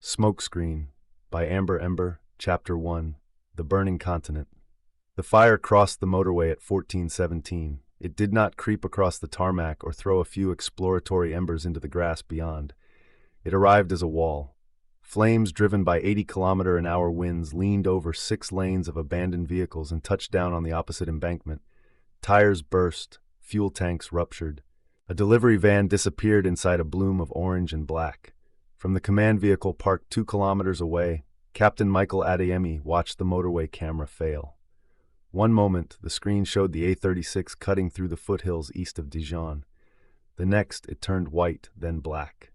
Smokescreen by Amber Ember, Chapter 1, The Burning Continent. The fire crossed the motorway at 1417. It did not creep across the tarmac or throw a few exploratory embers into the grass beyond. It arrived as a wall. Flames driven by 80-kilometer-an-hour winds leaned over 6 lanes of abandoned vehicles and touched down on the opposite embankment. Tires burst, fuel tanks ruptured. A delivery van disappeared inside a bloom of orange and black. From the command vehicle parked 2 kilometers away, Captain Michael Adeyemi watched the motorway camera fail. One moment, the screen showed the A-36 cutting through the foothills east of Dijon. The next, it turned white, then black.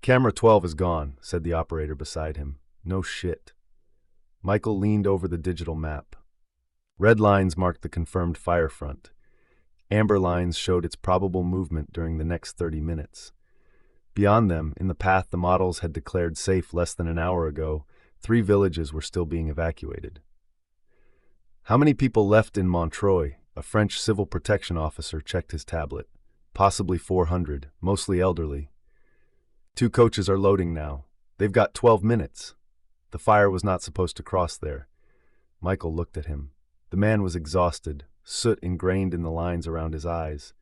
"Camera 12 is gone," said the operator beside him. "No shit." Michael leaned over the digital map. Red lines marked the confirmed fire front. Amber lines showed its probable movement during the next 30 minutes. Beyond them, in the path the models had declared safe less than an hour ago, 3 villages were still being evacuated. How many people left in Montreuil? A French civil protection officer checked his tablet. Possibly 400, mostly elderly. 2 coaches are loading now. They've got 12 minutes. The fire was not supposed to cross there. Michael looked at him. The man was exhausted, soot ingrained in the lines around his eyes.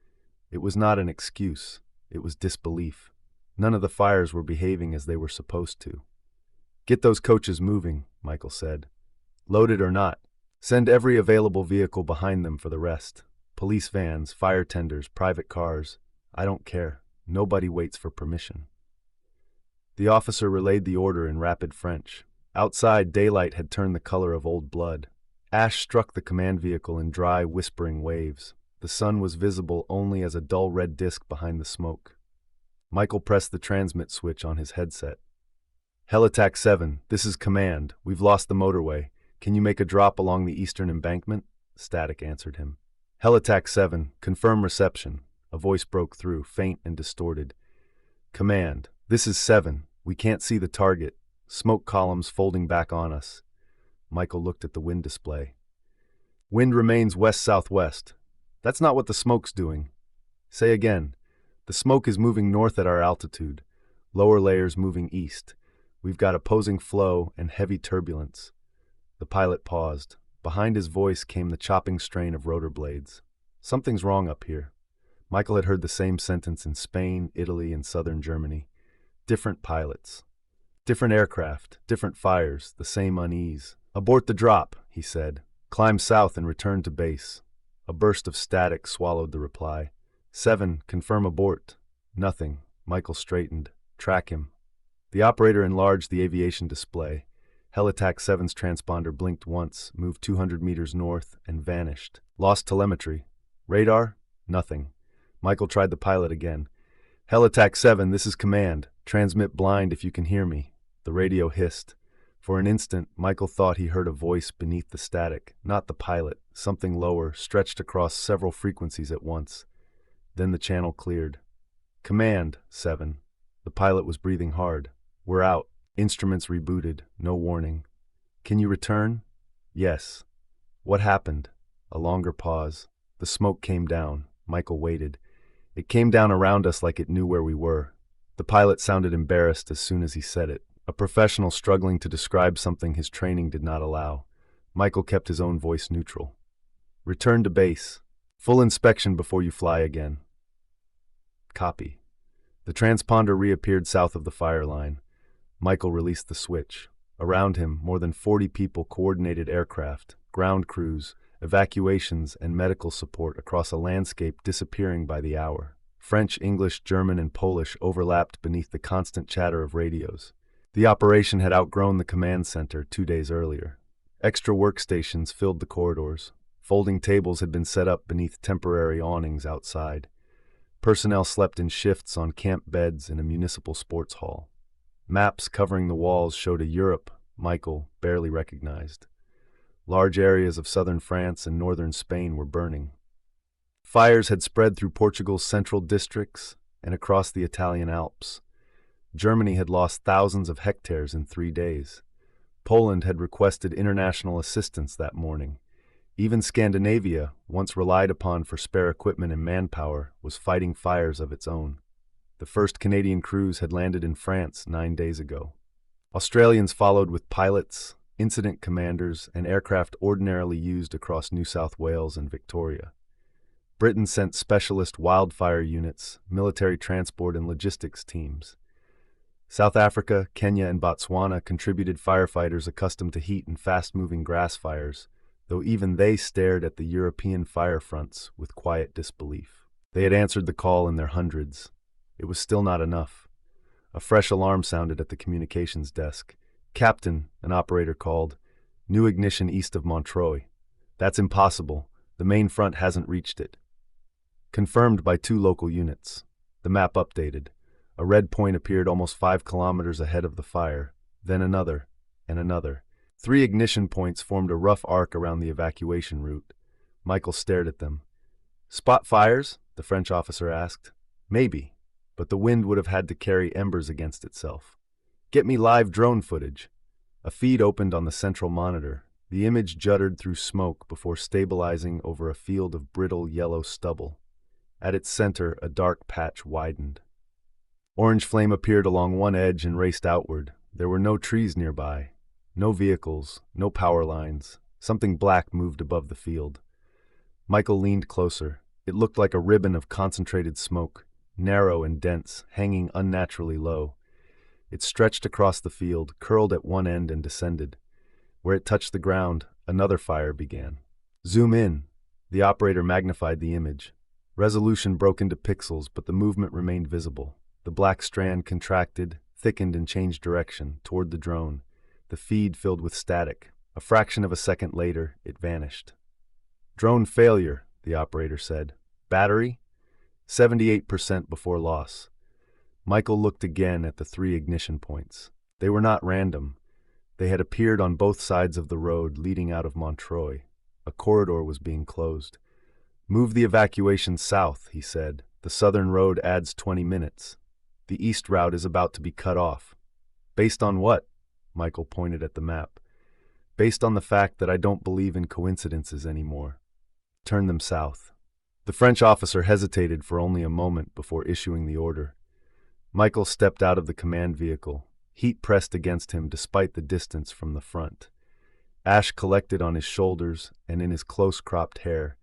It was not an excuse. It was disbelief. None of the fires were behaving as they were supposed to. "Get those coaches moving," Michael said. "Loaded or not. Send every available vehicle behind them for the rest. Police vans, fire tenders, private cars. I don't care. Nobody waits for permission." The officer relayed the order in rapid French. Outside, daylight had turned the color of old blood. Ash struck the command vehicle in dry, whispering waves. The sun was visible only as a dull red disk behind the smoke. Michael pressed the transmit switch on his headset. "Helitac 7, this is command. We've lost the motorway. Can you make a drop along the eastern embankment?" Static answered him. "Helitac 7, confirm reception." A voice broke through, faint and distorted. "Command, this is 7. We can't see the target. Smoke columns folding back on us." Michael looked at the wind display. "Wind remains west-southwest. That's not what the smoke's doing." "Say again." "The smoke is moving north at our altitude. Lower layers moving east. We've got opposing flow and heavy turbulence." The pilot paused. Behind his voice came the chopping strain of rotor blades. "Something's wrong up here." Michael had heard the same sentence in Spain, Italy, and southern Germany. Different pilots. Different aircraft, different fires, the same unease. "Abort the drop," he said. "Climb south and return to base." A burst of static swallowed the reply. 7, confirm abort." "Nothing." Michael straightened. "Track him." The operator enlarged the aviation display. Helitac 7's transponder blinked once, moved 200 meters north, and vanished. "Lost telemetry." "Radar?" "Nothing." Michael tried the pilot again. "Helitac 7, this is command. Transmit blind if you can hear me." The radio hissed. For an instant, Michael thought he heard a voice beneath the static, not the pilot, something lower, stretched across several frequencies at once. Then the channel cleared. "Command, 7." The pilot was breathing hard. "We're out." Instruments rebooted. No warning. "Can you return?" "Yes." "What happened?" A longer pause. The smoke came down. Michael waited. It came down around us like it knew where we were. The pilot sounded embarrassed as soon as he said it. A professional struggling to describe something his training did not allow. Michael kept his own voice neutral. "Return to base. Full inspection before you fly again." Copy. The transponder reappeared south of the fire line. Michael released the switch. Around him, more than 40 people coordinated aircraft, ground crews, evacuations, and medical support across a landscape disappearing by the hour. French, English, German, and Polish overlapped beneath the constant chatter of radios. The operation had outgrown the command center 2 days earlier. Extra workstations filled the corridors. Folding tables had been set up beneath temporary awnings outside. Personnel slept in shifts on camp beds in a municipal sports hall. Maps covering the walls showed a Europe Michael barely recognized. Large areas of southern France and northern Spain were burning. Fires had spread through Portugal's central districts and across the Italian Alps. Germany had lost thousands of hectares in 3 days. Poland had requested international assistance that morning. Even Scandinavia, once relied upon for spare equipment and manpower, was fighting fires of its own. The first Canadian crews had landed in France 9 days ago. Australians followed with pilots, incident commanders, and aircraft ordinarily used across New South Wales and Victoria. Britain sent specialist wildfire units, military transport, and logistics teams. South Africa, Kenya, and Botswana contributed firefighters accustomed to heat and fast-moving grass fires, though even they stared at the European fire fronts with quiet disbelief. They had answered the call in their hundreds. It was still not enough. A fresh alarm sounded at the communications desk. "Captain," an operator called. "New ignition east of Montreux." "That's impossible. The main front hasn't reached it." Confirmed by 2 local units. The map updated. A red point appeared almost 5 kilometers ahead of the fire, then another, and another. 3 ignition points formed a rough arc around the evacuation route. Michael stared at them. "Spot fires?" the French officer asked. "Maybe, but the wind would have had to carry embers against itself." "Get me live drone footage." A feed opened on the central monitor. The image jutted through smoke before stabilizing over a field of brittle yellow stubble. At its center, a dark patch widened. Orange flame appeared along one edge and raced outward. There were no trees nearby, no vehicles, no power lines. Something black moved above the field. Michael leaned closer. It looked like a ribbon of concentrated smoke, narrow and dense, hanging unnaturally low. It stretched across the field, curled at one end and descended. Where it touched the ground, another fire began. "Zoom in." The operator magnified the image. Resolution broke into pixels, but the movement remained visible. The black strand contracted, thickened, and changed direction, toward the drone. The feed filled with static. A fraction of a second later, it vanished. "Drone failure," the operator said. "Battery?" 78% before loss. Michael looked again at the 3 ignition points. They were not random. They had appeared on both sides of the road leading out of Montreux. A corridor was being closed. "Move the evacuation south," he said. "The southern road adds 20 minutes. The east route is about to be cut off." "Based on what?" Michael pointed at the map. "Based on the fact that I don't believe in coincidences anymore. Turn them south." The French officer hesitated for only a moment before issuing the order. Michael stepped out of the command vehicle. Heat pressed against him despite the distance from the front. Ash collected on his shoulders and in his close-cropped hair.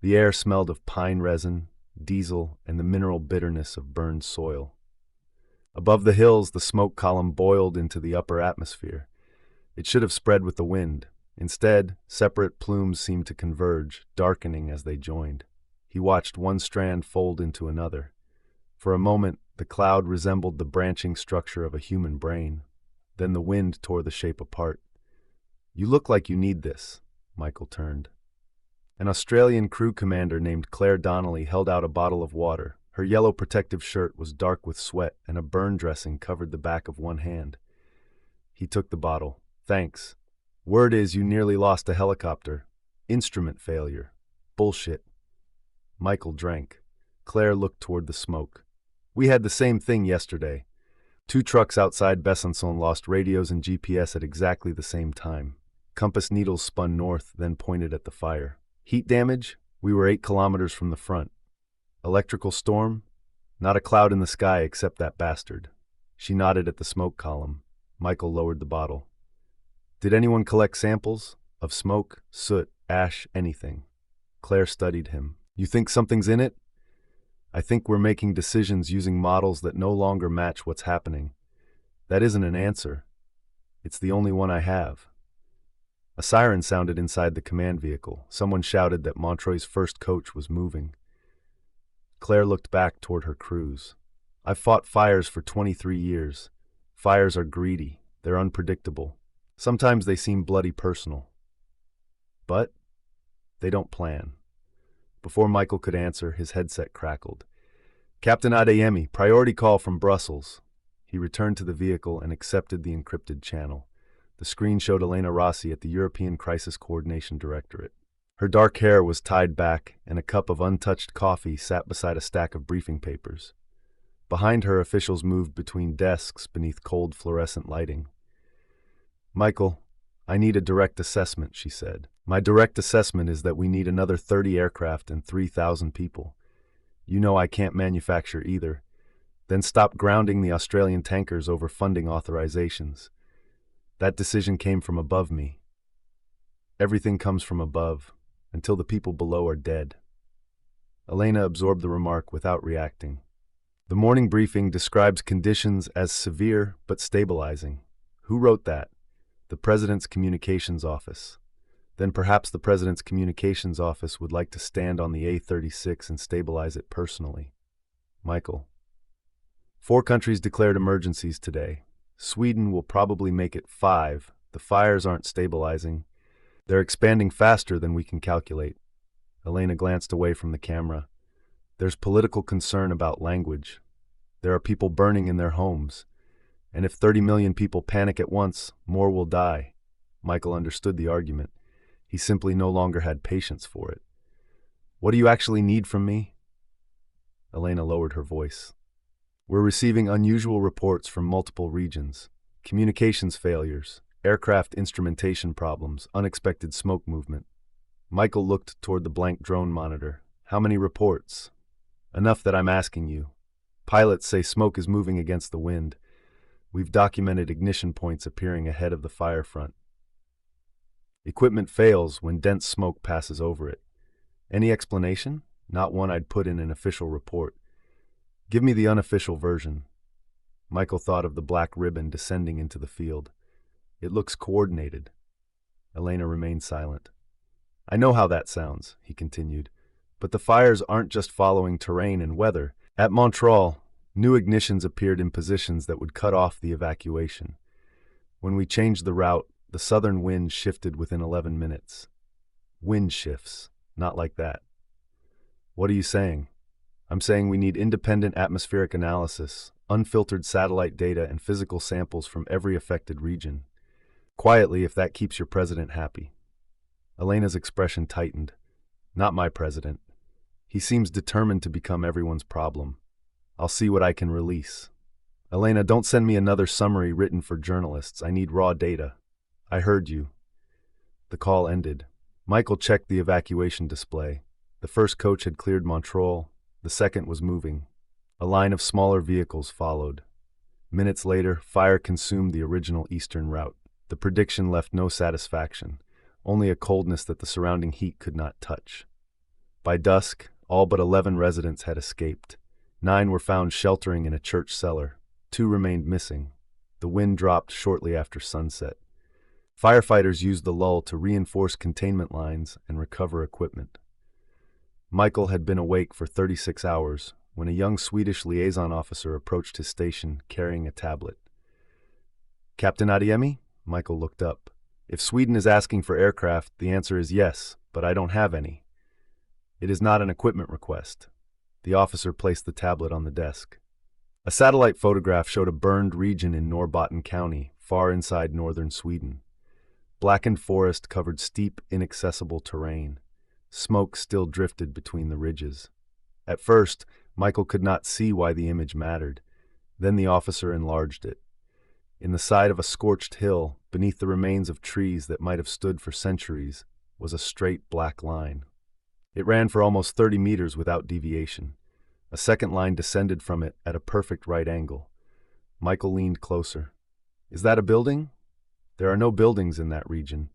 The air smelled of pine resin, diesel, and the mineral bitterness of burned soil. Above the hills, the smoke column boiled into the upper atmosphere. It should have spread with the wind. Instead, separate plumes seemed to converge, darkening as they joined. He watched one strand fold into another. For a moment, the cloud resembled the branching structure of a human brain. Then the wind tore the shape apart. "You look like you need this." Michael turned. An Australian crew commander named Claire Donnelly held out a bottle of water. Her yellow protective shirt was dark with sweat, and a burn dressing covered the back of one hand. He took the bottle. "Thanks. Word is you nearly lost a helicopter. Instrument failure. Bullshit." Michael drank. Claire looked toward the smoke. "We had the same thing yesterday. 2 trucks outside Besançon lost radios and GPS at exactly the same time. Compass needles spun north, then pointed at the fire. Heat damage? We were 8 kilometers from the front. Electrical storm? Not a cloud in the sky except that bastard." She nodded at the smoke column. Michael lowered the bottle. "Did anyone collect samples? Of smoke, soot, ash, anything?" Claire studied him. "You think something's in it?" "I think we're making decisions using models that no longer match what's happening. That isn't an answer. It's the only one I have." A siren sounded inside the command vehicle. Someone shouted that Montreux's first coach was moving. Claire looked back toward her crews. "I've fought fires for 23 years. Fires are greedy. They're unpredictable. Sometimes they seem bloody personal. But they don't plan." Before Michael could answer, his headset crackled. "Captain Adeyemi, priority call from Brussels." He returned to the vehicle and accepted the encrypted channel. The screen showed Elena Rossi at the European Crisis Coordination Directorate. Her dark hair was tied back, and a cup of untouched coffee sat beside a stack of briefing papers. Behind her, officials moved between desks beneath cold fluorescent lighting. "Michael, I need a direct assessment," she said. "My direct assessment is that we need another 30 aircraft and 3,000 people. You know I can't manufacture either. Then stop grounding the Australian tankers over funding authorizations. That decision came from above me. Everything comes from above, until the people below are dead. Elena absorbed the remark without reacting. The morning briefing describes conditions as severe but stabilizing. Who wrote that? The President's Communications Office. Then perhaps the President's Communications Office would like to stand on the A-36 and stabilize it personally. Michael. 4 countries declared emergencies today. Sweden will probably make it 5. The fires aren't stabilizing. They're expanding faster than we can calculate. Elena glanced away from the camera. There's political concern about language. There are people burning in their homes. And if 30 million people panic at once, more will die. Michael understood the argument. He simply no longer had patience for it. What do you actually need from me? Elena lowered her voice. We're receiving unusual reports from multiple regions. Communications failures, aircraft instrumentation problems, unexpected smoke movement. Michael looked toward the blank drone monitor. How many reports? Enough that I'm asking you. Pilots say smoke is moving against the wind. We've documented ignition points appearing ahead of the fire front. Equipment fails when dense smoke passes over it. Any explanation? Not one I'd put in an official report. Give me the unofficial version. Michael thought of the black ribbon descending into the field. It looks coordinated. Elena remained silent. I know how that sounds, he continued, but the fires aren't just following terrain and weather. At Montreal, new ignitions appeared in positions that would cut off the evacuation. When we changed the route, the southern wind shifted within 11 minutes. Wind shifts, not like that. What are you saying? I'm saying we need independent atmospheric analysis, unfiltered satellite data, and physical samples from every affected region. Quietly, if that keeps your president happy. Elena's expression tightened. Not my president. He seems determined to become everyone's problem. I'll see what I can release. Elena, don't send me another summary written for journalists. I need raw data. I heard you. The call ended. Michael checked the evacuation display. The first coach had cleared Montreal. The second was moving. A line of smaller vehicles followed. Minutes later, fire consumed the original eastern route. The prediction left no satisfaction, only a coldness that the surrounding heat could not touch. By dusk, all but 11 residents had escaped. 9 were found sheltering in a church cellar. 2 remained missing. The wind dropped shortly after sunset. Firefighters used the lull to reinforce containment lines and recover equipment. Michael had been awake for 36 hours when a young Swedish liaison officer approached his station carrying a tablet. Captain Adiemi? Michael looked up. If Sweden is asking for aircraft, the answer is yes, but I don't have any. It is not an equipment request. The officer placed the tablet on the desk. A satellite photograph showed a burned region in Norrbotten County, far inside northern Sweden. Blackened forest covered steep, inaccessible terrain. Smoke still drifted between the ridges. At first, Michael could not see why the image mattered. Then the officer enlarged it. In the side of a scorched hill, beneath the remains of trees that might have stood for centuries, was a straight black line. It ran for almost 30 meters without deviation. A second line descended from it at a perfect right angle. Michael leaned closer. Is that a building? There are no buildings in that region.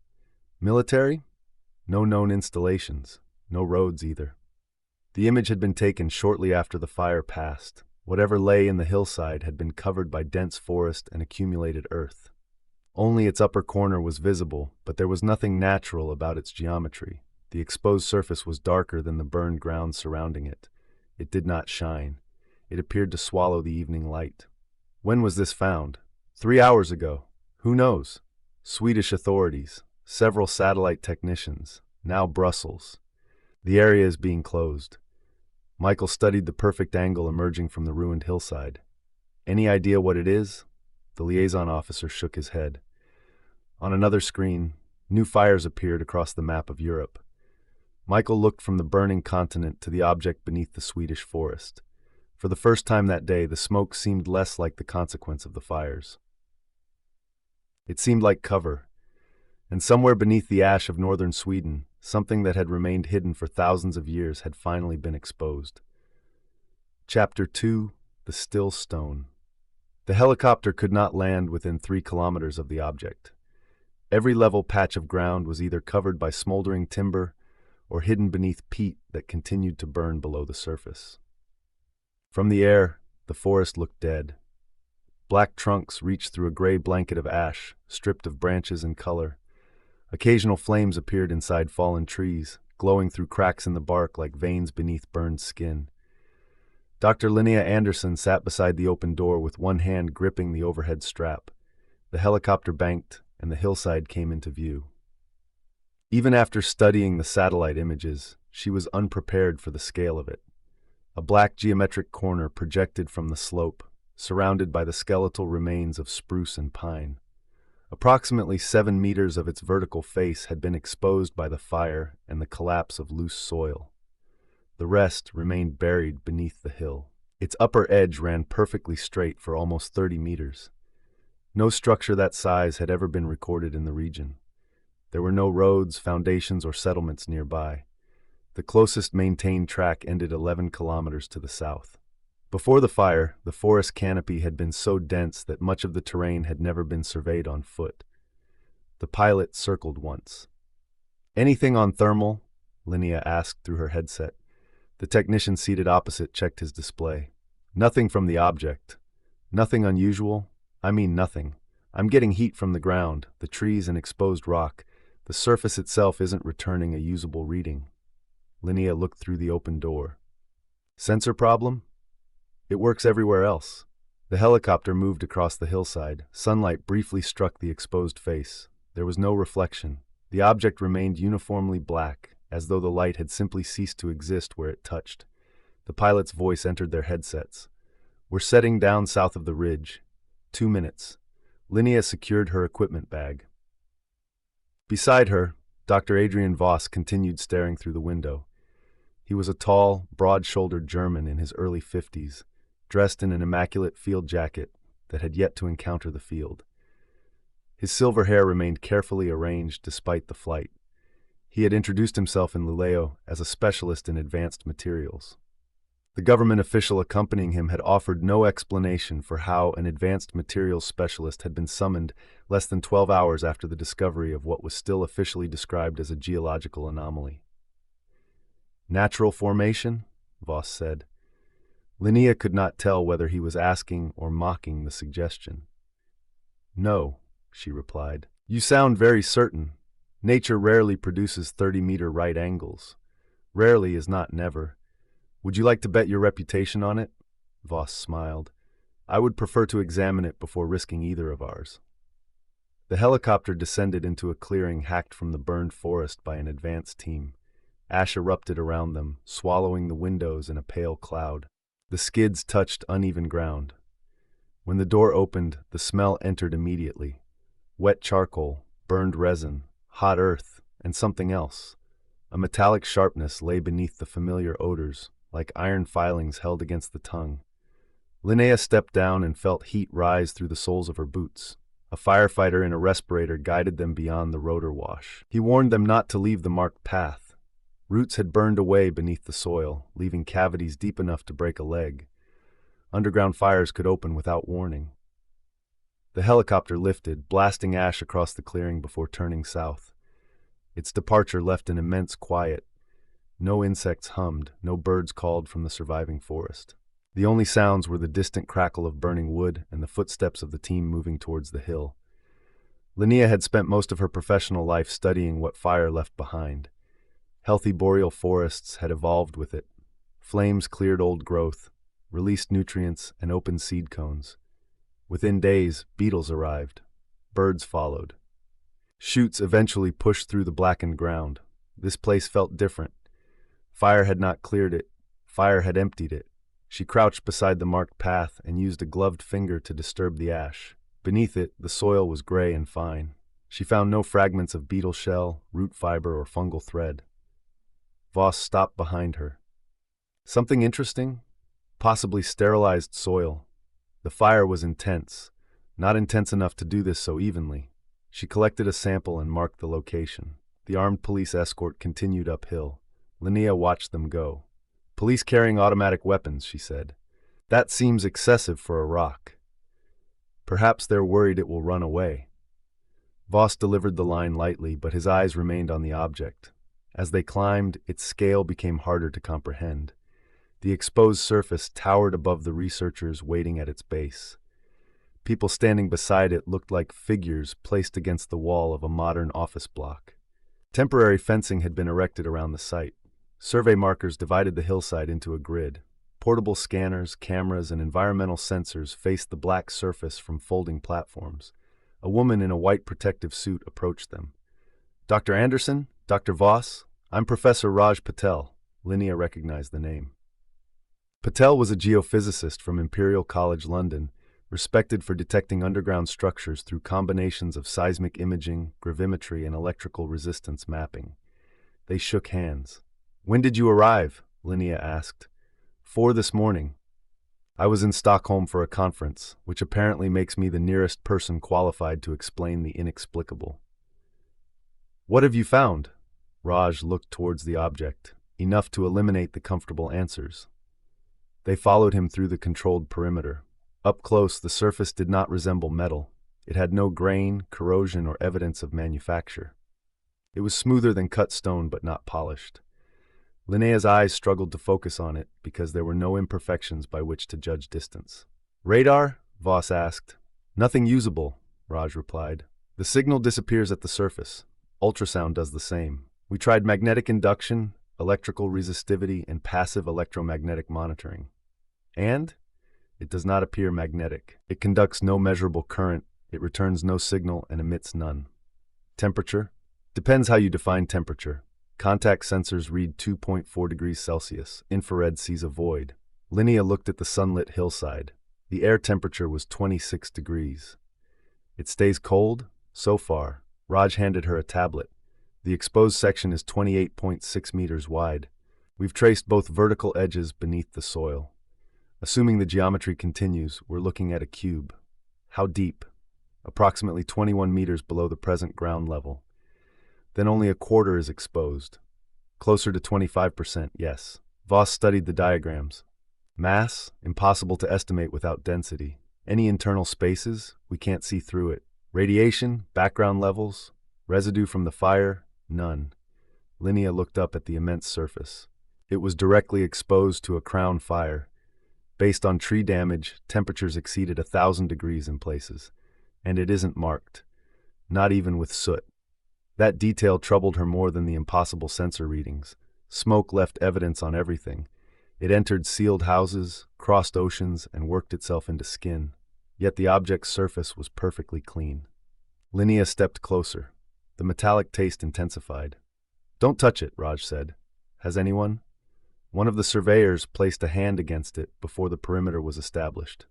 Military? No known installations. No roads either. The image had been taken shortly after the fire passed. Whatever lay in the hillside had been covered by dense forest and accumulated earth. Only its upper corner was visible, but there was nothing natural about its geometry. The exposed surface was darker than the burned ground surrounding it. It did not shine. It appeared to swallow the evening light. When was this found? 3 hours ago. Who knows? Swedish authorities, several satellite technicians, now Brussels. The area is being closed. Michael studied the perfect angle emerging from the ruined hillside. Any idea what it is? The liaison officer shook his head. On another screen, new fires appeared across the map of Europe. Michael looked from the burning continent to the object beneath the Swedish forest. For the first time that day, the smoke seemed less like the consequence of the fires. It seemed like cover, and somewhere beneath the ash of northern Sweden, something that had remained hidden for thousands of years had finally been exposed. Chapter 2: The Still Stone. The helicopter could not land within 3 kilometers of the object. Every level patch of ground was either covered by smoldering timber or hidden beneath peat that continued to burn below the surface. From the air, the forest looked dead. Black trunks reached through a gray blanket of ash, stripped of branches and color. Occasional flames appeared inside fallen trees, glowing through cracks in the bark like veins beneath burned skin. Dr. Linnea Andersson sat beside the open door with one hand gripping the overhead strap. The helicopter banked, and the hillside came into view. Even after studying the satellite images, she was unprepared for the scale of it. A black geometric corner projected from the slope, surrounded by the skeletal remains of spruce and pine. Approximately 7 meters of its vertical face had been exposed by the fire and the collapse of loose soil. The rest remained buried beneath the hill. Its upper edge ran perfectly straight for almost 30 meters. No structure that size had ever been recorded in the region. There were no roads, foundations, or settlements nearby. The closest maintained track ended 11 kilometers to the south. Before the fire, the forest canopy had been so dense that much of the terrain had never been surveyed on foot. The pilot circled once. "Anything on thermal?" Linnea asked through her headset. The technician seated opposite checked his display. "Nothing from the object. Nothing unusual. I mean nothing. I'm getting heat from the ground, the trees and exposed rock. The surface itself isn't returning a usable reading." Linnea looked through the open door. "Sensor problem? It works everywhere else." The helicopter moved across the hillside. Sunlight briefly struck the exposed face. There was no reflection. The object remained uniformly black, as though the light had simply ceased to exist where it touched. The pilot's voice entered their headsets. "We're setting down south of the ridge. 2 minutes." Linnea secured her equipment bag. Beside her, Dr. Adrian Voss continued staring through the window. He was a tall, broad-shouldered German in his early 50s, dressed in an immaculate field jacket that had yet to encounter the field. His silver hair remained carefully arranged despite the flight. He had introduced himself in Luleå as a specialist in advanced materials. The government official accompanying him had offered no explanation for how an advanced materials specialist had been summoned less than 12 hours after the discovery of what was still officially described as a geological anomaly. "Natural formation?" Voss said. Linnea could not tell whether he was asking or mocking the suggestion. "No," she replied. "You sound very certain. Nature rarely produces 30-meter right angles. Rarely is not never. Would you like to bet your reputation on it?" Voss smiled. "I would prefer to examine it before risking either of ours." The helicopter descended into a clearing hacked from the burned forest by an advance team. Ash erupted around them, swallowing the windows in a pale cloud. The skids touched uneven ground. When the door opened, the smell entered immediately. Wet charcoal, burned resin, hot earth, and something else. A metallic sharpness lay beneath the familiar odors, like iron filings held against the tongue. Linnea stepped down and felt heat rise through the soles of her boots. A firefighter in a respirator guided them beyond the rotor wash. He warned them not to leave the marked path. Roots had burned away beneath the soil, leaving cavities deep enough to break a leg. Underground fires could open without warning. The helicopter lifted, blasting ash across the clearing before turning south. Its departure left an immense quiet. No insects hummed, no birds called from the surviving forest. The only sounds were the distant crackle of burning wood and the footsteps of the team moving towards the hill. Linnea had spent most of her professional life studying what fire left behind. Healthy boreal forests had evolved with it. Flames cleared old growth, released nutrients, and opened seed cones. Within days, beetles arrived. Birds followed. Shoots eventually pushed through the blackened ground. This place felt different. Fire had not cleared it. Fire had emptied it. She crouched beside the marked path and used a gloved finger to disturb the ash. Beneath it, the soil was gray and fine. She found no fragments of beetle shell, root fiber, or fungal thread. Voss stopped behind her. "Something interesting? Possibly sterilized soil." The fire was intense, not intense enough to do this so evenly. She collected a sample and marked the location. The armed police escort continued uphill. Linnea watched them go. "Police carrying automatic weapons," she said. "That seems excessive for a rock." "Perhaps they're worried it will run away." Voss delivered the line lightly, but his eyes remained on the object. As they climbed, its scale became harder to comprehend. The exposed surface towered above the researchers waiting at its base. People standing beside it looked like figures placed against the wall of a modern office block. Temporary fencing had been erected around the site. Survey markers divided the hillside into a grid. Portable scanners, cameras, and environmental sensors faced the black surface from folding platforms. A woman in a white protective suit approached them. "Dr. Andersson? Dr. Voss? I'm Professor Raj Patel." Linnea recognized the name. Patel was a geophysicist from Imperial College London, respected for detecting underground structures through combinations of seismic imaging, gravimetry, and electrical resistance mapping. They shook hands. "When did you arrive?" Linnea asked. "4 this morning. I was in Stockholm for a conference, which apparently makes me the nearest person qualified to explain the inexplicable." "What have you found?" Raj looked towards the object, enough to eliminate the comfortable answers. They followed him through the controlled perimeter. Up close, the surface did not resemble metal. It had no grain, corrosion, or evidence of manufacture. It was smoother than cut stone, but not polished. Linnea's eyes struggled to focus on it because there were no imperfections by which to judge distance. "Radar?" Voss asked. "Nothing usable," Raj replied. "The signal disappears at the surface. Ultrasound does the same. We tried magnetic induction, electrical resistivity, and passive electromagnetic monitoring. And it does not appear magnetic. It conducts no measurable current, it returns no signal, and emits none." "Temperature?" "Depends how you define temperature. Contact sensors read 2.4 degrees Celsius. Infrared sees a void." Linnea looked at the sunlit hillside. The air temperature was 26 degrees. "It stays cold?" "So far." Raj handed her a tablet. "The exposed section is 28.6 meters wide. We've traced both vertical edges beneath the soil. Assuming the geometry continues, we're looking at a cube." "How deep?" "Approximately 21 meters below the present ground level. Then only a quarter is exposed." "Closer to 25%, yes." Voss studied the diagrams. "Mass? Impossible to estimate without density. Any internal spaces? We can't see through it. Radiation? Background levels? Residue from the fire? None." Linnea looked up at the immense surface. It was directly exposed to a crown fire. Based on tree damage, temperatures exceeded 1,000 degrees in places. And it isn't marked. Not even with soot. That detail troubled her more than the impossible sensor readings. Smoke left evidence on everything. It entered sealed houses, crossed oceans, and worked itself into skin. Yet the object's surface was perfectly clean. Linnea stepped closer. The metallic taste intensified. "Don't touch it," Raj said. "Has anyone?" One of the surveyors placed a hand against it before the perimeter was established.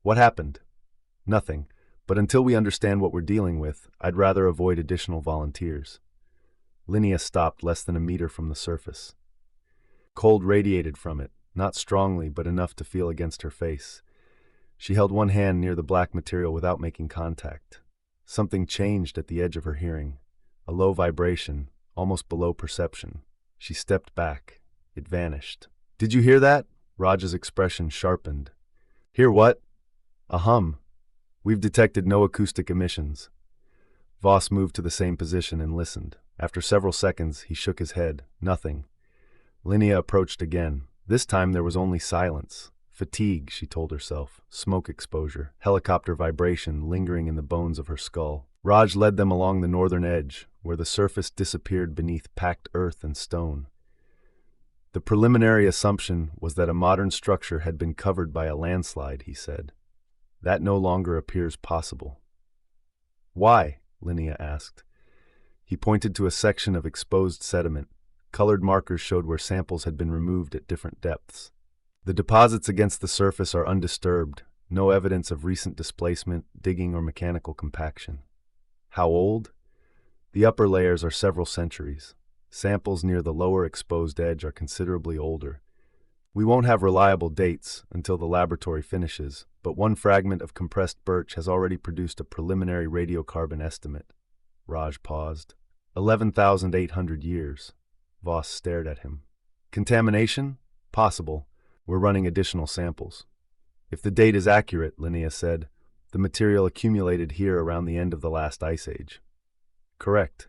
"What happened?" "Nothing. But until we understand what we're dealing with, I'd rather avoid additional volunteers." Linnea stopped less than a meter from the surface. Cold radiated from it, not strongly, but enough to feel against her face. She held one hand near the black material without making contact. Something changed at the edge of her hearing. A low vibration, almost below perception. She stepped back. It vanished. "Did you hear that?" Raj's expression sharpened. "Hear what?" "A hum. We've detected no acoustic emissions." Voss moved to the same position and listened. After several seconds, he shook his head. Nothing. Linnea approached again. This time there was only silence. Fatigue, she told herself. Smoke exposure. Helicopter vibration lingering in the bones of her skull. Raj led them along the northern edge, where the surface disappeared beneath packed earth and stone. The preliminary assumption was that a modern structure had been covered by a landslide, he said. That no longer appears possible. "Why?" Linnea asked. He pointed to a section of exposed sediment. Colored markers showed where samples had been removed at different depths. "The deposits against the surface are undisturbed, no evidence of recent displacement, digging, or mechanical compaction." "How old?" "The upper layers are several centuries. Samples near the lower exposed edge are considerably older. We won't have reliable dates until the laboratory finishes, but one fragment of compressed birch has already produced a preliminary radiocarbon estimate." Raj paused. 11,800 years. Voss stared at him. "Contamination? Possible. We're running additional samples." "If the date is accurate," Linnea said, The material accumulated here around the end of the last ice age. Correct.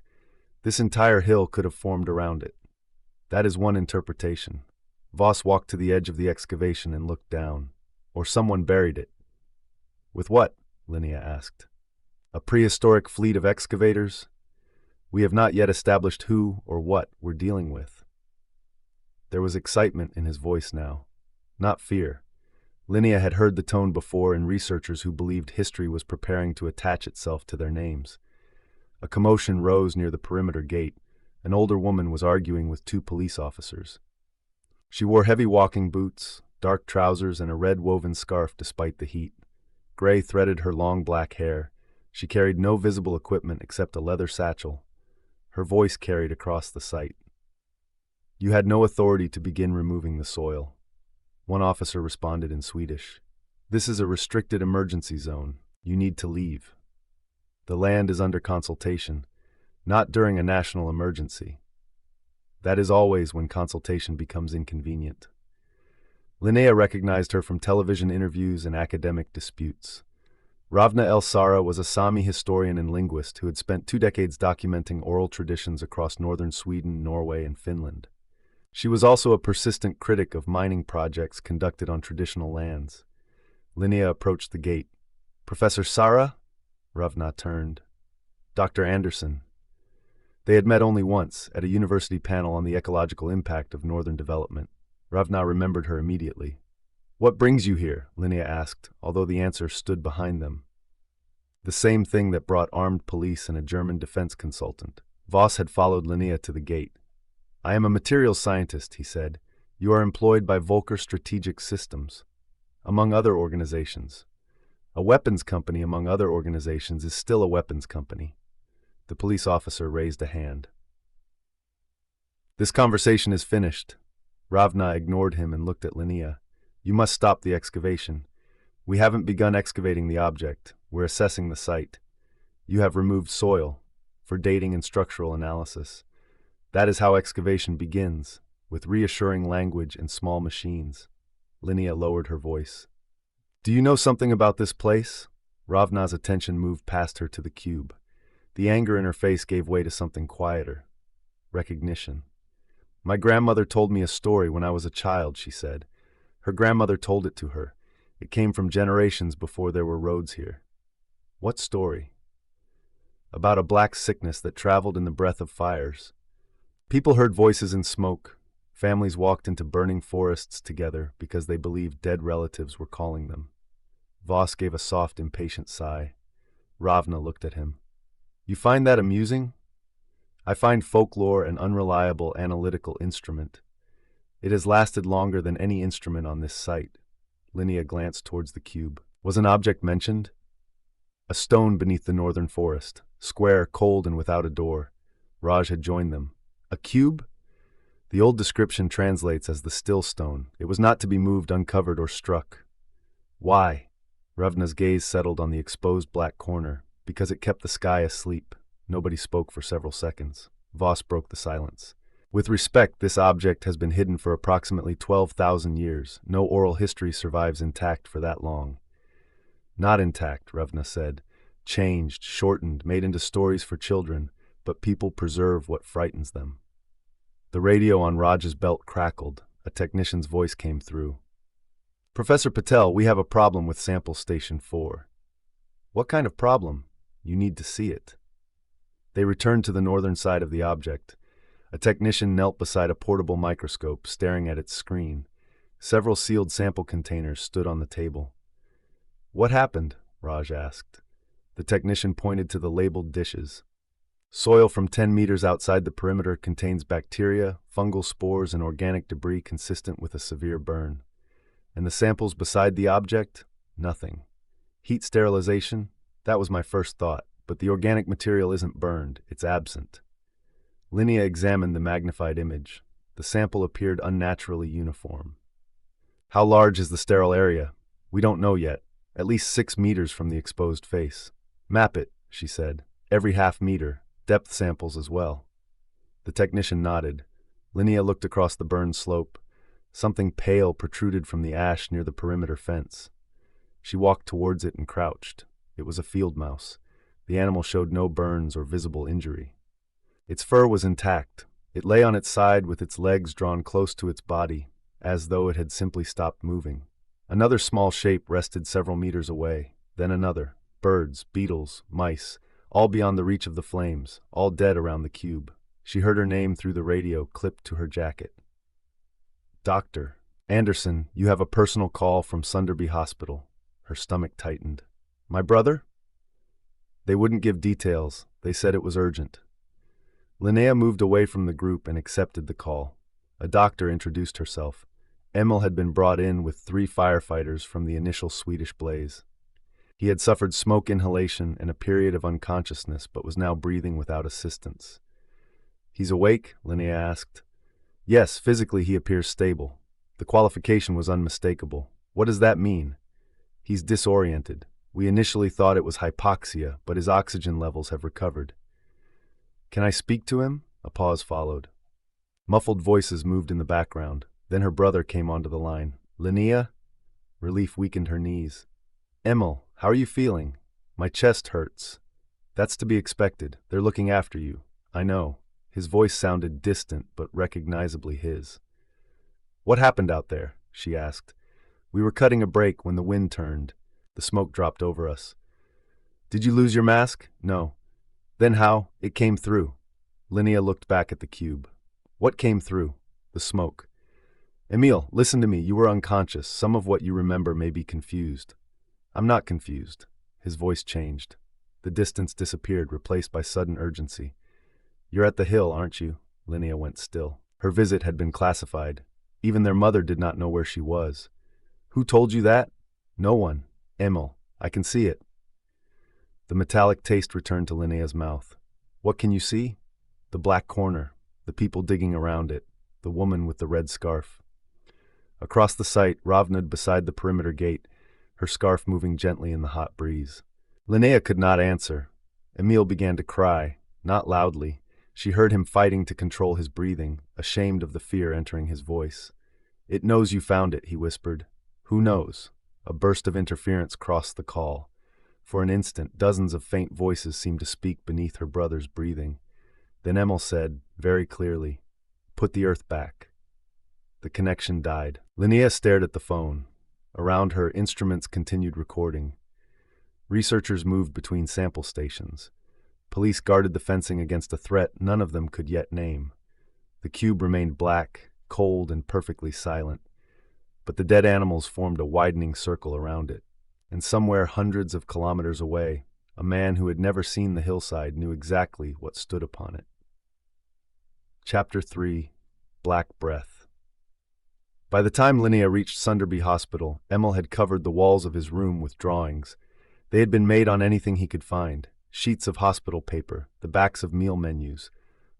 This entire hill could have formed around it. That is one interpretation. Voss walked to the edge of the excavation and looked down. Or someone buried it. With what? Linnea asked. A prehistoric fleet of excavators? We have not yet established who or what we're dealing with. There was excitement in his voice now, not fear. Linnea had heard the tone before in researchers who believed history was preparing to attach itself to their names. A commotion rose near the perimeter gate. An older woman was arguing with two police officers. She wore heavy walking boots, dark trousers, and a red woven scarf despite the heat. Gray threaded her long black hair. She carried no visible equipment except a leather satchel. Her voice carried across the site. You had no authority to begin removing the soil. One officer responded in Swedish. This is a restricted emergency zone. You need to leave. The land is under consultation, not during a national emergency. That is always when consultation becomes inconvenient. Linnea recognized her from television interviews and academic disputes. Ravna El-Sara was a Sami historian and linguist who had spent 2 decades documenting oral traditions across northern Sweden, Norway, and Finland. She was also a persistent critic of mining projects conducted on traditional lands. Linnea approached the gate. Professor Sara? Ravna turned. Dr. Andersson. They had met only once, at a university panel on the ecological impact of northern development. Ravna remembered her immediately. What brings you here? Linnea asked, although the answer stood behind them. The same thing that brought armed police and a German defense consultant. Voss had followed Linnea to the gate. I am a materials scientist, he said. You are employed by Volker Strategic Systems, among other organizations. A weapons company among other organizations is still a weapons company. The police officer raised a hand. This conversation is finished. Ravna ignored him and looked at Linnea. You must stop the excavation. We haven't begun excavating the object. We're assessing the site. You have removed soil for dating and structural analysis. That is how excavation begins, with reassuring language and small machines. Linnea lowered her voice. Do you know something about this place? Ravna's attention moved past her to the cube. The anger in her face gave way to something quieter. Recognition. My grandmother told me a story when I was a child, she said. Her grandmother told it to her. It came from generations before there were roads here. What story? About a black sickness that traveled in the breath of fires. People heard voices in smoke. Families walked into burning forests together because they believed dead relatives were calling them. Voss gave a soft, impatient sigh. Ravna looked at him. You find that amusing? I find folklore an unreliable analytical instrument. It has lasted longer than any instrument on this site. Linnea glanced towards the cube. Was an object mentioned? A stone beneath the northern forest, square, cold, and without a door. Raj had joined them. A cube? The old description translates as the still stone. It was not to be moved, uncovered, or struck. Why? Ravna's gaze settled on the exposed black corner. Because it kept the sky asleep. Nobody spoke for several seconds. Voss broke the silence. With respect, this object has been hidden for approximately 12,000 years. No oral history survives intact for that long. Not intact, Ravna said. Changed, shortened, made into stories for children, but people preserve what frightens them. The radio on Raj's belt crackled. A technician's voice came through. Professor Patel, we have a problem with sample station 4. What kind of problem? You need to see it. They returned to the northern side of the object. A technician knelt beside a portable microscope, staring at its screen. Several sealed sample containers stood on the table. What happened? Raj asked. The technician pointed to the labeled dishes. Soil from 10 meters outside the perimeter contains bacteria, fungal spores, and organic debris consistent with a severe burn. And the samples beside the object? Nothing. Heat sterilization? That was my first thought, but the organic material isn't burned, it's absent. Linnea examined the magnified image. The sample appeared unnaturally uniform. How large is the sterile area? We don't know yet. At least 6 meters from the exposed face. Map it, she said. Every half meter. Depth samples as well. The technician nodded. Linnea looked across the burned slope. Something pale protruded from the ash near the perimeter fence. She walked towards it and crouched. It was a field mouse. The animal showed no burns or visible injury. Its fur was intact. It lay on its side with its legs drawn close to its body, as though it had simply stopped moving. Another small shape rested several meters away, then another. Birds, beetles, mice, all beyond the reach of the flames, all dead around the cube. She heard her name through the radio clipped to her jacket. "Dr. Andersson, you have a personal call from Sunderby Hospital." Her stomach tightened. "My brother?" They wouldn't give details. They said it was urgent. Linnea moved away from the group and accepted the call. A doctor introduced herself. Emil had been brought in with 3 firefighters from the initial Swedish blaze. He had suffered smoke inhalation and a period of unconsciousness, but was now breathing without assistance. "He's awake?" Linnea asked. "Yes, physically he appears stable. The qualification was unmistakable. What does that mean?" "He's disoriented. We initially thought it was hypoxia, but his oxygen levels have recovered." "Can I speak to him?" A pause followed. Muffled voices moved in the background. Then her brother came onto the line. "Linnea?" Relief weakened her knees. "Emil, how are you feeling?" "My chest hurts." "That's to be expected. They're looking after you." "I know." His voice sounded distant, but recognizably his. "What happened out there?" she asked. "We were cutting a break when the wind turned. The smoke dropped over us." "Did you lose your mask?" "No." "Then how? It came through." Linnea looked back at the cube. "What came through?" "The smoke." "Emil, listen to me. You were unconscious. Some of what you remember may be confused." "I'm not confused." His voice changed. The distance disappeared, replaced by sudden urgency. "You're at the hill, aren't you?" Linnea went still. Her visit had been classified. Even their mother did not know where she was. "Who told you that?" "No one." "Emil, I can see it." The metallic taste returned to Linnea's mouth. "What can you see?" "The black corner, the people digging around it, the woman with the red scarf." Across the site, Ravnud beside the perimeter gate, her scarf moving gently in the hot breeze. Linnea could not answer. Emil began to cry, not loudly. She heard him fighting to control his breathing, ashamed of the fear entering his voice. "It knows you found it," he whispered. "Who knows?" A burst of interference crossed the call. For an instant, dozens of faint voices seemed to speak beneath her brother's breathing. Then Emil said, very clearly, "Put the earth back." The connection died. Linnea stared at the phone. Around her, instruments continued recording. Researchers moved between sample stations. Police guarded the fencing against a threat none of them could yet name. The cube remained black, cold, and perfectly silent. But the dead animals formed a widening circle around it. And somewhere hundreds of kilometers away, a man who had never seen the hillside knew exactly what stood upon it. Chapter 3. Black Breath. By the time Linnea reached Sunderby Hospital, Emil had covered the walls of his room with drawings. They had been made on anything he could find. Sheets of hospital paper, the backs of meal menus,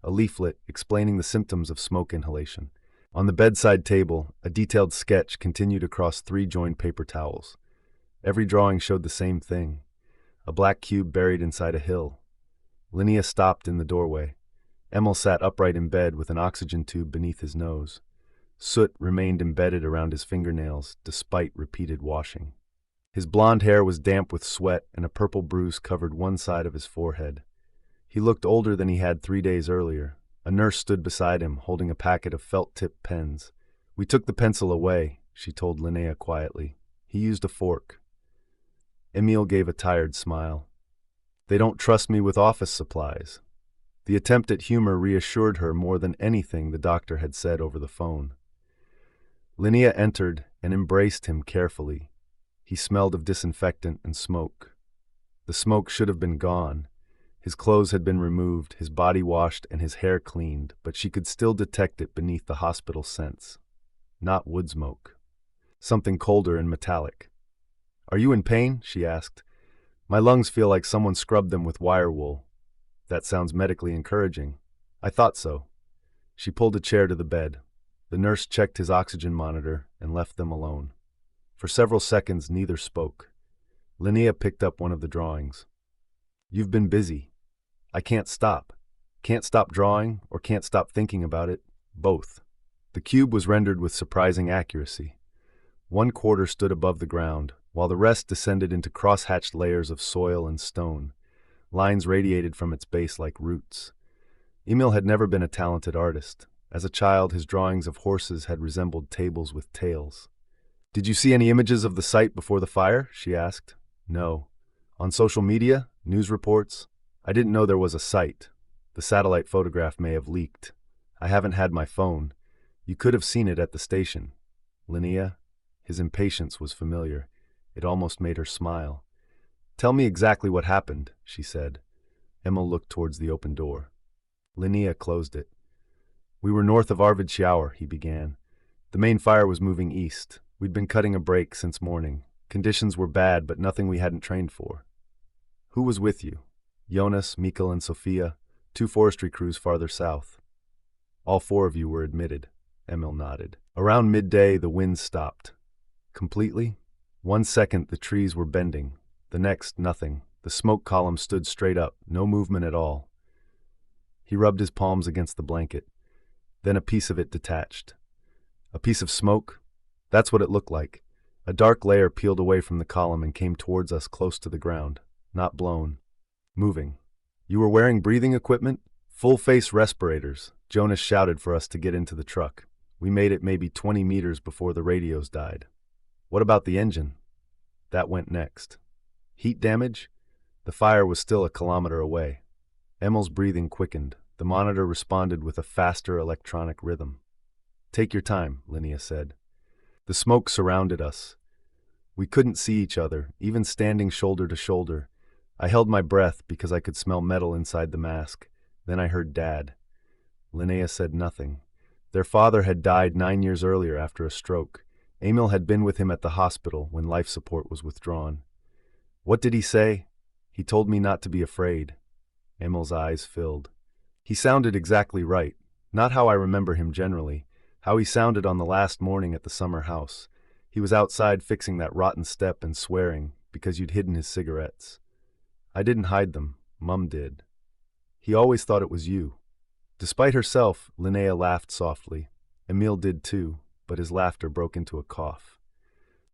a leaflet explaining the symptoms of smoke inhalation. On the bedside table, a detailed sketch continued across 3 joined paper towels. Every drawing showed the same thing, a black cube buried inside a hill. Linnea stopped in the doorway. Emil sat upright in bed with an oxygen tube beneath his nose. Soot remained embedded around his fingernails, despite repeated washing. His blonde hair was damp with sweat, and a purple bruise covered one side of his forehead. He looked older than he had 3 days earlier. A nurse stood beside him, holding a packet of felt-tipped pens. "We took the pencil away," she told Linnea quietly. "He used a fork." Emil gave a tired smile. "They don't trust me with office supplies." The attempt at humor reassured her more than anything the doctor had said over the phone. Linnea entered and embraced him carefully. He smelled of disinfectant and smoke. The smoke should have been gone. His clothes had been removed, his body washed, and his hair cleaned, but she could still detect it beneath the hospital scents. Not wood smoke. Something colder and metallic. "Are you in pain?" she asked. "My lungs feel like someone scrubbed them with wire wool." "That sounds medically encouraging." "I thought so." She pulled a chair to the bed. The nurse checked his oxygen monitor and left them alone. For several seconds, neither spoke. Linnea picked up one of the drawings. "You've been busy." "I can't stop. Can't stop drawing or can't stop thinking about it. Both." The cube was rendered with surprising accuracy. 1/4 stood above the ground, while the rest descended into cross-hatched layers of soil and stone. Lines radiated from its base like roots. Emil had never been a talented artist. As a child, his drawings of horses had resembled tables with tails. "Did you see any images of the site before the fire?" she asked. "No." "On social media? News reports?" "I didn't know there was a site. The satellite photograph may have leaked. I haven't had my phone. You could have seen it at the station." "Linnea?" His impatience was familiar. It almost made her smile. "Tell me exactly what happened," she said. Emil looked towards the open door. Linnea closed it. "We were north of Arvidsjaur," he began. "The main fire was moving east. We'd been cutting a break since morning. Conditions were bad, but nothing we hadn't trained for." "Who was with you?" "Jonas, Mikkel, and Sophia, 2 forestry crews farther south." "All 4 of you were admitted." Emil nodded. Around midday, the wind stopped. Completely? 1 second, the trees were bending. The next, nothing. The smoke column stood straight up, no movement at all. He rubbed his palms against the blanket. Then a piece of it detached. "A piece of smoke?" "That's what it looked like. A dark layer peeled away from the column and came towards us close to the ground. Not blown. Moving." "You were wearing breathing equipment?" "Full-face respirators." Jonas shouted for us to get into the truck. We made it maybe 20 meters before the radios died. "What about the engine?" "That went next." "Heat damage?" The fire was still a kilometer away. Emil's breathing quickened. The monitor responded with a faster electronic rhythm. "Take your time," Linnea said. The smoke surrounded us. We couldn't see each other, even standing shoulder to shoulder. I held my breath because I could smell metal inside the mask. Then I heard Dad. Linnea said nothing. Their father had died 9 years earlier after a stroke. Emil had been with him at the hospital when life support was withdrawn. "What did he say?" "He told me not to be afraid." Emil's eyes filled. "He sounded exactly right. Not how I remember him generally. How he sounded on the last morning at the summer house. He was outside fixing that rotten step and swearing because you'd hidden his cigarettes." "I didn't hide them. Mum did." "He always thought it was you." Despite herself, Linnea laughed softly. Emil did too, but his laughter broke into a cough.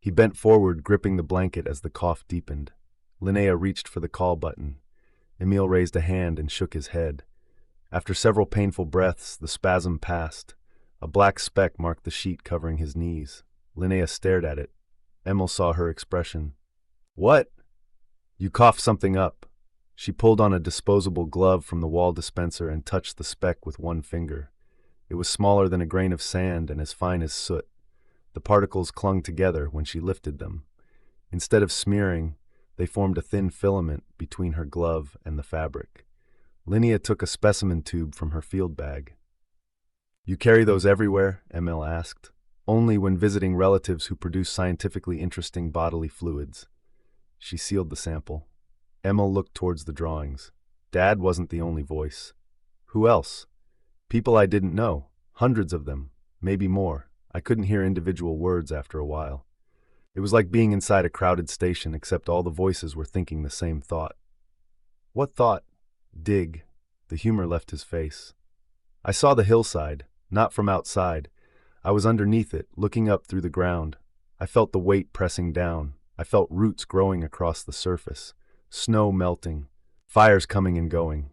He bent forward, gripping the blanket as the cough deepened. Linnea reached for the call button. Emil raised a hand and shook his head. After several painful breaths, the spasm passed. A black speck marked the sheet covering his knees. Linnea stared at it. Emil saw her expression. "What?" "You coughed something up." She pulled on a disposable glove from the wall dispenser and touched the speck with one finger. It was smaller than a grain of sand and as fine as soot. The particles clung together when she lifted them. Instead of smearing, they formed a thin filament between her glove and the fabric. Linnea took a specimen tube from her field bag. "You carry those everywhere?" Emil asked. "Only when visiting relatives who produce scientifically interesting bodily fluids." She sealed the sample. Emil looked towards the drawings. Dad wasn't the only voice. "Who else?" "People I didn't know. Hundreds of them. Maybe more. I couldn't hear individual words after a while. It was like being inside a crowded station, except all the voices were thinking the same thought." "What thought?" "Dig." The humor left his face. "I saw the hillside, not from outside. I was underneath it, looking up through the ground. I felt the weight pressing down. I felt roots growing across the surface. Snow melting. Fires coming and going.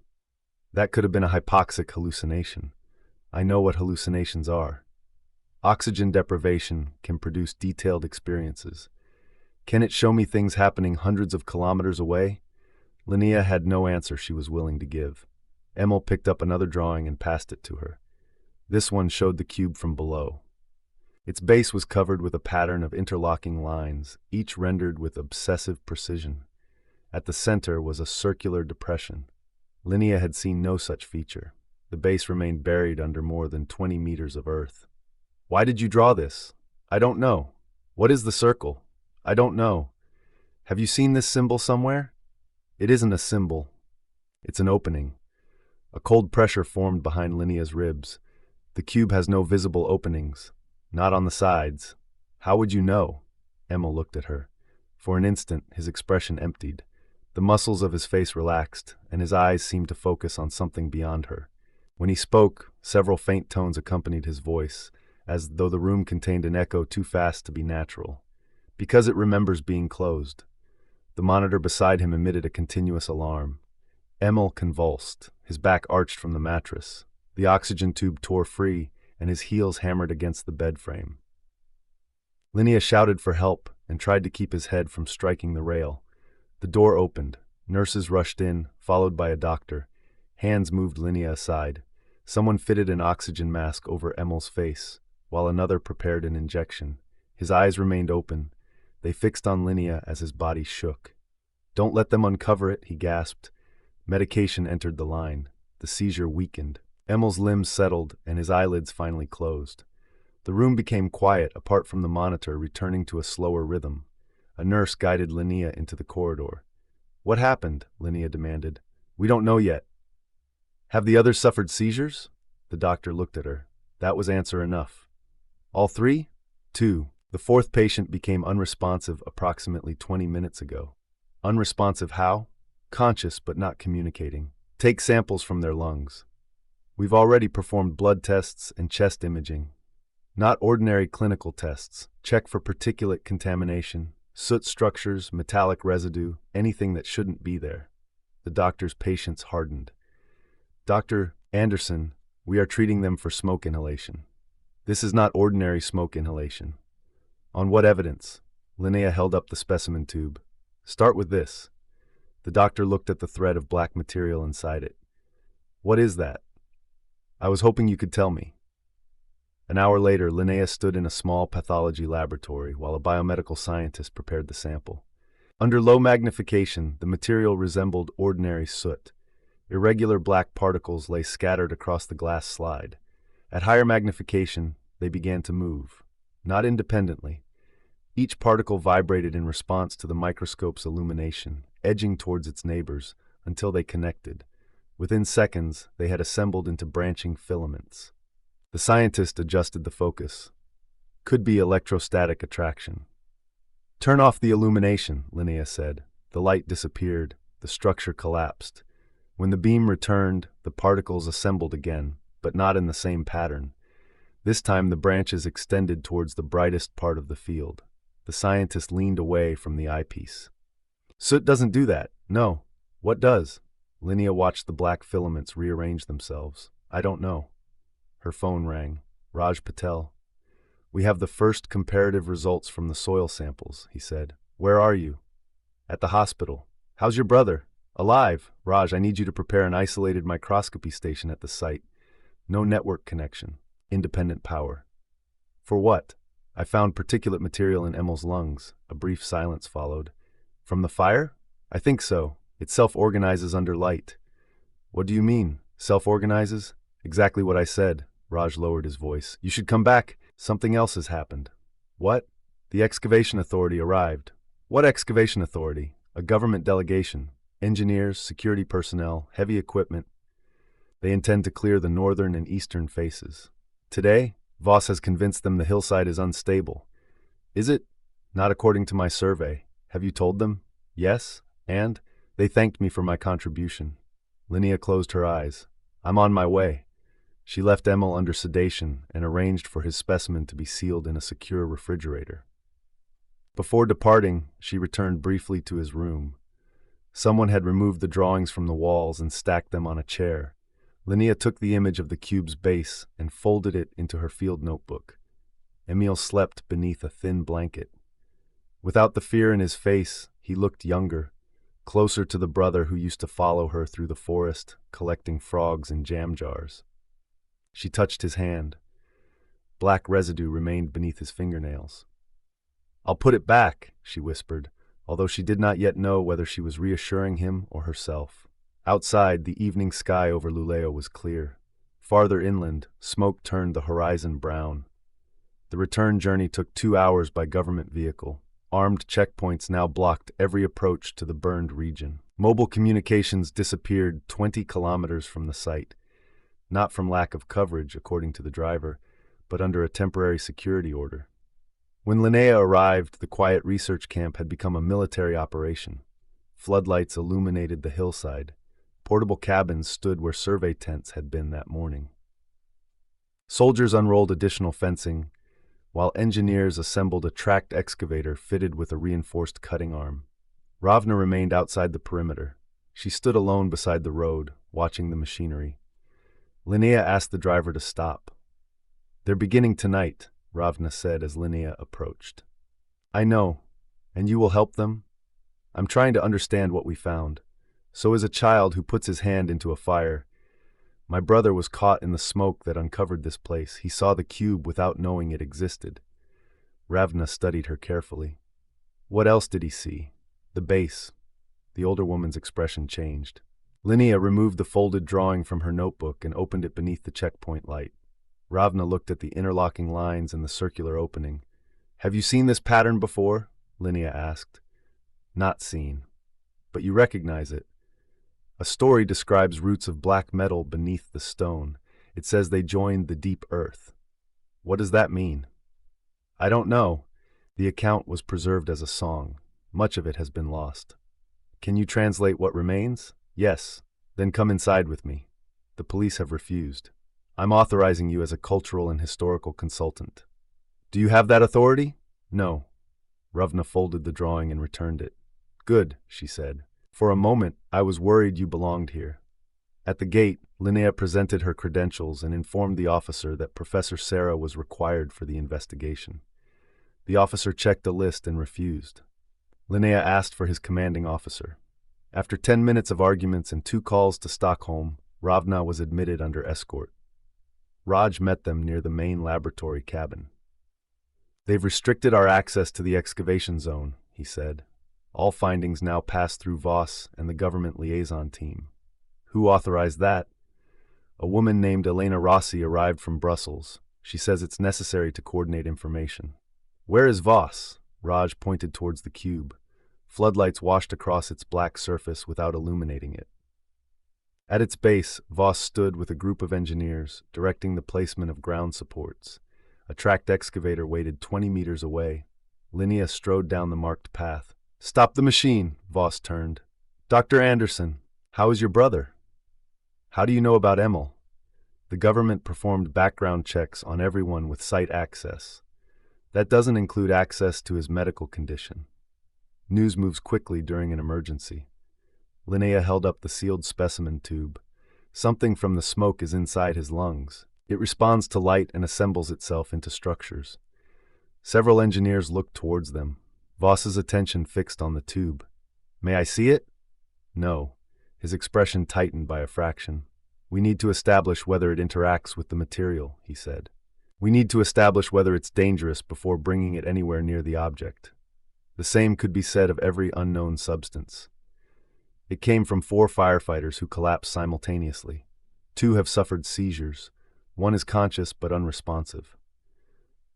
That could have been a hypoxic hallucination. I know what hallucinations are. Oxygen deprivation can produce detailed experiences. Can it show me things happening hundreds of kilometers away?" Linnea had no answer she was willing to give. Emil picked up another drawing and passed it to her. This one showed the cube from below. Its base was covered with a pattern of interlocking lines, each rendered with obsessive precision. At the center was a circular depression. Linnea had seen no such feature. The base remained buried under more than 20 meters of earth. "Why did you draw this?" "I don't know." "What is the circle?" "I don't know." "Have you seen this symbol somewhere?" "It isn't a symbol. It's an opening." A cold pressure formed behind Linnea's ribs. "The cube has no visible openings. Not on the sides." "How would you know?" Emil looked at her. For an instant, his expression emptied. The muscles of his face relaxed, and his eyes seemed to focus on something beyond her. When he spoke, several faint tones accompanied his voice, as though the room contained an echo too fast to be natural. Because it remembers being closed. The monitor beside him emitted a continuous alarm. Emil convulsed, his back arched from the mattress. The oxygen tube tore free, and his heels hammered against the bed frame. Linnea shouted for help and tried to keep his head from striking the rail. The door opened. Nurses rushed in, followed by a doctor. Hands moved Linnea aside. Someone fitted an oxygen mask over Emil's face, while another prepared an injection. His eyes remained open. They fixed on Linnea as his body shook. "Don't let them uncover it," he gasped. Medication entered the line. The seizure weakened. Emil's limbs settled, and his eyelids finally closed. The room became quiet, apart from the monitor returning to a slower rhythm. A nurse guided Linnea into the corridor. "What happened?" Linnea demanded. "We don't know yet." "Have the others suffered seizures?" The doctor looked at her. That was answer enough. "All three?" "Two. The fourth patient became unresponsive approximately 20 minutes ago." "Unresponsive how?" "Conscious but not communicating. Take samples from their lungs." "We've already performed blood tests and chest imaging." "Not ordinary clinical tests. Check for particulate contamination, soot structures, metallic residue, anything that shouldn't be there." The doctor's patience hardened. "Dr. Andersson, we are treating them for smoke inhalation." "This is not ordinary smoke inhalation." "On what evidence?" Linnea held up the specimen tube. "Start with this." The doctor looked at the thread of black material inside it. "What is that?" "I was hoping you could tell me." An hour later, Linnea stood in a small pathology laboratory while a biomedical scientist prepared the sample. Under low magnification, the material resembled ordinary soot. Irregular black particles lay scattered across the glass slide. At higher magnification, they began to move. Not independently. Each particle vibrated in response to the microscope's illumination, edging towards its neighbors until they connected. Within seconds, they had assembled into branching filaments. The scientist adjusted the focus. "Could be electrostatic attraction." "Turn off the illumination," Linnea said. The light disappeared. The structure collapsed. When the beam returned, the particles assembled again, but not in the same pattern. This time the branches extended towards the brightest part of the field. The scientist leaned away from the eyepiece. "Soot doesn't do that." "No. What does?" Linnea watched the black filaments rearrange themselves. "I don't know." Her phone rang. Raj Patel. "We have the first comparative results from the soil samples," he said. "Where are you?" "At the hospital." "How's your brother?" "Alive." "Raj, I need you to prepare an isolated microscopy station at the site. No network connection. Independent power." "For what?" "I found particulate material in Emil's lungs." A brief silence followed. "From the fire?" "I think so. It self-organizes under light." "What do you mean, self-organizes?" "Exactly what I said." Raj lowered his voice. "You should come back. Something else has happened." "What?" "The excavation authority arrived." "What excavation authority?" "A government delegation. Engineers, security personnel, heavy equipment. They intend to clear the northern and eastern faces. Today, Voss has convinced them the hillside is unstable." "Is it?" "Not according to my survey." "Have you told them?" "Yes, and?" "They thanked me for my contribution." Linnea closed her eyes. "I'm on my way." She left Emil under sedation and arranged for his specimen to be sealed in a secure refrigerator. Before departing, she returned briefly to his room. Someone had removed the drawings from the walls and stacked them on a chair. Linnea took the image of the cube's base and folded it into her field notebook. Emil slept beneath a thin blanket. Without the fear in his face, he looked younger, closer to the brother who used to follow her through the forest, collecting frogs in jam jars. She touched his hand. Black residue remained beneath his fingernails. "I'll put it back," she whispered, although she did not yet know whether she was reassuring him or herself. Outside, the evening sky over Luleå was clear. Farther inland, smoke turned the horizon brown. The return journey took 2 hours by government vehicle. Armed checkpoints now blocked every approach to the burned region. Mobile communications disappeared 20 kilometers from the site. Not from lack of coverage, according to the driver, but under a temporary security order. When Linnea arrived, the quiet research camp had become a military operation. Floodlights illuminated the hillside. Portable cabins stood where survey tents had been that morning. Soldiers unrolled additional fencing. while engineers assembled a tracked excavator fitted with a reinforced cutting arm. Ravna remained outside the perimeter. She stood alone beside the road, watching the machinery. Linnea asked the driver to stop. "They're beginning tonight," Ravna said as Linnea approached. "I know. And you will help them? I'm trying to understand what we found. So is a child who puts his hand into a fire. My brother was caught in the smoke that uncovered this place. He saw the cube without knowing it existed." Ravna studied her carefully. "What else did he see?" "The base." The older woman's expression changed. Linnea removed the folded drawing from her notebook and opened it beneath the checkpoint light. Ravna looked at the interlocking lines and the circular opening. "Have you seen this pattern before?" Linnea asked. "Not seen. But you recognize it. A story describes roots of black metal beneath the stone. It says they joined the deep earth. What does that mean?" "I don't know. The account was preserved as a song. Much of it has been lost." "Can you translate what remains?" "Yes." "Then come inside with me." "The police have refused. I'm authorizing you as a cultural and historical consultant." "Do you have that authority?" "No." Ravna folded the drawing and returned it. "Good," she said. "For a moment, I was worried you belonged here." At the gate, Linnea presented her credentials and informed the officer that Professor Sarah was required for the investigation. The officer checked a list and refused. Linnea asked for his commanding officer. After 10 minutes of arguments and 2 calls to Stockholm, Ravna was admitted under escort. Raj met them near the main laboratory cabin. "They've restricted our access to the excavation zone," he said. "All findings now pass through Voss and the government liaison team." "Who authorized that?" "A woman named Elena Rossi arrived from Brussels. She says it's necessary to coordinate information." "Where is Voss?" Raj pointed towards the cube. Floodlights washed across its black surface without illuminating it. At its base, Voss stood with a group of engineers, directing the placement of ground supports. A tracked excavator waited 20 meters away. Linnea strode down the marked path. "Stop the machine," Voss turned. "Dr. Andersson, how is your brother?" "How do you know about Emil?" "The government performed background checks on everyone with site access. That doesn't include access to his medical condition. News moves quickly during an emergency." Linnea held up the sealed specimen tube. "Something from the smoke is inside his lungs. It responds to light and assembles itself into structures." Several engineers looked towards them. Voss's attention fixed on the tube. "May I see it?" "No." His expression tightened by a fraction. "We need to establish whether it interacts with the material," he said. "We need to establish whether it's dangerous before bringing it anywhere near the object." The same could be said of every unknown substance. It came from 4 firefighters who collapsed simultaneously. 2 have suffered seizures. 1 is conscious but unresponsive.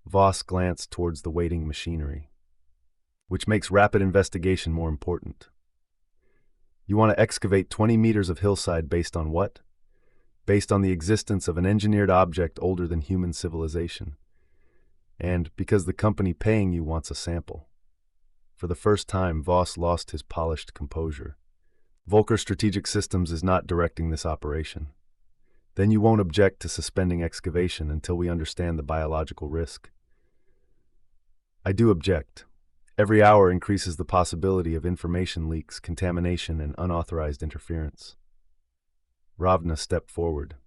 Voss glanced towards the waiting machinery. "Which makes rapid investigation more important." "You want to excavate 20 meters of hillside based on what?" "Based on the existence of an engineered object older than human civilization. And because the company paying you wants a sample." For the first time, Voss lost his polished composure. "Volker Strategic Systems is not directing this operation." "Then you won't object to suspending excavation until we understand the biological risk." "I do object. Every hour increases the possibility of information leaks, contamination, and unauthorized interference." Ravna stepped forward.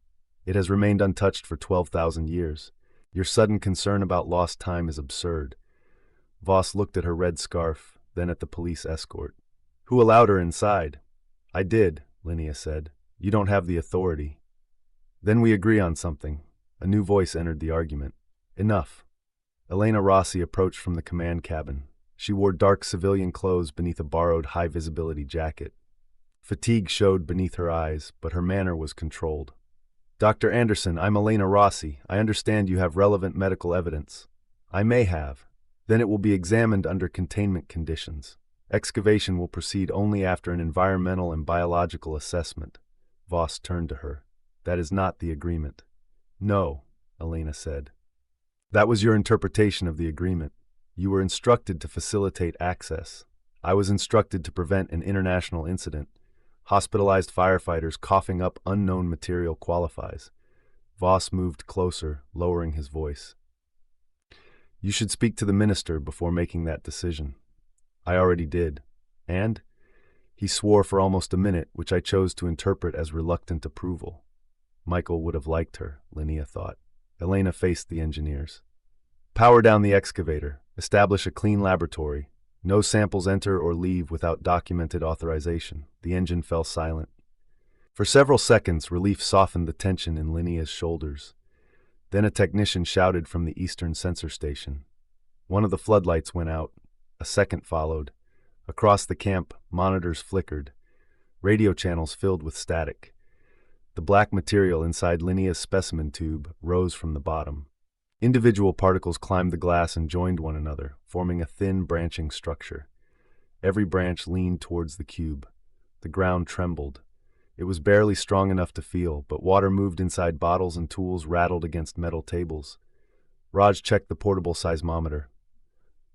"It has remained untouched for 12,000 years. Your sudden concern about lost time is absurd." Voss looked at her red scarf, then at the police escort. "Who allowed her inside?" "I did," Linnea said. "You don't have the authority." "Then we agree on something." A new voice entered the argument. "Enough." Elena Rossi approached from the command cabin. She wore dark civilian clothes beneath a borrowed high-visibility jacket. Fatigue showed beneath her eyes, but her manner was controlled. "Dr. Andersson, I'm Elena Rossi. I understand you have relevant medical evidence." "I may have. Then it will be examined under containment conditions. Excavation will proceed only after an environmental and biological assessment." Voss turned to her. "That is not the agreement." "No," Elena said. "That was your interpretation of the agreement. You were instructed to facilitate access. I was instructed to prevent an international incident. Hospitalized firefighters coughing up unknown material qualifies." Voss moved closer, lowering his voice. You should speak to the minister before making that decision. I already did. And? He swore for almost a minute, which I chose to interpret as reluctant approval. Michael would have liked her, Linnea thought. Elena faced the engineers. Power down the excavator. Establish a clean laboratory. No samples enter or leave without documented authorization. The engine fell silent. For several seconds, relief softened the tension in Linnea's shoulders. Then a technician shouted from the eastern sensor station. One of the floodlights went out. A second followed. Across the camp, monitors flickered. Radio channels filled with static. The black material inside Linnea's specimen tube rose from the bottom. Individual particles climbed the glass and joined one another, forming a thin, branching structure. Every branch leaned towards the cube. The ground trembled. It was barely strong enough to feel, but water moved inside bottles and tools rattled against metal tables. Raj checked the portable seismometer.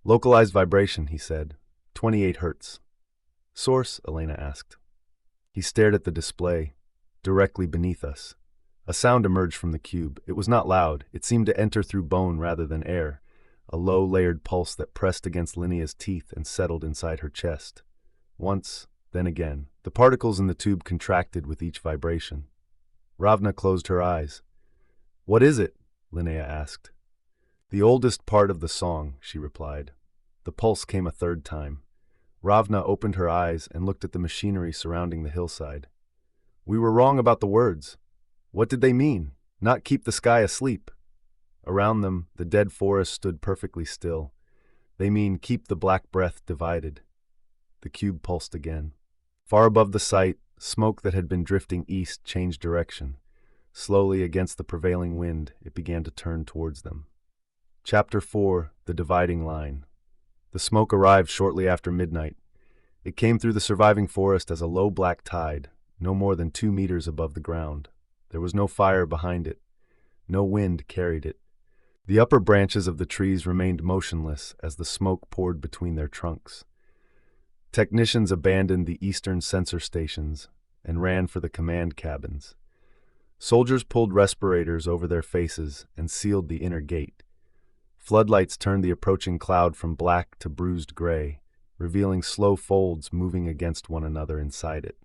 Localized vibration, he said. 28 hertz. Source? Elena asked. He stared at the display, directly beneath us. A sound emerged from the cube. It was not loud. It seemed to enter through bone rather than air, a low, layered pulse that pressed against Linnea's teeth and settled inside her chest. Once, then again. The particles in the tube contracted with each vibration. Ravna closed her eyes. What is it? Linnea asked. The oldest part of the song, she replied. The pulse came a third time. Ravna opened her eyes and looked at the machinery surrounding the hillside. We were wrong about the words. What did they mean? Not keep the sky asleep. Around them, the dead forest stood perfectly still. They mean keep the black breath divided. The cube pulsed again. Far above the site, smoke that had been drifting east changed direction. Slowly, against the prevailing wind, it began to turn towards them. Chapter 4: The Dividing Line. The smoke arrived shortly after midnight. It came through the surviving forest as a low black tide, no more than 2 meters above the ground. There was no fire behind it. No wind carried it. The upper branches of the trees remained motionless as the smoke poured between their trunks. Technicians abandoned the eastern sensor stations and ran for the command cabins. Soldiers pulled respirators over their faces and sealed the inner gate. Floodlights turned the approaching cloud from black to bruised gray, revealing slow folds moving against one another inside it.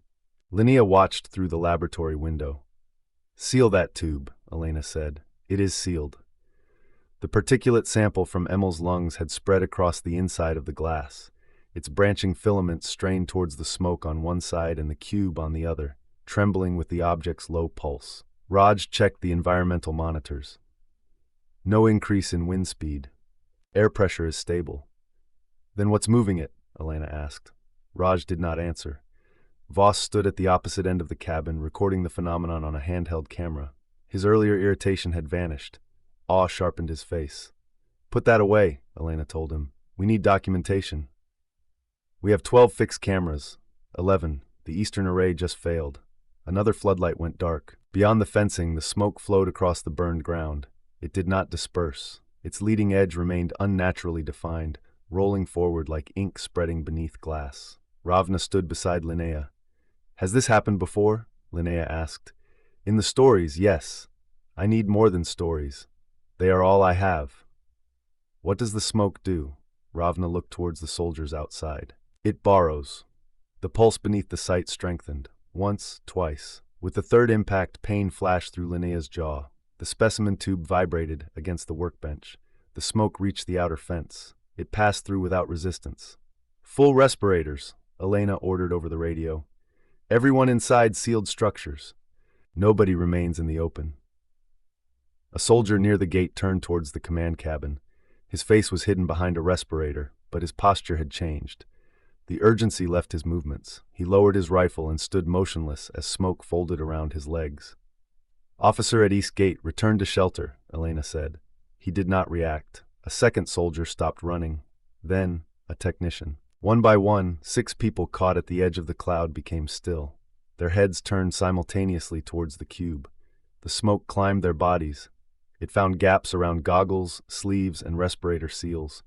Linnea watched through the laboratory window. Seal that tube, Elena said. It is sealed. The particulate sample from Emil's lungs had spread across the inside of the glass. Its branching filaments strained towards the smoke on one side and the cube on the other, trembling with the object's low pulse. Raj checked the environmental monitors. No increase in wind speed. Air pressure is stable. Then what's moving it? Elena asked. Raj did not answer. Voss stood at the opposite end of the cabin, recording the phenomenon on a handheld camera. His earlier irritation had vanished. Awe sharpened his face. Put that away, Elena told him. We need documentation. We have 12 fixed cameras. 11. The eastern array just failed. Another floodlight went dark. Beyond the fencing, the smoke flowed across the burned ground. It did not disperse. Its leading edge remained unnaturally defined, rolling forward like ink spreading beneath glass. Ravna stood beside Linnea. Has this happened before? Linnea asked. In the stories, yes. I need more than stories. They are all I have. What does the smoke do? Ravna looked towards the soldiers outside. It borrows. The pulse beneath the site strengthened. Once, twice. With the third impact, pain flashed through Linnea's jaw. The specimen tube vibrated against the workbench. The smoke reached the outer fence. It passed through without resistance. Full respirators, Elena ordered over the radio. Everyone inside sealed structures. Nobody remains in the open. A soldier near the gate turned towards the command cabin. His face was hidden behind a respirator, but his posture had changed. The urgency left his movements. He lowered his rifle and stood motionless as smoke folded around his legs. Officer at East Gate, return to shelter, Elena said. He did not react. A second soldier stopped running. Then, a technician. One by one, 6 people caught at the edge of the cloud became still. Their heads turned simultaneously towards the cube. The smoke climbed their bodies. It found gaps around goggles, sleeves, and respirator seals.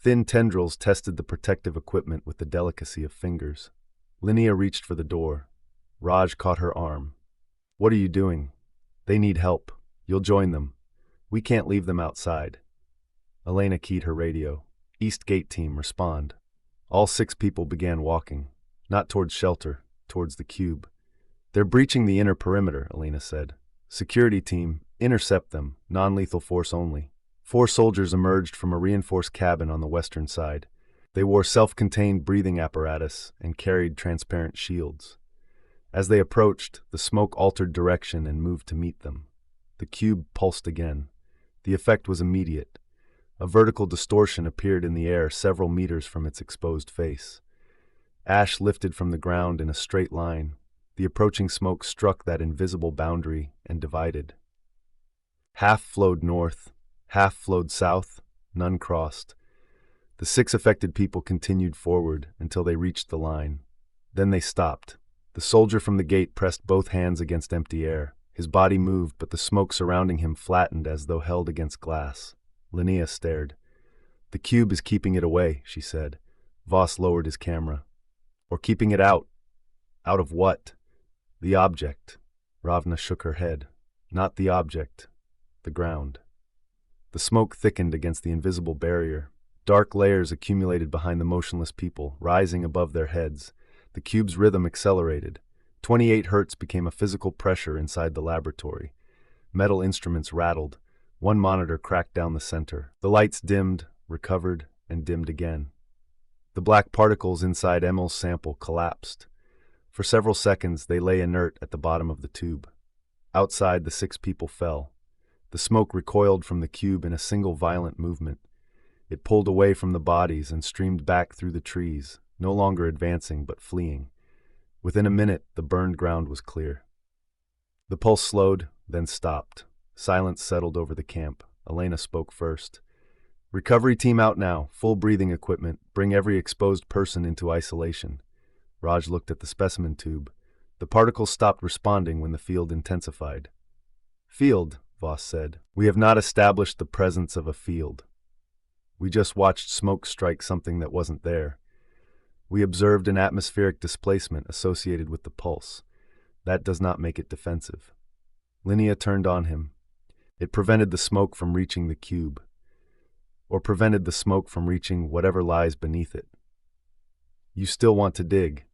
Thin tendrils tested the protective equipment with the delicacy of fingers. Linnea reached for the door. Raj caught her arm. What are you doing? They need help. You'll join them. We can't leave them outside. Elena keyed her radio. East Gate team, respond. All 6 people began walking, not towards shelter, towards the cube. They're breaching the inner perimeter, Elena said. Security team, intercept them, non-lethal force only. 4 soldiers emerged from a reinforced cabin on the western side. They wore self-contained breathing apparatus and carried transparent shields. As they approached, the smoke altered direction and moved to meet them. The cube pulsed again. The effect was immediate. A vertical distortion appeared in the air several meters from its exposed face. Ash lifted from the ground in a straight line. The approaching smoke struck that invisible boundary and divided. Half flowed north, half flowed south, none crossed. The 6 affected people continued forward until they reached the line. Then they stopped. The soldier from the gate pressed both hands against empty air. His body moved, but the smoke surrounding him flattened as though held against glass. Linnea stared. "The cube is keeping it away," she said. Voss lowered his camera. "Or keeping it out." "Out of what?" "The object." Ravna shook her head. "Not the object. The ground." The smoke thickened against the invisible barrier. Dark layers accumulated behind the motionless people, rising above their heads. The cube's rhythm accelerated. 28 hertz became a physical pressure inside the laboratory. Metal instruments rattled. One monitor cracked down the center. The lights dimmed, recovered, and dimmed again. The black particles inside Emil's sample collapsed. For several seconds, they lay inert at the bottom of the tube. Outside, the 6 people fell. The smoke recoiled from the cube in a single violent movement. It pulled away from the bodies and streamed back through the trees, no longer advancing but fleeing. Within a minute, the burned ground was clear. The pulse slowed, then stopped. Silence settled over the camp. Elena spoke first. "Recovery team out now, full breathing equipment. Bring every exposed person into isolation." Raj looked at the specimen tube. The particles stopped responding when the field intensified. "Field," Voss said. "We have not established the presence of a field. We just watched smoke strike something that wasn't there. We observed an atmospheric displacement associated with the pulse. That does not make it defensive." Linnea turned on him. "It prevented the smoke from reaching the cube, or prevented the smoke from reaching whatever lies beneath it. You still want to dig?"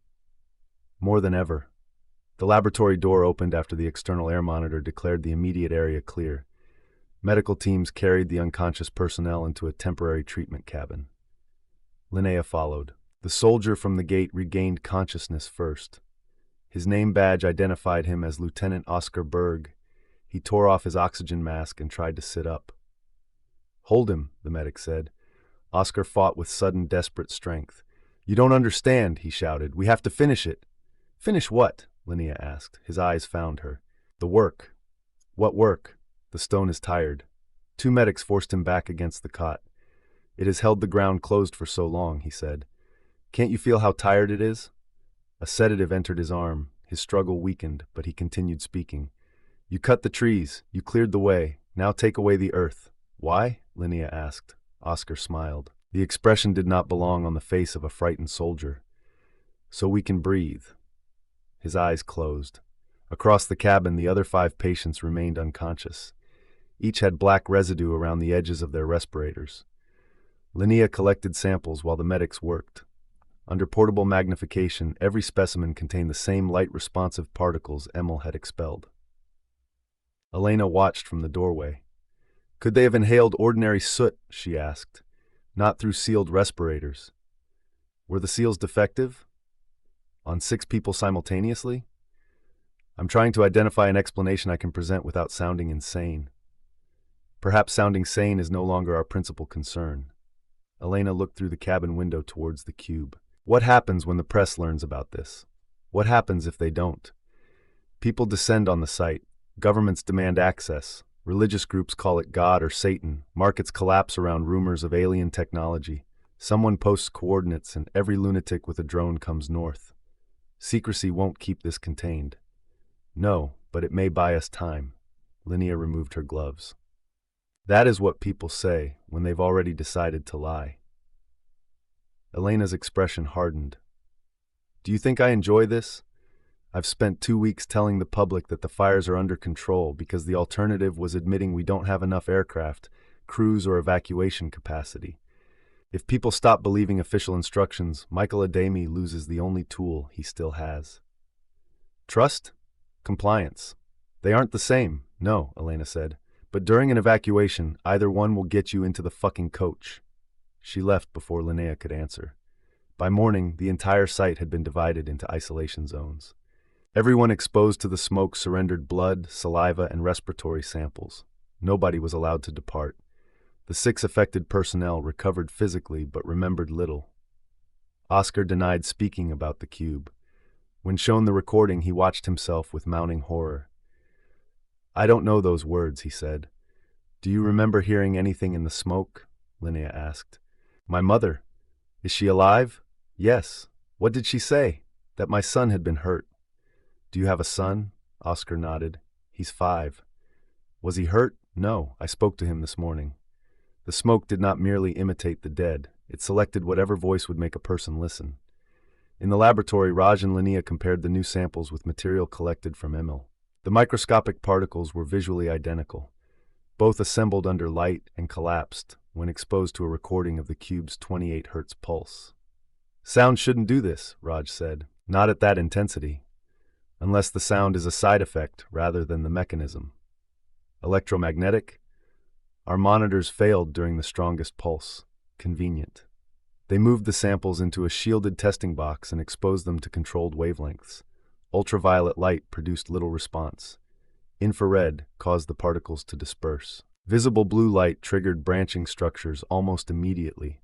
"More than ever." The laboratory door opened after the external air monitor declared the immediate area clear. Medical teams carried the unconscious personnel into a temporary treatment cabin. Linnea followed. The soldier from the gate regained consciousness first. His name badge identified him as Lieutenant Oscar Berg. He tore off his oxygen mask and tried to sit up. "Hold him," the medic said. Oscar fought with sudden, desperate strength. "You don't understand," he shouted. "We have to finish it." "Finish what?" Linnea asked. His eyes found her. "The work." "What work?" "The stone is tired." 2 medics forced him back against the cot. "It has held the ground closed for so long," he said. "Can't you feel how tired it is?" A sedative entered his arm. His struggle weakened, but he continued speaking. "You cut the trees. You cleared the way. Now take away the earth." "Why?" Linnea asked. Oscar smiled. The expression did not belong on the face of a frightened soldier. "So we can breathe." His eyes closed. Across the cabin, the other 5 patients remained unconscious. Each had black residue around the edges of their respirators. Linnea collected samples while the medics worked. Under portable magnification, every specimen contained the same light-responsive particles Emil had expelled. Elena watched from the doorway. "Could they have inhaled ordinary soot?" she asked. "Not through sealed respirators." "Were the seals defective? On 6 people simultaneously?" "I'm trying to identify an explanation I can present without sounding insane." "Perhaps sounding sane is no longer our principal concern." Elena looked through the cabin window towards the cube. "What happens when the press learns about this? What happens if they don't? People descend on the site. Governments demand access. Religious groups call it God or Satan. Markets collapse around rumors of alien technology. Someone posts coordinates and every lunatic with a drone comes north. Secrecy won't keep this contained." "No, but it may buy us time." Linnea removed her gloves. "That is what people say when they've already decided to lie." Elena's expression hardened. "Do you think I enjoy this? I've spent 2 weeks telling the public that the fires are under control because the alternative was admitting we don't have enough aircraft, crews, or evacuation capacity. If people stop believing official instructions, Michael Ademi loses the only tool he still has. Trust? Compliance. They aren't the same, no, Elena said. But during an evacuation, either one will get you into the fucking coach. She left before Linnea could answer. By morning, the entire site had been divided into isolation zones. Everyone exposed to the smoke surrendered blood, saliva, and respiratory samples. Nobody was allowed to depart. The 6 affected personnel recovered physically but remembered little. Oscar denied speaking about the cube. When shown the recording, he watched himself with mounting horror. "I don't know those words," he said. "Do you remember hearing anything in the smoke?" Linnea asked. "My mother. Is she alive?" "Yes." "What did she say?" "That my son had been hurt." "Do you have a son?" Oscar nodded. "He's 5. "Was he hurt?" "No. I spoke to him this morning." The smoke did not merely imitate the dead. It selected whatever voice would make a person listen. In the laboratory, Raj and Linnea compared the new samples with material collected from Emil. The microscopic particles were visually identical. Both assembled under light and collapsed when exposed to a recording of the cube's 28 Hz pulse. "Sound shouldn't do this," Raj said. "Not at that intensity. Unless the sound is a side effect rather than the mechanism." "Electromagnetic?" "Our monitors failed during the strongest pulse. Convenient." They moved the samples into a shielded testing box and exposed them to controlled wavelengths. Ultraviolet light produced little response. Infrared caused the particles to disperse. Visible blue light triggered branching structures almost immediately.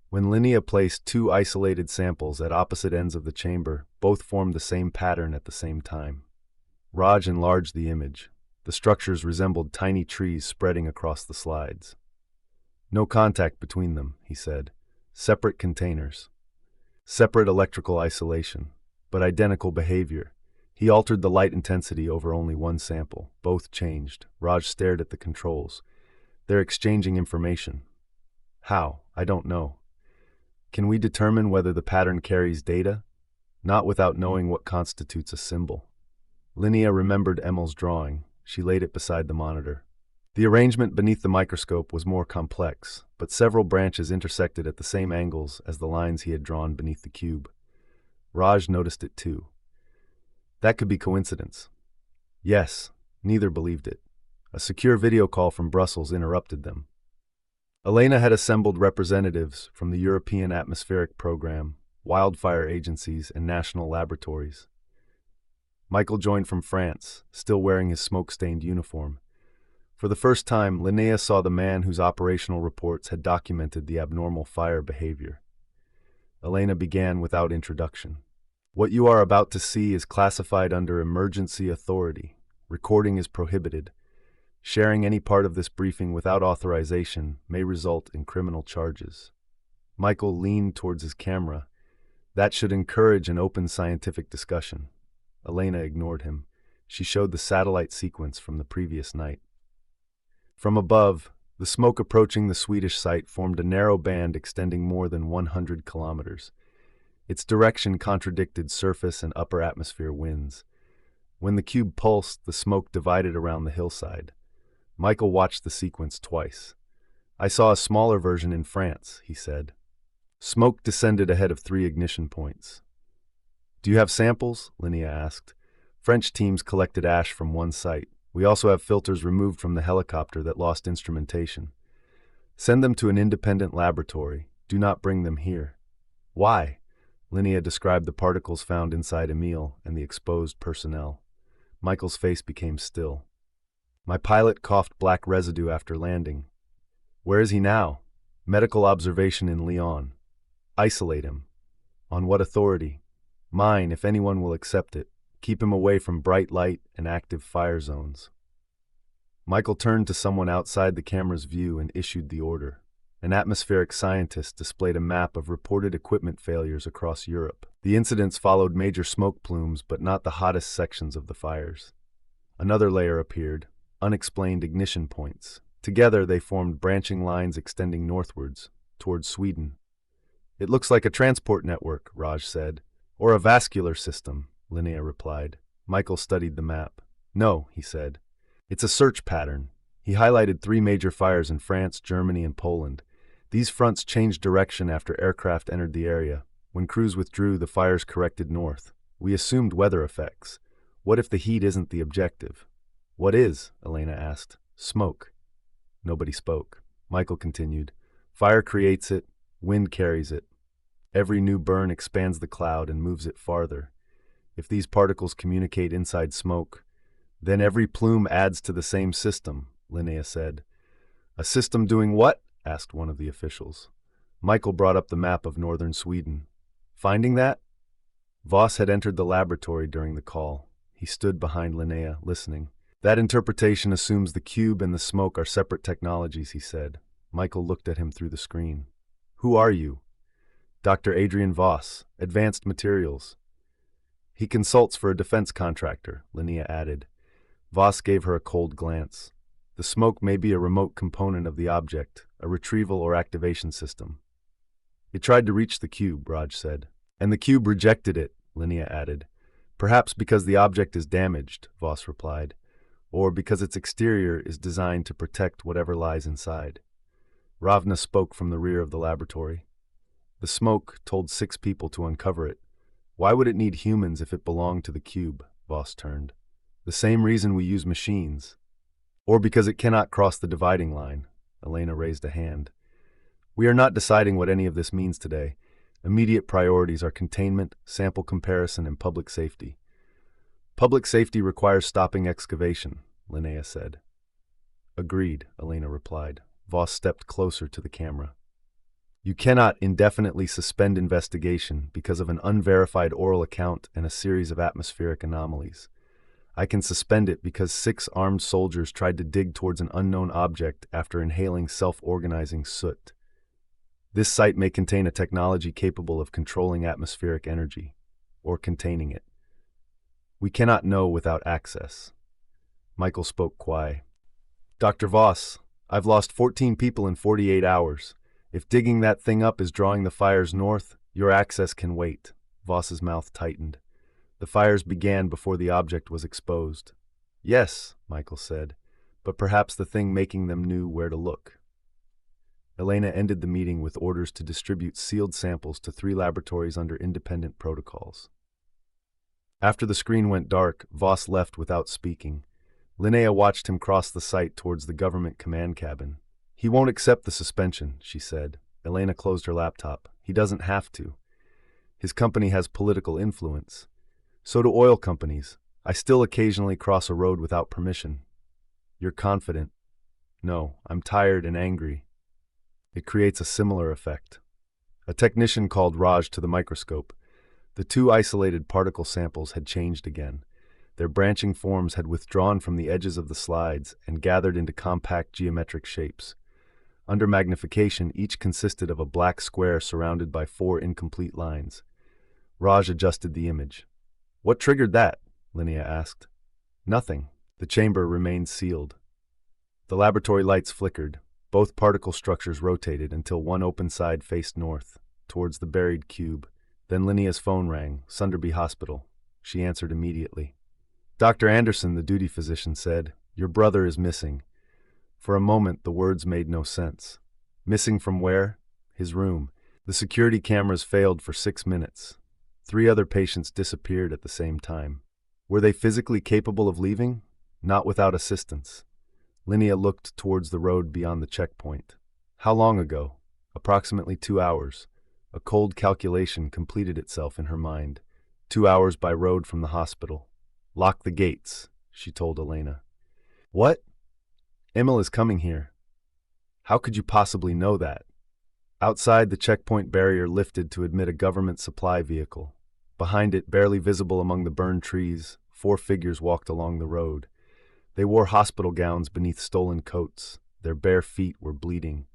When Linnea placed 2 isolated samples at opposite ends of the chamber, both formed the same pattern at the same time. Raj enlarged the image. The structures resembled tiny trees spreading across the slides. "No contact between them," he said. "Separate containers. Separate electrical isolation, but identical behavior." He altered the light intensity over only one sample. Both changed. Raj stared at the controls. "They're exchanging information." "How? I don't know." "Can we determine whether the pattern carries data?" "Not without knowing what constitutes a symbol." Linnea remembered Emil's drawing. She laid it beside the monitor. The arrangement beneath the microscope was more complex, but several branches intersected at the same angles as the lines he had drawn beneath the cube. Raj noticed it too. That could be coincidence. Yes, neither believed it. A secure video call from Brussels interrupted them. Elena had assembled representatives from the European Atmospheric Program, wildfire agencies, and national laboratories. Michael joined from France, still wearing his smoke-stained uniform. For the first time, Linnea saw the man whose operational reports had documented the abnormal fire behavior. Elena began without introduction. "What you are about to see is classified under emergency authority. Recording is prohibited. Sharing any part of this briefing without authorization may result in criminal charges." Michael leaned towards his camera. "That should encourage an open scientific discussion." Elena ignored him. She showed the satellite sequence from the previous night. From above, the smoke approaching the Swedish site formed a narrow band extending more than 100 kilometers. Its direction contradicted surface and upper atmosphere winds. When the cube pulsed, the smoke divided around the hillside. Michael watched the sequence twice. "I saw a smaller version in France," he said. Smoke descended ahead of 3 ignition points. "Do you have samples?" Linnea asked. French teams collected ash from one site. "We also have filters removed from the helicopter that lost instrumentation." "Send them to an independent laboratory. Do not bring them here." "Why?" Linnea described the particles found inside Emil and the exposed personnel. Michael's face became still. "My pilot coughed black residue after landing." "Where is he now?" "Medical observation in Lyon." "Isolate him." "On what authority?" "Mine, if anyone will accept it. Keep him away from bright light and active fire zones." Michael turned to someone outside the camera's view and issued the order. An atmospheric scientist displayed a map of reported equipment failures across Europe. The incidents followed major smoke plumes, but not the hottest sections of the fires. Another layer appeared, unexplained ignition points. Together they formed branching lines extending northwards, towards Sweden. "It looks like a transport network," Raj said. "Or a vascular system," Linnea replied. Michael studied the map. "No," he said. "It's a search pattern. He highlighted 3 major fires in France, Germany, and Poland. These fronts changed direction after aircraft entered the area. When crews withdrew, the fires corrected north. We assumed weather effects. What if the heat isn't the objective? What is? Elena asked. Smoke. Nobody spoke. Michael continued. Fire creates it, wind carries it. Every new burn expands the cloud and moves it farther. If these particles communicate inside smoke, then every plume adds to the same system, Linnea said. A system doing what? Asked one of the officials. Michael brought up the map of northern Sweden. Finding that? Voss had entered the laboratory during the call. He stood behind Linnea, listening. That interpretation assumes the cube and the smoke are separate technologies, he said. Michael looked at him through the screen. Who are you? Dr. Adrian Voss, Advanced Materials. He consults for a defense contractor, Linnea added. Voss gave her a cold glance. The smoke may be a remote component of the object, a retrieval or activation system. It tried to reach the cube, Raj said. And the cube rejected it, Linnea added. Perhaps because the object is damaged, Voss replied, or because its exterior is designed to protect whatever lies inside. Ravna spoke from the rear of the laboratory. The smoke told 6 people to uncover it. Why would it need humans if it belonged to the cube? Voss turned. The same reason we use machines. Or because it cannot cross the dividing line. Elena raised a hand. We are not deciding what any of this means today. Immediate priorities are containment, sample comparison, and public safety. Public safety requires stopping excavation, Linnea said. Agreed, Elena replied. Voss stepped closer to the camera. You cannot indefinitely suspend investigation because of an unverified oral account and a series of atmospheric anomalies. I can suspend it because 6 armed soldiers tried to dig towards an unknown object after inhaling self-organizing soot. This site may contain a technology capable of controlling atmospheric energy, or containing it. We cannot know without access. Michael spoke quiet. Dr. Voss, I've lost 14 people in 48 hours. If digging that thing up is drawing the fires north, your access can wait. Voss's mouth tightened. The fires began before the object was exposed. Yes, Michael said, but perhaps the thing making them knew where to look. Elena ended the meeting with orders to distribute sealed samples to 3 laboratories under independent protocols. After the screen went dark, Voss left without speaking. Linnea watched him cross the site towards the government command cabin. He won't accept the suspension, she said. Elena closed her laptop. He doesn't have to. His company has political influence. So do oil companies. I still occasionally cross a road without permission. You're confident. No, I'm tired and angry. It creates a similar effect. A technician called Raj to the microscope. The 2 isolated particle samples had changed again. Their branching forms had withdrawn from the edges of the slides and gathered into compact geometric shapes. Under magnification, each consisted of a black square surrounded by 4 incomplete lines. Raj adjusted the image. What triggered that? Linnea asked. Nothing. The chamber remained sealed. The laboratory lights flickered. Both particle structures rotated until one open side faced north, towards the buried cube. Then Linnea's phone rang, Sunderby Hospital. She answered immediately. Dr. Andersson, the duty physician, said, Your brother is missing. For a moment, the words made no sense. Missing from where? His room. The security cameras failed for 6 minutes. 3 other patients disappeared at the same time. Were they physically capable of leaving? Not without assistance. Linnea looked towards the road beyond the checkpoint. How long ago? Approximately 2 hours. A cold calculation completed itself in her mind. 2 hours by road from the hospital. Lock the gates, she told Elena. What? Emil is coming here. How could you possibly know that? Outside, the checkpoint barrier lifted to admit a government supply vehicle. Behind it, barely visible among the burned trees, 4 figures walked along the road. They wore hospital gowns beneath stolen coats. Their bare feet were bleeding.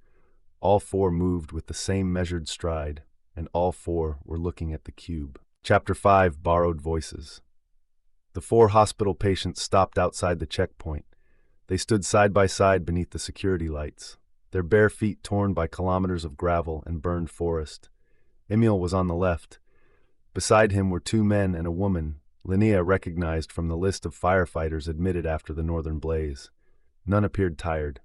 All 4 moved with the same measured stride, and all 4 were looking at the cube. Chapter 5, Borrowed Voices. The 4 hospital patients stopped outside the checkpoint. They stood side by side beneath the security lights, their bare feet torn by kilometers of gravel and burned forest. Emil was on the left. Beside him were 2 men and a woman, Linnea recognized from the list of firefighters admitted after the northern blaze. None appeared tired.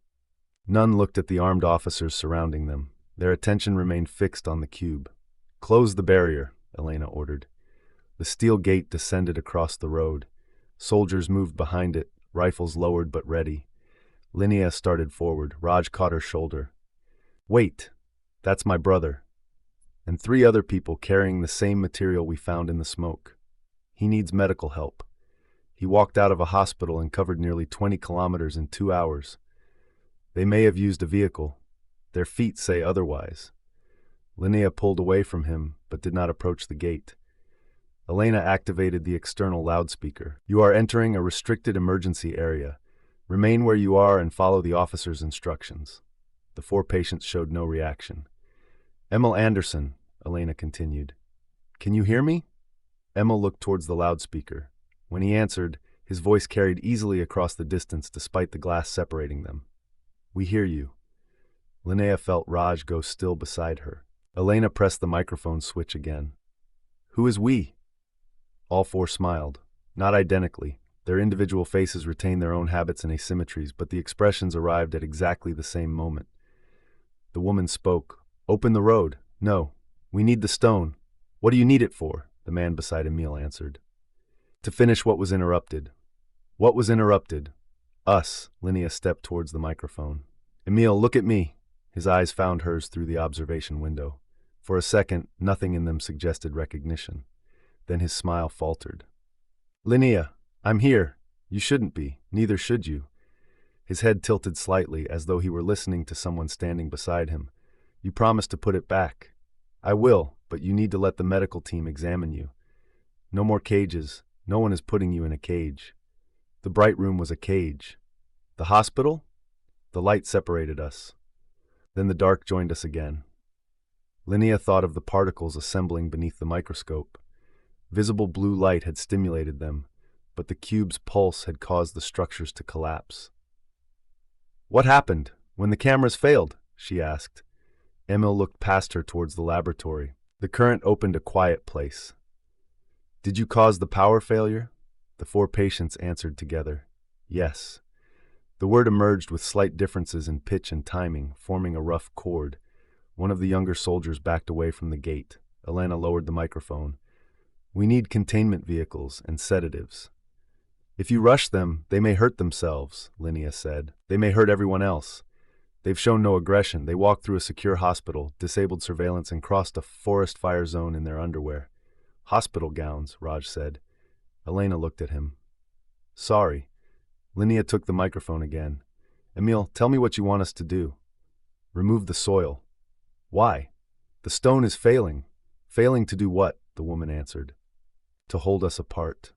None looked at the armed officers surrounding them. Their attention remained fixed on the cube. "Close the barrier," Elena ordered. The steel gate descended across the road. Soldiers moved behind it, rifles lowered but ready. Linnea started forward. Raj caught her shoulder. "Wait, that's my brother. And 3 other people carrying the same material we found in the smoke. He needs medical help. He walked out of a hospital and covered nearly 20 kilometers in 2 hours. They may have used a vehicle. Their feet say otherwise." Linnea pulled away from him, but did not approach the gate. Elena activated the external loudspeaker. "You are entering a restricted emergency area. Remain where you are and follow the officer's instructions." The 4 patients showed no reaction. "Amber Andersson," Elena continued. "Can you hear me?" Emil looked towards the loudspeaker. When he answered, his voice carried easily across the distance despite the glass separating them. "We hear you." Linnea felt Raj go still beside her. Elena pressed the microphone switch again. "Who is we?" All 4 smiled. Not identically. Their individual faces retained their own habits and asymmetries, but the expressions arrived at exactly the same moment. The woman spoke. "Open the road." "No. We need the stone." "What do you need it for?" the man beside Emil answered. "To finish what was interrupted." "What was interrupted?" "Us." Linnea stepped towards the microphone. "Emil, look at me." His eyes found hers through the observation window. For a second, nothing in them suggested recognition. Then his smile faltered. "Linnea, I'm here. You shouldn't be. Neither should you." His head tilted slightly, as though he were listening to someone standing beside him. "You promised to put it back." "I will, but you need to let the medical team examine you. No more cages. No one is putting you in a cage." The bright room was a cage. The hospital? The light separated us. Then the dark joined us again. Linnea thought of the particles assembling beneath the microscope. Visible blue light had stimulated them, but the cube's pulse had caused the structures to collapse. "What happened when the cameras failed?" she asked. Emil looked past her towards the laboratory. The current opened a quiet place. "Did you cause the power failure?" The 4 patients answered together. "Yes." The word emerged with slight differences in pitch and timing, forming a rough chord. One of the younger soldiers backed away from the gate. Elena lowered the microphone. "We need containment vehicles and sedatives." "If you rush them, they may hurt themselves," Linnea said. "They may hurt everyone else. They've shown no aggression. They walked through a secure hospital, disabled surveillance, and crossed a forest fire zone in their underwear." "Hospital gowns," Raj said. Elena looked at him. "Sorry." Linnea took the microphone again. "Emil, tell me what you want us to do." "Remove the soil." "Why?" "The stone is failing." "Failing to do what?" the woman answered. "To hold us apart."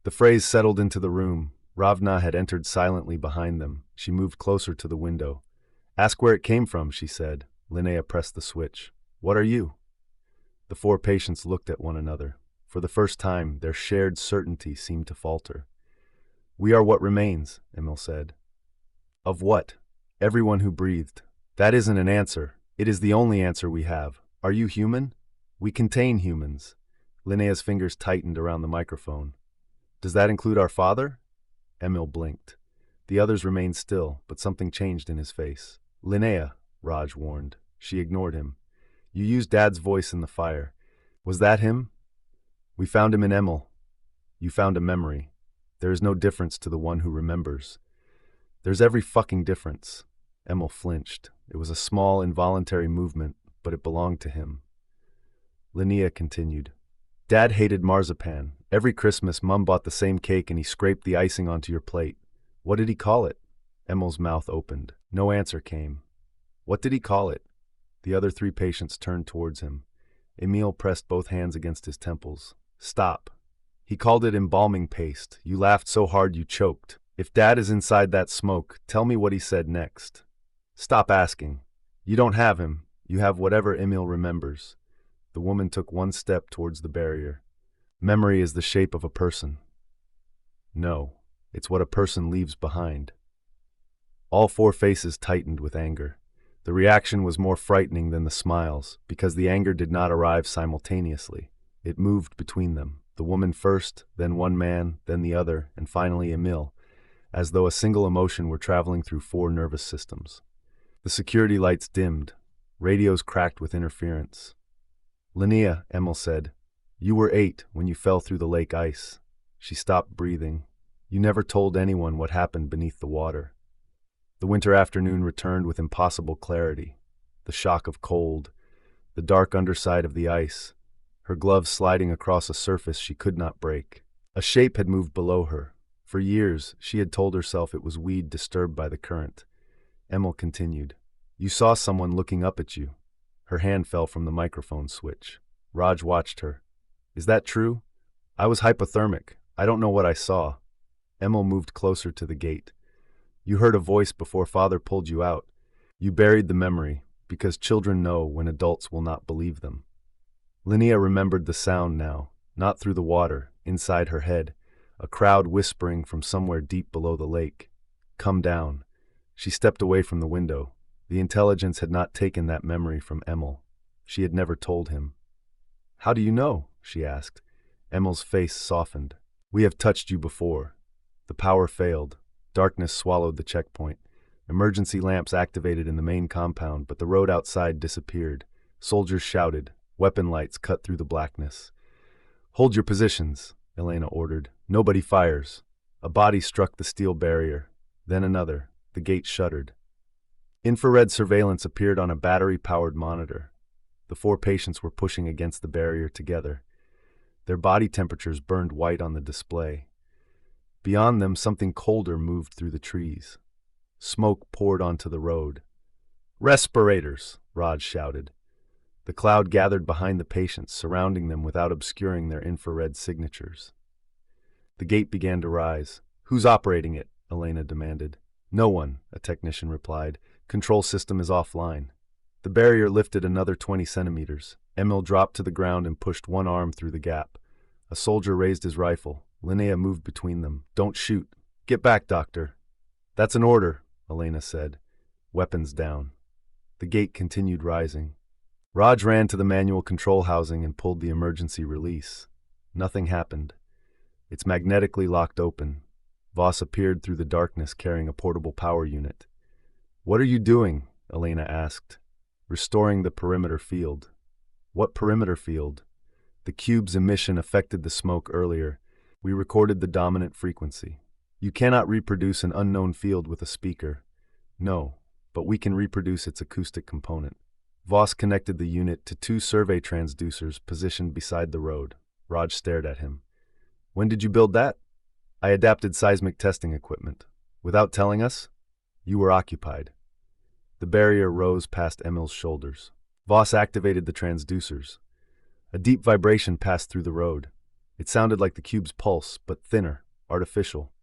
The phrase settled into the room. Ravna had entered silently behind them. She moved closer to the window. "Ask where it came from," she said. Linnea pressed the switch. "What are you?" The 4 patients looked at one another. For the first time, their shared certainty seemed to falter. "We are what remains," Emil said. "Of what?" "Everyone who breathed." "That isn't an answer. It is the only answer we have. Are you human?" "We contain humans." Linnea's fingers tightened around the microphone. "Does that include our father?" Emil blinked. The others remained still, but something changed in his face. "Linnea," Raj warned. She ignored him. "You used Dad's voice in the fire. Was that him?" "We found him in Emil." "You found a memory. There is no difference to the one who remembers." "There's every fucking difference." Emil flinched. It was a small, involuntary movement, but it belonged to him. Linnea continued. "Dad hated marzipan. Every Christmas, Mum bought the same cake and he scraped the icing onto your plate. What did he call it?" Emil's mouth opened. No answer came. "What did he call it?" The other 3 patients turned towards him. Emil pressed both hands against his temples. "Stop. He called it embalming paste. You laughed so hard you choked. If Dad is inside that smoke, tell me what he said next." "Stop asking. You don't have him. You have whatever Emil remembers." The woman took one step towards the barrier. "Memory is the shape of a person." "No, it's what a person leaves behind." All 4 faces tightened with anger. The reaction was more frightening than the smiles, because the anger did not arrive simultaneously. It moved between them. The woman first, then one man, then the other, and finally Emil. as though a single emotion were traveling through 4 nervous systems. The security lights dimmed. Radios cracked with interference. "Linnea," Emil said, "you were 8 when you fell through the lake ice." She stopped breathing. "You never told anyone what happened beneath the water." The winter afternoon returned with impossible clarity. The shock of cold, the dark underside of the ice, her gloves sliding across a surface she could not break. A shape had moved below her. For years, she had told herself it was weed disturbed by the current. Emil continued, "You saw someone looking up at you." Her hand fell from the microphone switch. Raj watched her. "Is that true?" "I was hypothermic. I don't know what I saw." Emil moved closer to the gate. "You heard a voice before Father pulled you out. You buried the memory, because children know when adults will not believe them." Linnea remembered the sound now, not through the water, inside her head, a crowd whispering from somewhere deep below the lake. "Come down." She stepped away from the window. The intelligence had not taken that memory from Emil. She had never told him. "How do you know?" she asked. Emil's face softened. "We have touched you before." The power failed. Darkness swallowed the checkpoint. Emergency lamps activated in the main compound, but the road outside disappeared. Soldiers shouted. Weapon lights cut through the blackness. "Hold your positions," Elena ordered. "Nobody fires." A body struck the steel barrier. Then another. The gate shuddered. Infrared surveillance appeared on a battery-powered monitor. The 4 patients were pushing against the barrier together. Their body temperatures burned white on the display. Beyond them, something colder moved through the trees. Smoke poured onto the road. "Respirators!" Raj shouted. The cloud gathered behind the patients, surrounding them without obscuring their infrared signatures. The gate began to rise. "Who's operating it?" Elena demanded. "No one," a technician replied. "Control system is offline." The barrier lifted another 20 centimeters. Emil dropped to the ground and pushed one arm through the gap. A soldier raised his rifle. Linnea moved between them. "Don't shoot." "Get back, doctor." "That's an order," Elena said. Weapons down. The gate continued rising. Raj ran to the manual control housing and pulled the emergency release. Nothing happened. It's magnetically locked open. Voss appeared through the darkness carrying a portable power unit. "What are you doing?" Elena asked. "Restoring the perimeter field." "What perimeter field?" "The cube's emission affected the smoke earlier. We recorded the dominant frequency." "You cannot reproduce an unknown field with a speaker." "No, but we can reproduce its acoustic component." Voss connected the unit to 2 survey transducers positioned beside the road. Raj stared at him. "When did you build that?" "I adapted seismic testing equipment." "Without telling us?" "You were occupied." The barrier rose past Emil's shoulders. Voss activated the transducers. A deep vibration passed through the road. It sounded like the cube's pulse, but thinner, artificial.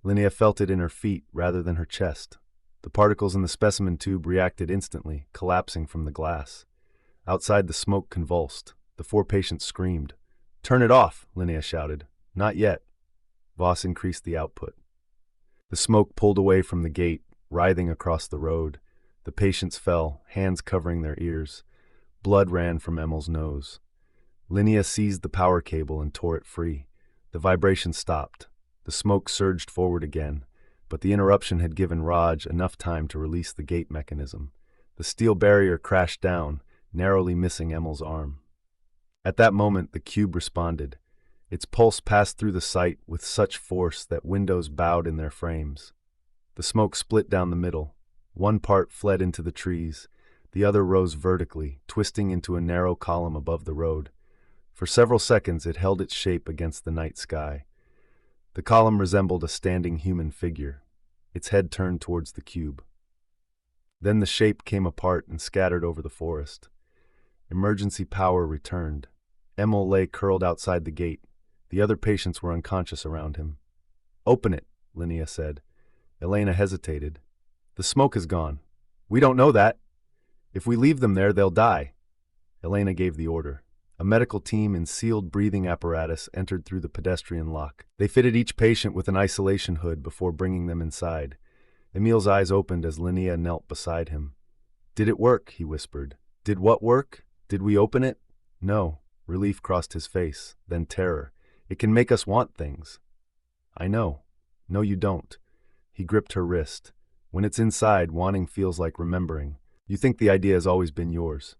Linnea felt it in her feet rather than her chest. The particles in the specimen tube reacted instantly, collapsing from the glass. Outside, the smoke convulsed. The 4 patients screamed. "Turn it off," Linnea shouted. "Not yet." Voss increased the output. The smoke pulled away from the gate, writhing across the road. The patients fell, hands covering their ears. Blood ran from Emil's nose. Linnea seized the power cable and tore it free. The vibration stopped. The smoke surged forward again, but the interruption had given Raj enough time to release the gate mechanism. The steel barrier crashed down, narrowly missing Emil's arm. At that moment, the cube responded. Its pulse passed through the site with such force that windows bowed in their frames. The smoke split down the middle. One part fled into the trees. The other rose vertically, twisting into a narrow column above the road. For several seconds, it held its shape against the night sky. The column resembled a standing human figure, its head turned towards the cube. Then the shape came apart and scattered over the forest. Emergency power returned. Emil lay curled outside the gate. The other patients were unconscious around him. "Open it," Linnea said. Elena hesitated. "The smoke is gone." "We don't know that. If we leave them there, they'll die." Elena gave the order. A medical team in sealed breathing apparatus entered through the pedestrian lock. They fitted each patient with an isolation hood before bringing them inside. Emil's eyes opened as Linnea knelt beside him. "Did it work?" he whispered. "Did what work? Did we open it?" "No." Relief crossed his face, then terror. "It can make us want things." "I know." "No, you don't." He gripped her wrist. When it's inside, wanting feels like remembering. You think the idea has always been yours.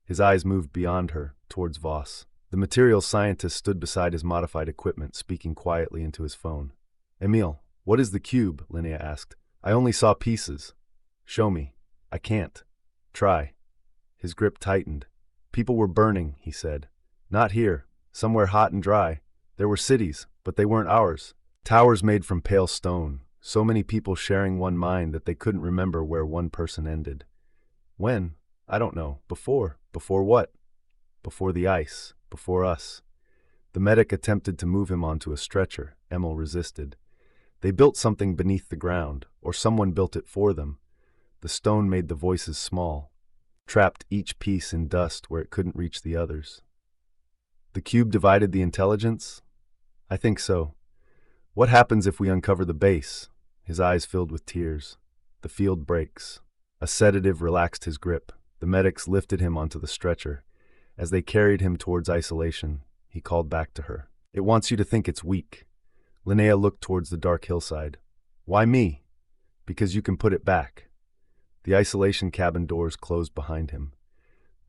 His eyes moved beyond her, towards Voss. The materials scientist stood beside his modified equipment, speaking quietly into his phone. Emil, what is the cube? Linnea asked. I only saw pieces. Show me. I can't. Try. His grip tightened. People were burning, he said. Not here. Somewhere hot and dry. There were cities, but they weren't ours. Towers made from pale stone. So many people sharing one mind that they couldn't remember where one person ended. When? I don't know. Before. Before what? Before the ice. Before us. The medic attempted to move him onto a stretcher. Emil resisted. They built something beneath the ground, or someone built it for them. The stone made the voices small, trapped each piece in dust where it couldn't reach the others. The cube divided the intelligence? I think so. What happens if we uncover the base? His eyes filled with tears. The field breaks. A sedative relaxed his grip. The medics lifted him onto the stretcher. As they carried him towards isolation, he called back to her. It wants you to think it's weak. Linnea looked towards the dark hillside. Why me? Because you can put it back. The isolation cabin doors closed behind him.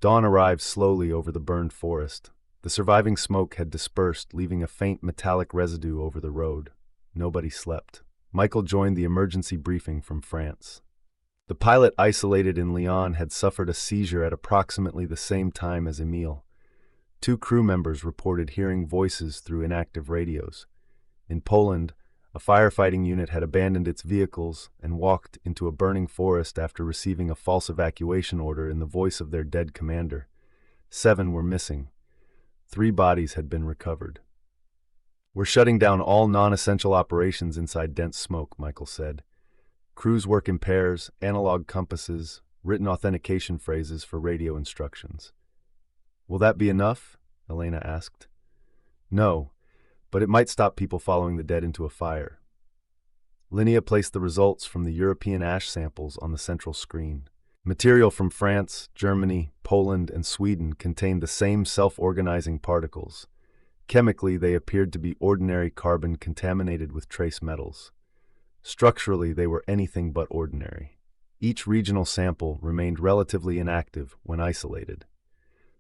Dawn arrived slowly over the burned forest. The surviving smoke had dispersed, leaving a faint metallic residue over the road. Nobody slept. Michael joined the emergency briefing from France. The pilot isolated in Lyon had suffered a seizure at approximately the same time as Emil. 2 crew members reported hearing voices through inactive radios. In Poland, a firefighting unit had abandoned its vehicles and walked into a burning forest after receiving a false evacuation order in the voice of their dead commander. 7 were missing. 3 bodies had been recovered. We're shutting down all non-essential operations inside dense smoke, Michael said. Crews work in pairs, analog compasses, written authentication phrases for radio instructions. Will that be enough? Elena asked. No, but it might stop people following the dead into a fire. Linnea placed the results from the European ash samples on the central screen. Material from France, Germany, Poland, and Sweden contained the same self-organizing particles. Chemically, they appeared to be ordinary carbon contaminated with trace metals. Structurally, they were anything but ordinary. Each regional sample remained relatively inactive when isolated.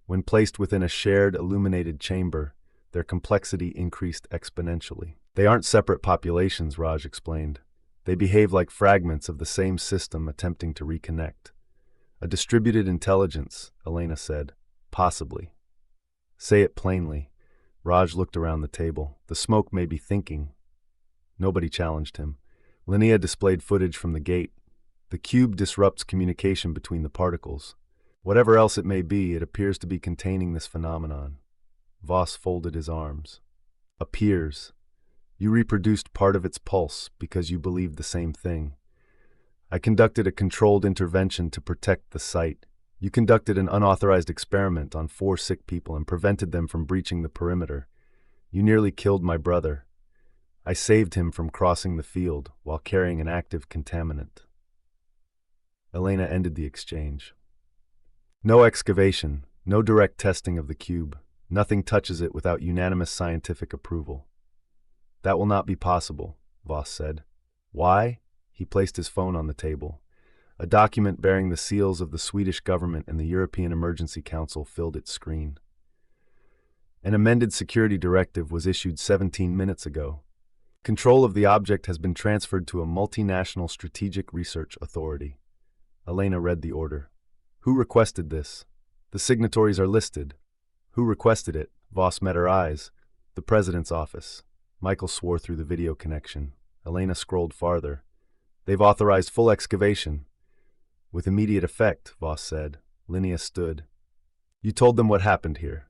When placed within a shared illuminated chamber, their complexity increased exponentially. They aren't separate populations, Raj explained. They behave like fragments of the same system attempting to reconnect. A distributed intelligence, Elena said. Possibly. Say it plainly. Raj looked around the table. The smoke may be thinking. Nobody challenged him. Linnea displayed footage from the gate. The cube disrupts communication between the particles. Whatever else it may be, it appears to be containing this phenomenon. Voss folded his arms. Appears. You reproduced part of its pulse because you believed the same thing. I conducted a controlled intervention to protect the site. You conducted an unauthorized experiment on 4 sick people and prevented them from breaching the perimeter. You nearly killed my brother. I saved him from crossing the field while carrying an active contaminant. Elena ended the exchange. No excavation, no direct testing of the cube. Nothing touches it without unanimous scientific approval. That will not be possible, Voss said. Why? He placed his phone on the table. A document bearing the seals of the Swedish government and the European Emergency Council filled its screen. An amended security directive was issued 17 minutes ago. Control of the object has been transferred to a multinational strategic research authority. Elena read the order. Who requested this? The signatories are listed. Who requested it? Voss met her eyes. The president's office. Michael swore through the video connection. Elena scrolled farther. They've authorized full excavation. With immediate effect, Voss said. Linnea stood. You told them what happened here.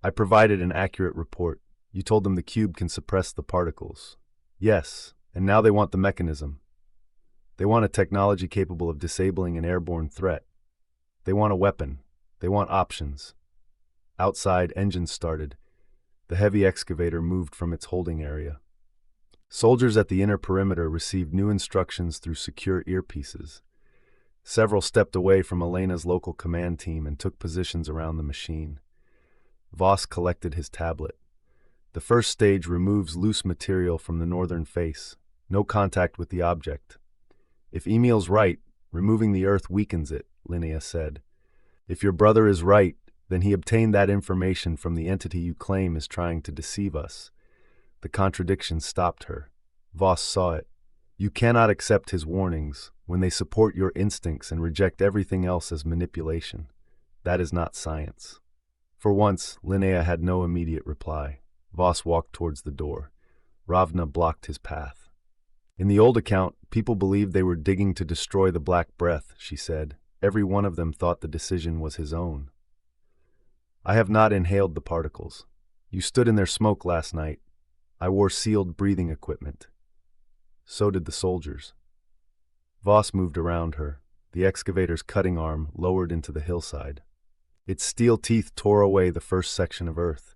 I provided an accurate report. You told them the cube can suppress the particles. Yes, and now they want the mechanism. They want a technology capable of disabling an airborne threat. They want a weapon. They want options. Outside, engines started. The heavy excavator moved from its holding area. Soldiers at the inner perimeter received new instructions through secure earpieces. Several stepped away from Elena's local command team and took positions around the machine. Voss collected his tablet. The first stage removes loose material from the northern face. No contact with the object. If Emil's right, removing the earth weakens it, Linnea said. If your brother is right, then he obtained that information from the entity you claim is trying to deceive us. The contradiction stopped her. Voss saw it. You cannot accept his warnings when they support your instincts and reject everything else as manipulation. That is not science. For once, Linnea had no immediate reply. Voss walked towards the door. Ravna blocked his path. In the old account, people believed they were digging to destroy the Black Breath, she said. Every one of them thought the decision was his own. I have not inhaled the particles. You stood in their smoke last night. I wore sealed breathing equipment. So did the soldiers. Voss moved around her, the excavator's cutting arm lowered into the hillside. Its steel teeth tore away the first section of earth.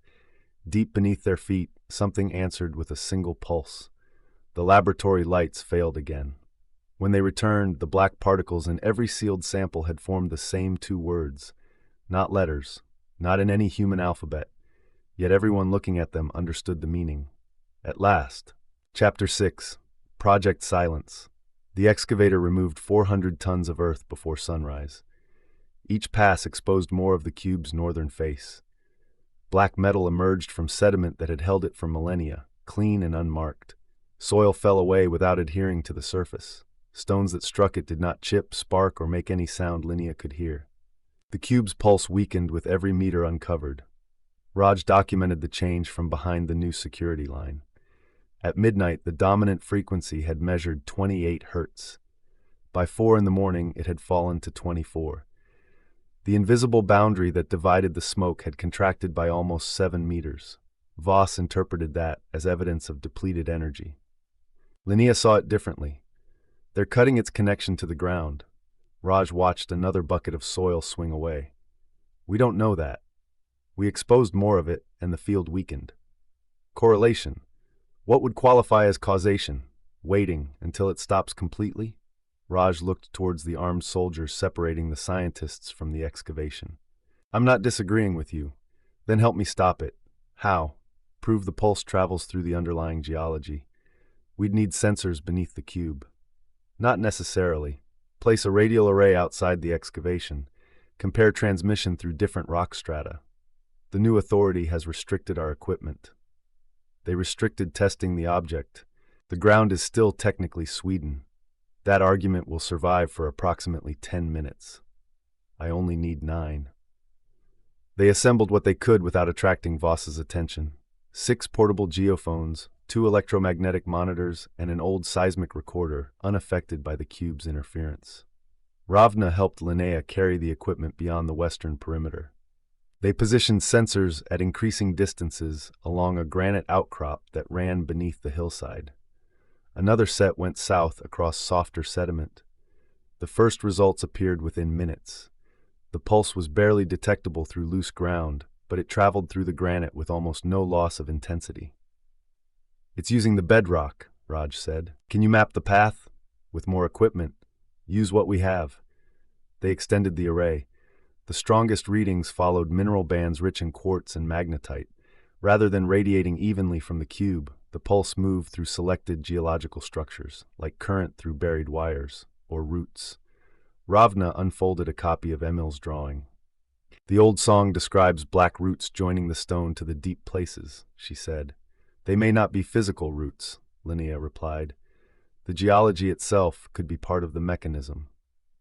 Deep beneath their feet, something answered with a single pulse. The laboratory lights failed again. When they returned, the black particles in every sealed sample had formed the same two words. Not letters, not in any human alphabet, yet everyone looking at them understood the meaning. At last. Chapter 6. Project Silence. The excavator removed 400 tons of earth before sunrise. Each pass exposed more of the cube's northern face. Black metal emerged from sediment that had held it for millennia, clean and unmarked. Soil fell away without adhering to the surface. Stones that struck it did not chip, spark, or make any sound Linnea could hear. The cube's pulse weakened with every meter uncovered. Raj documented the change from behind the new security line. At midnight, the dominant frequency had measured 28 hertz. By 4 in the morning, it had fallen to 24. The invisible boundary that divided the smoke had contracted by almost 7 meters. Voss interpreted that as evidence of depleted energy. Linnea saw it differently. They're cutting its connection to the ground. Raj watched another bucket of soil swing away. We don't know that. We exposed more of it, and the field weakened. Correlation. What would qualify as causation? Waiting until it stops completely? Raj looked towards the armed soldiers separating the scientists from the excavation. I'm not disagreeing with you. Then help me stop it. How? Prove the pulse travels through the underlying geology. We'd need sensors beneath the cube. Not necessarily. Place a radial array outside the excavation. Compare transmission through different rock strata. The new authority has restricted our equipment. They restricted testing the object. The ground is still technically Sweden. That argument will survive for approximately 10 minutes. I only need 9. They assembled what they could without attracting Voss's attention. 6 portable geophones, 2 electromagnetic monitors, and an old seismic recorder, unaffected by the cube's interference. Ravna helped Linnea carry the equipment beyond the western perimeter. They positioned sensors at increasing distances along a granite outcrop that ran beneath the hillside. Another set went south across softer sediment. The first results appeared within minutes. The pulse was barely detectable through loose ground, but it traveled through the granite with almost no loss of intensity. It's using the bedrock, Raj said. Can you map the path? With more equipment. Use what we have. They extended the array. The strongest readings followed mineral bands rich in quartz and magnetite. Rather than radiating evenly from the cube, the pulse moved through selected geological structures, like current through buried wires, or roots. Ravna unfolded a copy of Emil's drawing. The old song describes black roots joining the stone to the deep places, she said. They may not be physical roots, Linnea replied. The geology itself could be part of the mechanism.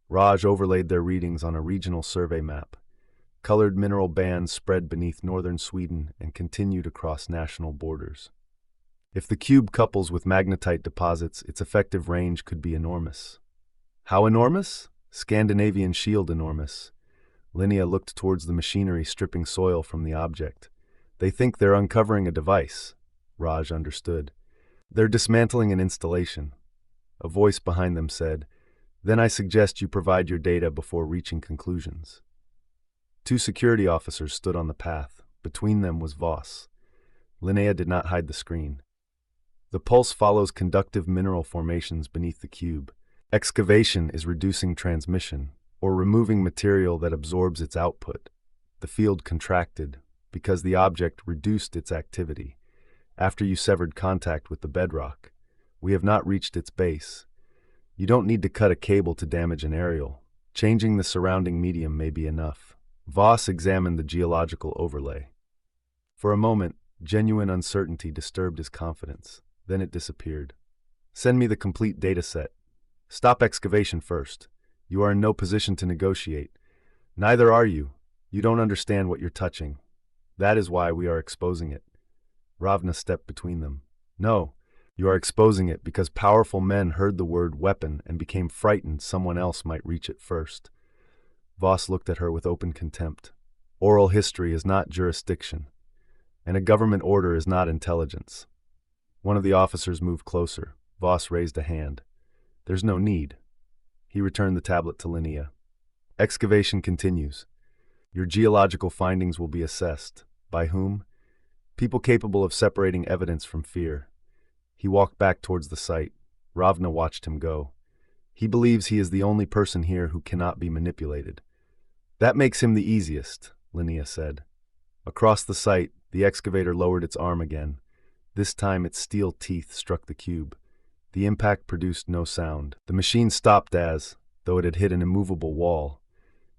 Raj overlaid their readings on a regional survey map. Colored mineral bands spread beneath northern Sweden and continued across national borders. If the cube couples with magnetite deposits, its effective range could be enormous. How enormous? Scandinavian shield enormous. Linnea looked towards the machinery stripping soil from the object. They think they're uncovering a device. Raj understood. They're dismantling an installation. A voice behind them said, Then I suggest you provide your data before reaching conclusions. 2 security officers stood on the path. Between them was Voss. Linnea did not hide the screen. The pulse follows conductive mineral formations beneath the cube. Excavation is reducing transmission, or removing material that absorbs its output. The field contracted because the object reduced its activity. After you severed contact with the bedrock, We have not reached its base. You don't need to cut a cable to damage an aerial. Changing the surrounding medium may be enough. Voss examined the geological overlay. For a moment, genuine uncertainty disturbed his confidence. Then it disappeared. Send me the complete data set. Stop excavation first. You are in no position to negotiate. Neither are you. You don't understand what you're touching. That is why we are exposing it. Ravna stepped between them. No, you are exposing it because powerful men heard the word weapon and became frightened someone else might reach it first. Voss looked at her with open contempt. Oral history is not jurisdiction, and a government order is not intelligence. One of the officers moved closer. Voss raised a hand. There's no need. He returned the tablet to Linnea. Excavation continues. Your geological findings will be assessed. By whom? People capable of separating evidence from fear. He walked back towards the site. Ravna watched him go. He believes he is the only person here who cannot be manipulated. That makes him the easiest, Linnea said. Across the site, the excavator lowered its arm again. This time its steel teeth struck the cube. The impact produced no sound. The machine stopped as, though it had hit an immovable wall,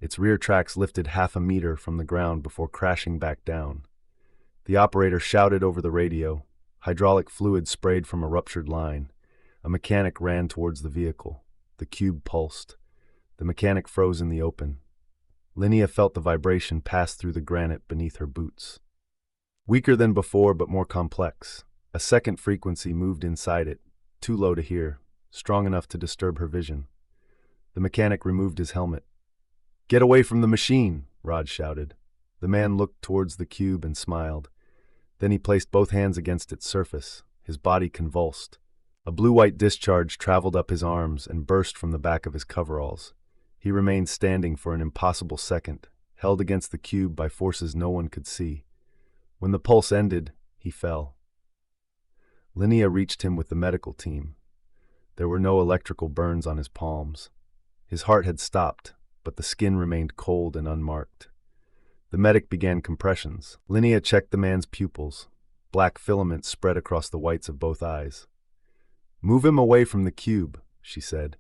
its rear tracks lifted 1/2 meter from the ground before crashing back down. The operator shouted over the radio. Hydraulic fluid sprayed from a ruptured line. A mechanic ran towards the vehicle. The cube pulsed. The mechanic froze in the open. Linnea felt the vibration pass through the granite beneath her boots. Weaker than before, but more complex. A second frequency moved inside it, too low to hear, strong enough to disturb her vision. The mechanic removed his helmet. "Get away from the machine," Rod shouted. The man looked towards the cube and smiled. Then he placed both hands against its surface. His body convulsed. A blue-white discharge traveled up his arms and burst from the back of his coveralls. He remained standing for an impossible second, held against the cube by forces no one could see. When the pulse ended, he fell. Linnea reached him with the medical team. There were no electrical burns on his palms. His heart had stopped, but the skin remained cold and unmarked. The medic began compressions. Linnea checked the man's pupils. Black filaments spread across the whites of both eyes. "Move him away from the cube," she said.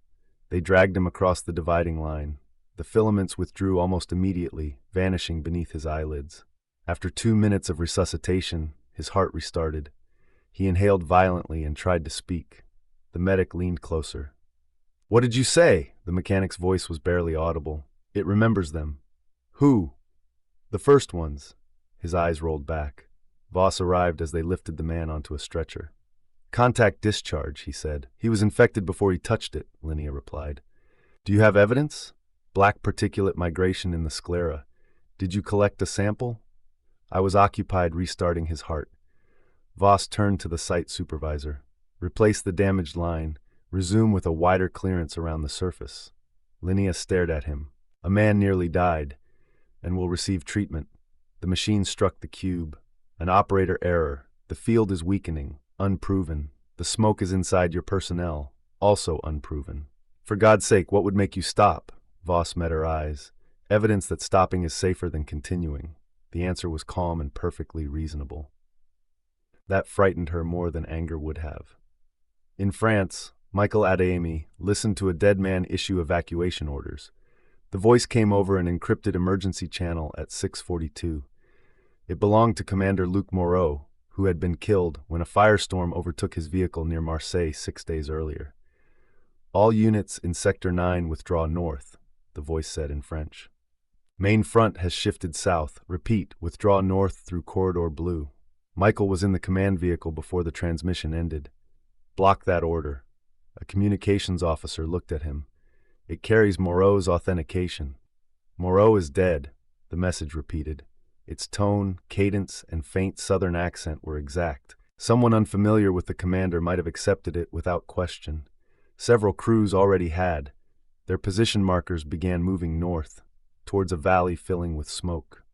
They dragged him across the dividing line. The filaments withdrew almost immediately, vanishing beneath his eyelids. After 2 minutes of resuscitation, his heart restarted. He inhaled violently and tried to speak. The medic leaned closer. "What did you say?" The mechanic's voice was barely audible. "It remembers them." "Who?" "The first ones." His eyes rolled back. Voss arrived as they lifted the man onto a stretcher. "Contact discharge," he said. "He was infected before he touched it," Linnea replied. "Do you have evidence?" "Black particulate migration in the sclera. Did you collect a sample?" "I was occupied restarting his heart." Voss turned to the site supervisor. "Replace the damaged line. Resume with a wider clearance around the surface." Linnea stared at him. "A man nearly died, and will receive treatment." The machine struck the cube. "An operator error. The field is weakening. Unproven. The smoke is inside your personnel. Also unproven." "For God's sake, what would make you stop?" Voss met her eyes. "Evidence that stopping is safer than continuing." The answer was calm and perfectly reasonable. That frightened her more than anger would have. In France, Michael Adeyemi listened to a dead man issue evacuation orders. The voice came over an encrypted emergency channel at 6:42. It belonged to Commander Luc Moreau, who had been killed when a firestorm overtook his vehicle near Marseille 6 days earlier. "All units in Sector 9 withdraw north," the voice said in French. "Main front has shifted south. Repeat, withdraw north through Corridor Blue." Michael was in the command vehicle before the transmission ended. "Block that order." A communications officer looked at him. "It carries Moreau's authentication." "Moreau is dead," the message repeated. Its tone, cadence, and faint southern accent were exact. Someone unfamiliar with the commander might have accepted it without question. Several crews already had. Their position markers began moving north, towards a valley filling with smoke.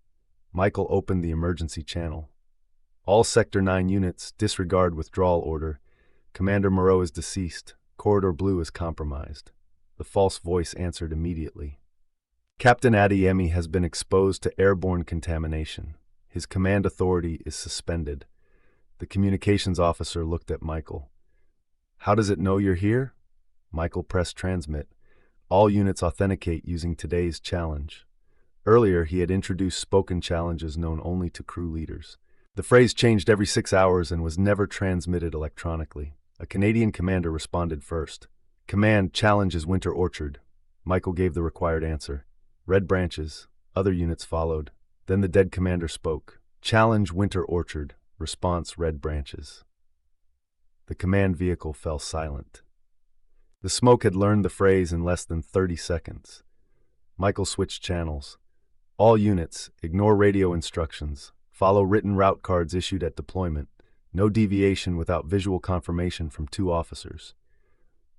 Michael opened the emergency channel. "All Sector 9 units, disregard withdrawal order. Commander Moreau is deceased. Corridor Blue is compromised." The false voice answered immediately. "Captain Adeyemi has been exposed to airborne contamination. His command authority is suspended." The communications officer looked at Michael. How does it know you're here? Michael pressed transmit. All units authenticate using today's challenge. Earlier, he had introduced spoken challenges known only to crew leaders. The phrase changed every 6 hours and was never transmitted electronically. A Canadian commander responded first. Command, challenge is Winter Orchard. Michael gave the required answer. Red branches. Other units followed. Then the dead commander spoke. Challenge Winter Orchard. Response, red branches. The command vehicle fell silent. The smoke had learned the phrase in less than 30 seconds. Michael switched channels. All units, ignore radio instructions. Follow written route cards issued at deployment. No deviation without visual confirmation from 2 officers.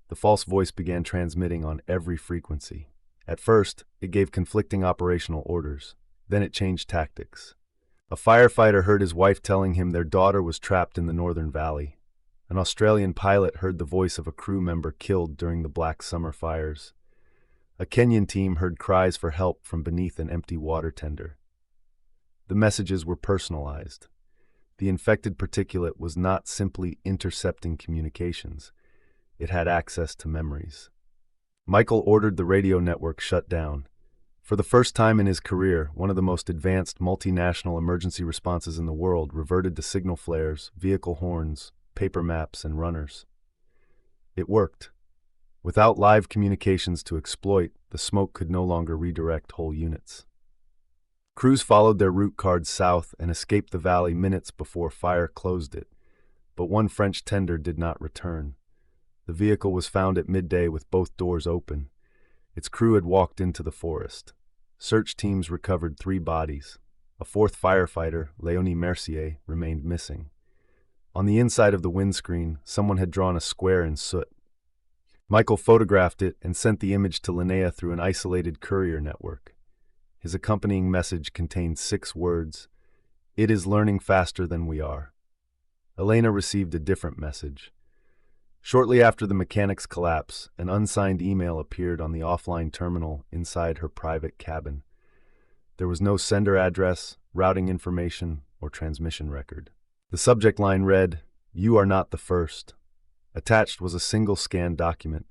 The false voice began transmitting on every frequency. At first, it gave conflicting operational orders. Then it changed tactics. A firefighter heard his wife telling him their daughter was trapped in the Northern Valley. An Australian pilot heard the voice of a crew member killed during the Black Summer fires. A Kenyan team heard cries for help from beneath an empty water tender. The messages were personalized. The infected particulate was not simply intercepting communications. It had access to memories. Michael ordered the radio network shut down. For the first time in his career, one of the most advanced multinational emergency responses in the world reverted to signal flares, vehicle horns, paper maps, and runners. It worked. Without live communications to exploit, the smoke could no longer redirect whole units. Crews followed their route cards south and escaped the valley minutes before fire closed it, but one French tender did not return. The vehicle was found at midday with both doors open. Its crew had walked into the forest. Search teams recovered 3 bodies. A 4th firefighter, Léonie Mercier, remained missing. On the inside of the windscreen, someone had drawn a square in soot. Michael photographed it and sent the image to Linnea through an isolated courier network. His accompanying message contained 6 words: "It is learning faster than we are." Elena received a different message. Shortly after the mechanic's collapse, an unsigned email appeared on the offline terminal inside her private cabin. There was no sender address, routing information, or transmission record. The subject line read, "You are not the first." Attached was a single scanned document.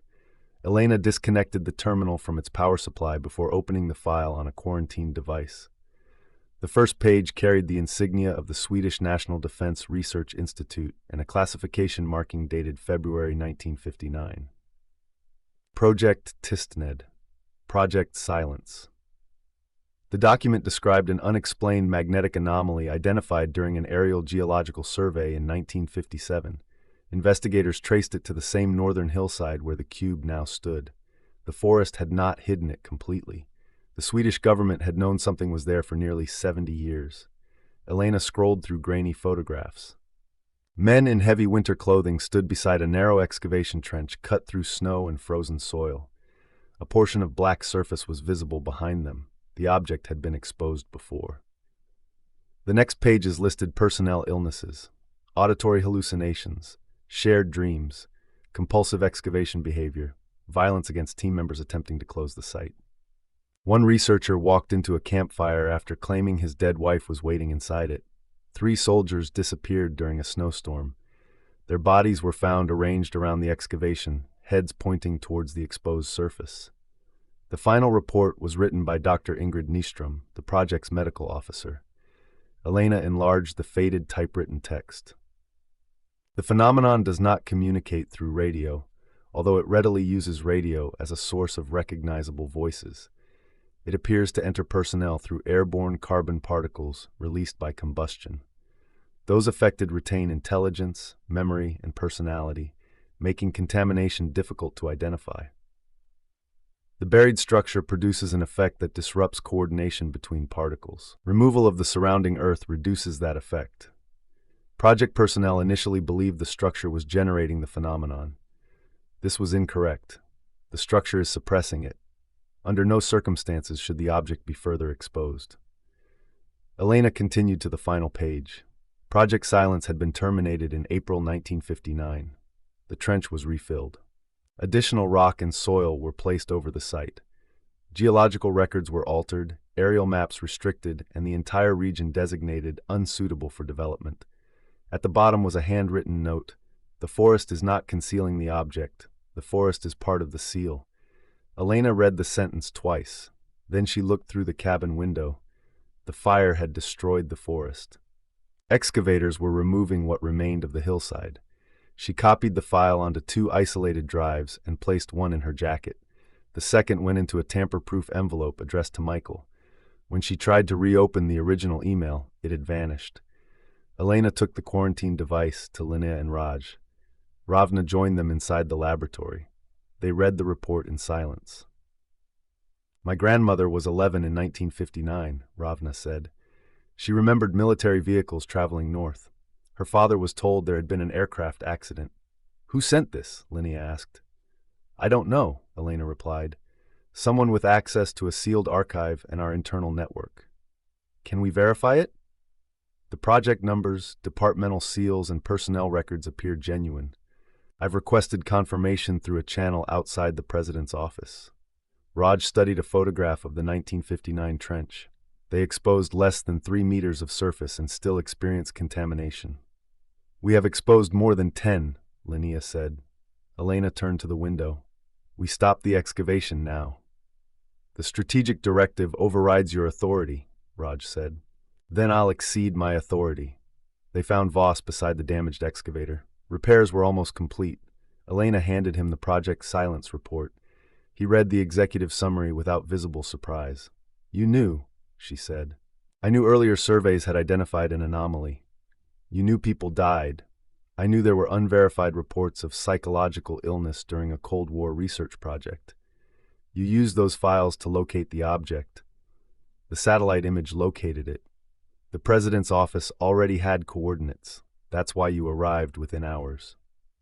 Elena disconnected the terminal from its power supply before opening the file on a quarantined device. The first page carried the insignia of the Swedish National Defense Research Institute and a classification marking dated February 1959. Project Tystned. Project Silence. The document described an unexplained magnetic anomaly identified during an aerial geological survey in 1957. Investigators traced it to the same northern hillside where the cube now stood. The forest had not hidden it completely. The Swedish government had known something was there for nearly 70 years. Elena scrolled through grainy photographs. Men in heavy winter clothing stood beside a narrow excavation trench cut through snow and frozen soil. A portion of black surface was visible behind them. The object had been exposed before. The next pages listed personnel illnesses, auditory hallucinations, shared dreams, compulsive excavation behavior, violence against team members attempting to close the site. One researcher walked into a campfire after claiming his dead wife was waiting inside it. 3 soldiers disappeared during a snowstorm. Their bodies were found arranged around the excavation, heads pointing towards the exposed surface. The final report was written by Dr. Ingrid Nystrom, the project's medical officer. Elena enlarged the faded typewritten text. The phenomenon does not communicate through radio, although it readily uses radio as a source of recognizable voices. It appears to enter personnel through airborne carbon particles released by combustion. Those affected retain intelligence, memory, and personality, making contamination difficult to identify. The buried structure produces an effect that disrupts coordination between particles. Removal of the surrounding earth reduces that effect. Project personnel initially believed the structure was generating the phenomenon. This was incorrect. The structure is suppressing it. Under no circumstances should the object be further exposed. Elena continued to the final page. Project Silence had been terminated in April 1959. The trench was refilled. Additional rock and soil were placed over the site. Geological records were altered, aerial maps restricted, and the entire region designated unsuitable for development. At the bottom was a handwritten note, The forest is not concealing the object. The forest is part of the seal. Elena read the sentence twice. Then she looked through the cabin window. The fire had destroyed the forest. Excavators were removing what remained of the hillside. She copied the file onto 2 isolated drives and placed one in her jacket. The second went into a tamper-proof envelope addressed to Michael. When she tried to reopen the original email, it had vanished. Elena took the quarantine device to Linnea and Raj. Ravna joined them inside the laboratory. They read the report in silence. "My grandmother was 11 in 1959, Ravna said. She remembered military vehicles traveling north. Her father was told there had been an aircraft accident. Who sent this? Linnea asked. I don't know, Elena replied. Someone with access to a sealed archive and our internal network. Can we verify it? The project numbers, departmental seals, and personnel records appear genuine. I've requested confirmation through a channel outside the president's office. Raj studied a photograph of the 1959 trench. They exposed less than 3 meters of surface and still experienced contamination. We have exposed more than 10, Linnea said. Elena turned to the window. We stop the excavation now. The strategic directive overrides your authority, Raj said. Then I'll exceed my authority. They found Voss beside the damaged excavator. Repairs were almost complete. Elena handed him the project silence report. He read the executive summary without visible surprise. You knew, she said. I knew earlier surveys had identified an anomaly. You knew people died. I knew there were unverified reports of psychological illness during a Cold War research project. You used those files to locate the object. The satellite image located it. The president's office already had coordinates. That's why you arrived within hours.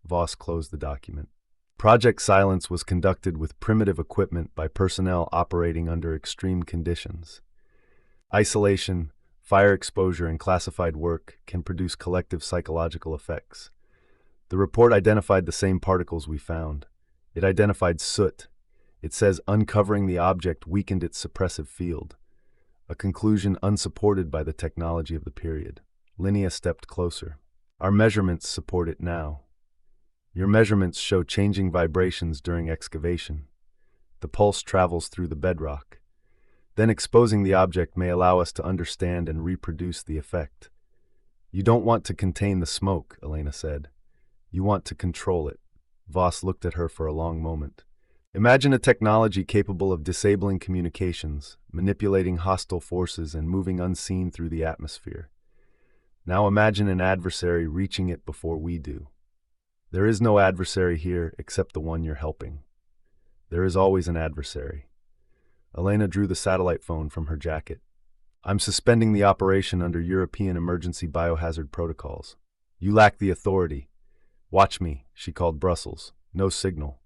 Voss closed the document. Project Silence was conducted with primitive equipment by personnel operating under extreme conditions. Isolation, fire exposure, and classified work can produce collective psychological effects. The report identified the same particles we found. It identified soot. It says uncovering the object weakened its suppressive field, a conclusion unsupported by the technology of the period. Linnea stepped closer. Our measurements support it now. Your measurements show changing vibrations during excavation. The pulse travels through the bedrock. Then exposing the object may allow us to understand and reproduce the effect. You don't want to contain the smoke, Elena said. You want to control it. Voss looked at her for a long moment. Imagine a technology capable of disabling communications, manipulating hostile forces, and moving unseen through the atmosphere. Now imagine an adversary reaching it before we do. There is no adversary here except the one you're helping. There is always an adversary. Elena drew the satellite phone from her jacket. I'm suspending the operation under European emergency biohazard protocols. You lack the authority. Watch me, she called Brussels. No signal.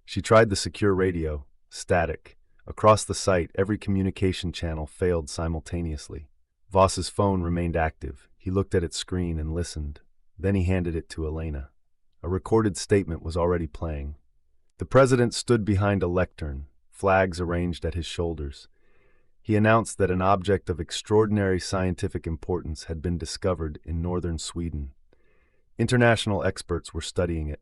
She tried the secure radio. Static. Across the site, every communication channel failed simultaneously. Voss's phone remained active. He looked at its screen and listened. Then he handed it to Elena. A recorded statement was already playing. The president stood behind a lectern, flags arranged at his shoulders. He announced that an object of extraordinary scientific importance had been discovered in northern Sweden. International experts were studying it.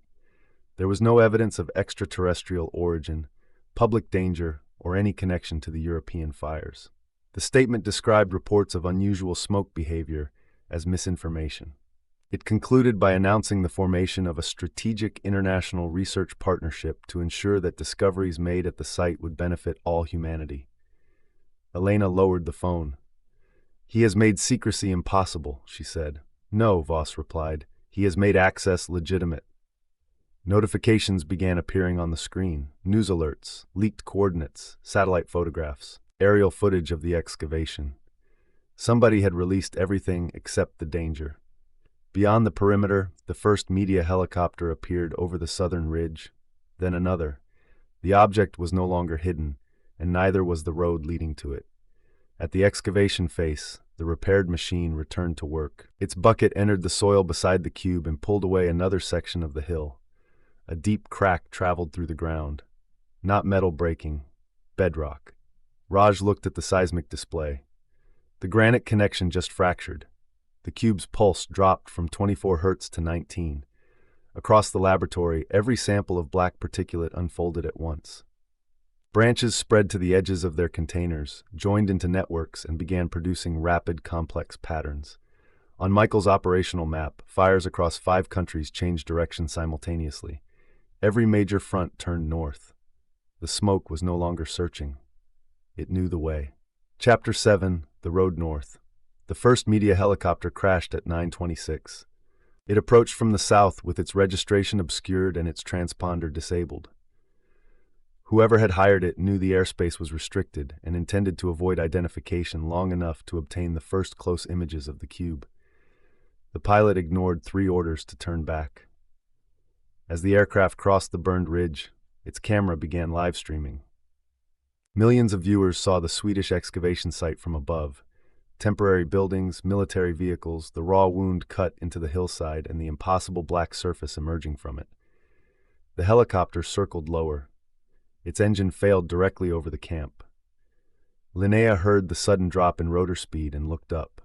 There was no evidence of extraterrestrial origin, public danger, or any connection to the European fires. The statement described reports of unusual smoke behavior as misinformation. It concluded by announcing the formation of a strategic international research partnership to ensure that discoveries made at the site would benefit all humanity. Elena lowered the phone. He has made secrecy impossible, she said. No, Voss replied. He has made access legitimate. Notifications began appearing on the screen. News alerts, leaked coordinates, satellite photographs, aerial footage of the excavation. Somebody had released everything except the danger. Beyond the perimeter, the first media helicopter appeared over the southern ridge, then another. The object was no longer hidden, and neither was the road leading to it. At the excavation face, the repaired machine returned to work. Its bucket entered the soil beside the cube and pulled away another section of the hill. A deep crack traveled through the ground. Not metal breaking, bedrock. Raj looked at the seismic display. The granite connection just fractured. The cube's pulse dropped from 24 Hz to 19. Across the laboratory, every sample of black particulate unfolded at once. Branches spread to the edges of their containers, joined into networks, and began producing rapid, complex patterns. On Michael's operational map, fires across 5 countries changed direction simultaneously. Every major front turned north. The smoke was no longer searching. It knew the way. Chapter 7: The Road North. The first media helicopter crashed at 9:26. It approached from the south with its registration obscured and its transponder disabled. Whoever had hired it knew the airspace was restricted and intended to avoid identification long enough to obtain the first close images of the cube. The pilot ignored 3 orders to turn back. As the aircraft crossed the burned ridge, its camera began live streaming. Millions of viewers saw the Swedish excavation site from above. Temporary buildings, military vehicles, the raw wound cut into the hillside, and the impossible black surface emerging from it. The helicopter circled lower. Its engine failed directly over the camp. Linnea heard the sudden drop in rotor speed and looked up.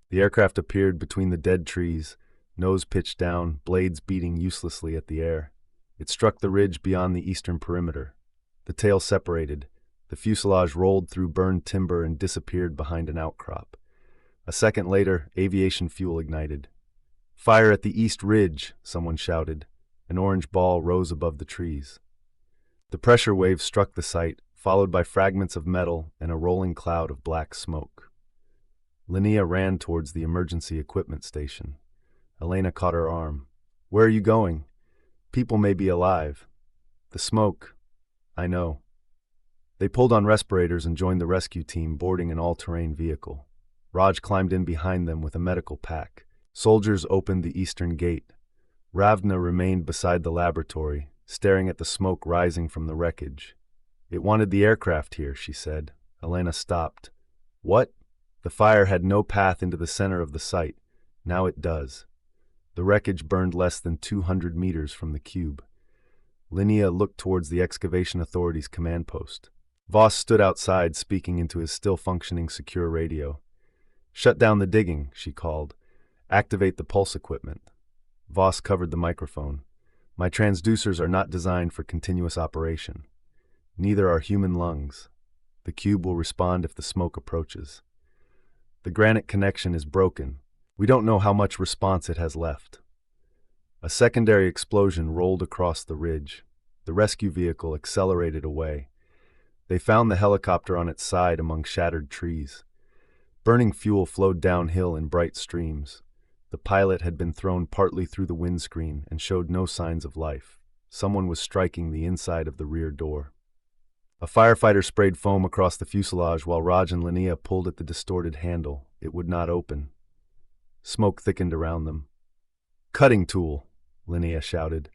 The aircraft appeared between the dead trees, nose pitched down, blades beating uselessly at the air. It struck the ridge beyond the eastern perimeter. The tail separated. The fuselage rolled through burned timber and disappeared behind an outcrop. A second later, aviation fuel ignited. "Fire at the east ridge," someone shouted. An orange ball rose above the trees. The pressure wave struck the site, followed by fragments of metal and a rolling cloud of black smoke. Linnea ran towards the emergency equipment station. Elena caught her arm. "Where are you going? People may be alive." "The smoke. I know." They pulled on respirators and joined the rescue team, boarding an all-terrain vehicle. Raj climbed in behind them with a medical pack. Soldiers opened the eastern gate. Ravna remained beside the laboratory, staring at the smoke rising from the wreckage. "It wanted the aircraft here," she said. Elena stopped. "What?" "The fire had no path into the center of the site. Now it does." The wreckage burned less than 200 meters from the cube. Linnea looked towards the excavation authority's command post. Voss stood outside, speaking into his still-functioning secure radio. "Shut down the digging," she called. "Activate the pulse equipment." Voss covered the microphone. "My transducers are not designed for continuous operation. Neither are human lungs. The cube will respond if the smoke approaches. The granite connection is broken. We don't know how much response it has left." A secondary explosion rolled across the ridge. The rescue vehicle accelerated away. They found the helicopter on its side among shattered trees. Burning fuel flowed downhill in bright streams. The pilot had been thrown partly through the windscreen and showed no signs of life. Someone was striking the inside of the rear door. A firefighter sprayed foam across the fuselage while Raj and Linnea pulled at the distorted handle. It would not open. Smoke thickened around them. "Cutting tool," Linnea shouted.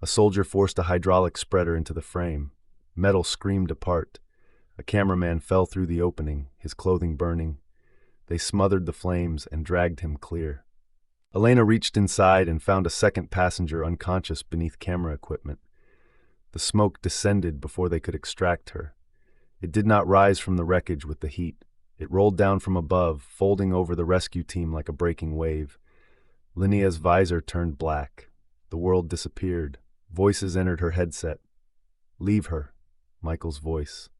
A soldier forced a hydraulic spreader into the frame. Metal screamed apart. A cameraman fell through the opening, his clothing burning. They smothered the flames and dragged him clear. Elena reached inside and found a second passenger unconscious beneath camera equipment. The smoke descended before they could extract her. It did not rise from the wreckage with the heat. It rolled down from above, folding over the rescue team like a breaking wave. Linnea's visor turned black. The world disappeared. Voices entered her headset. "Leave her," Michael's voice.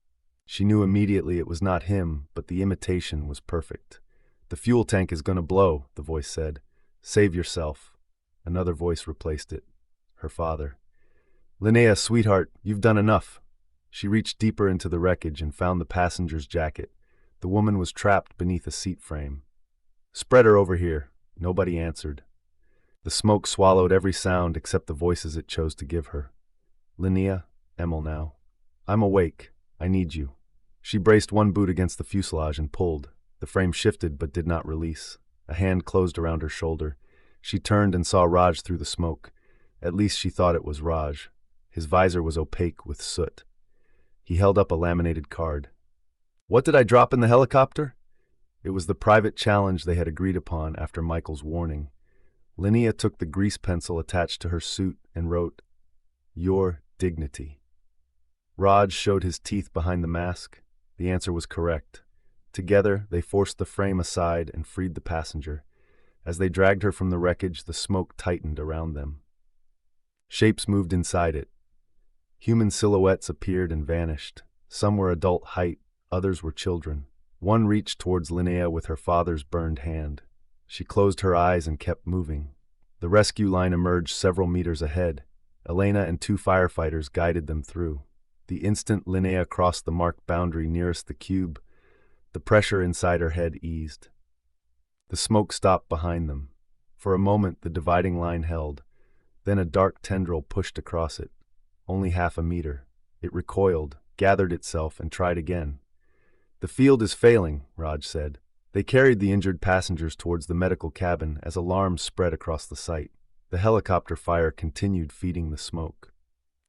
She knew immediately it was not him, but the imitation was perfect. "The fuel tank is gonna blow," the voice said. "Save yourself." Another voice replaced it. Her father. "Linnea, sweetheart, you've done enough." She reached deeper into the wreckage and found the passenger's jacket. The woman was trapped beneath a seat frame. "Spread her over here." Nobody answered. The smoke swallowed every sound except the voices it chose to give her. "Linnea, Emil now. I'm awake. I need you." She braced one boot against the fuselage and pulled. The frame shifted but did not release. A hand closed around her shoulder. She turned and saw Raj through the smoke. At least she thought it was Raj. His visor was opaque with soot. He held up a laminated card. "What did I drop in the helicopter?" It was the private challenge they had agreed upon after Michael's warning. Linnea took the grease pencil attached to her suit and wrote, "Your dignity." Raj showed his teeth behind the mask. The answer was correct. Together, they forced the frame aside and freed the passenger. As they dragged her from the wreckage, the smoke tightened around them. Shapes moved inside it. Human silhouettes appeared and vanished. Some were adult height, others were children. One reached towards Linnea with her father's burned hand. She closed her eyes and kept moving. The rescue line emerged several meters ahead. Elena and two firefighters guided them through. The instant Linnea crossed the marked boundary nearest the cube, the pressure inside her head eased. The smoke stopped behind them. For a moment, the dividing line held. Then a dark tendril pushed across it. Only half a meter. It recoiled, gathered itself, and tried again. "The field is failing," Raj said. They carried the injured passengers towards the medical cabin as alarms spread across the site. The helicopter fire continued feeding the smoke.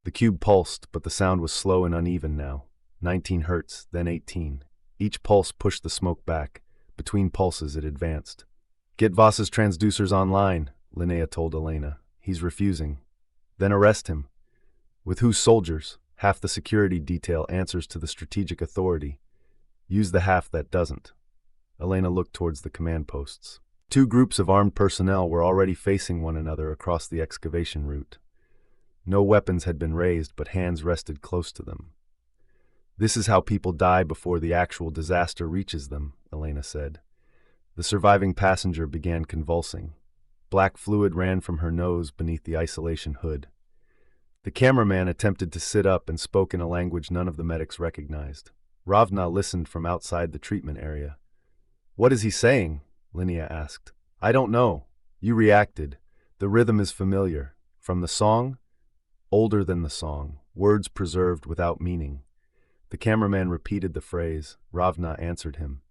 The cube pulsed, but the sound was slow and uneven now. 19 hertz, then 18. Each pulse pushed the smoke back. Between pulses it advanced. "Get Voss's transducers online," Linnea told Elena. "He's refusing." "Then arrest him." "With whose soldiers? Half the security detail answers to the strategic authority. Use the half that doesn't." Elena looked towards the command posts. Two groups of armed personnel were already facing one another across the excavation route. No weapons had been raised, but hands rested close to them. "This is how people die before the actual disaster reaches them," Elena said. The surviving passenger began convulsing. Black fluid ran from her nose beneath the isolation hood. The cameraman attempted to sit up and spoke in a language none of the medics recognized. Ravna listened from outside the treatment area. "What is he saying?" Linnea asked. "I don't know." "You reacted. The rhythm is familiar. From the song?" "Older than the song. Words preserved without meaning." The cameraman repeated the phrase. Ravna answered him.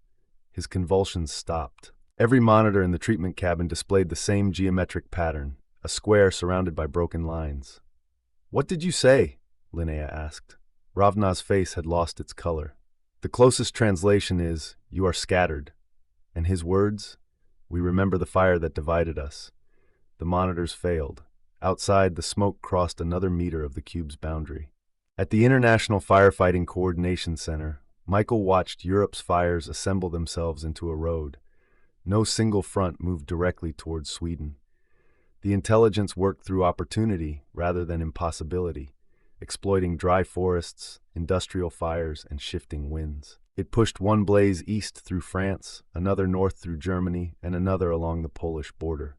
His convulsions stopped. Every monitor in the treatment cabin displayed the same geometric pattern, a square surrounded by broken lines. "What did you say?" Linnea asked. Ravna's face had lost its color. "The closest translation is, 'You are scattered.' And his words? 'We remember the fire that divided us.'" The monitors failed. Outside, the smoke crossed another meter of the cube's boundary. At the International Firefighting Coordination Center, Michael watched Europe's fires assemble themselves into a road. No single front moved directly towards Sweden. The intelligence worked through opportunity rather than impossibility, exploiting dry forests, industrial fires, and shifting winds. It pushed one blaze east through France, another north through Germany, and another along the Polish border.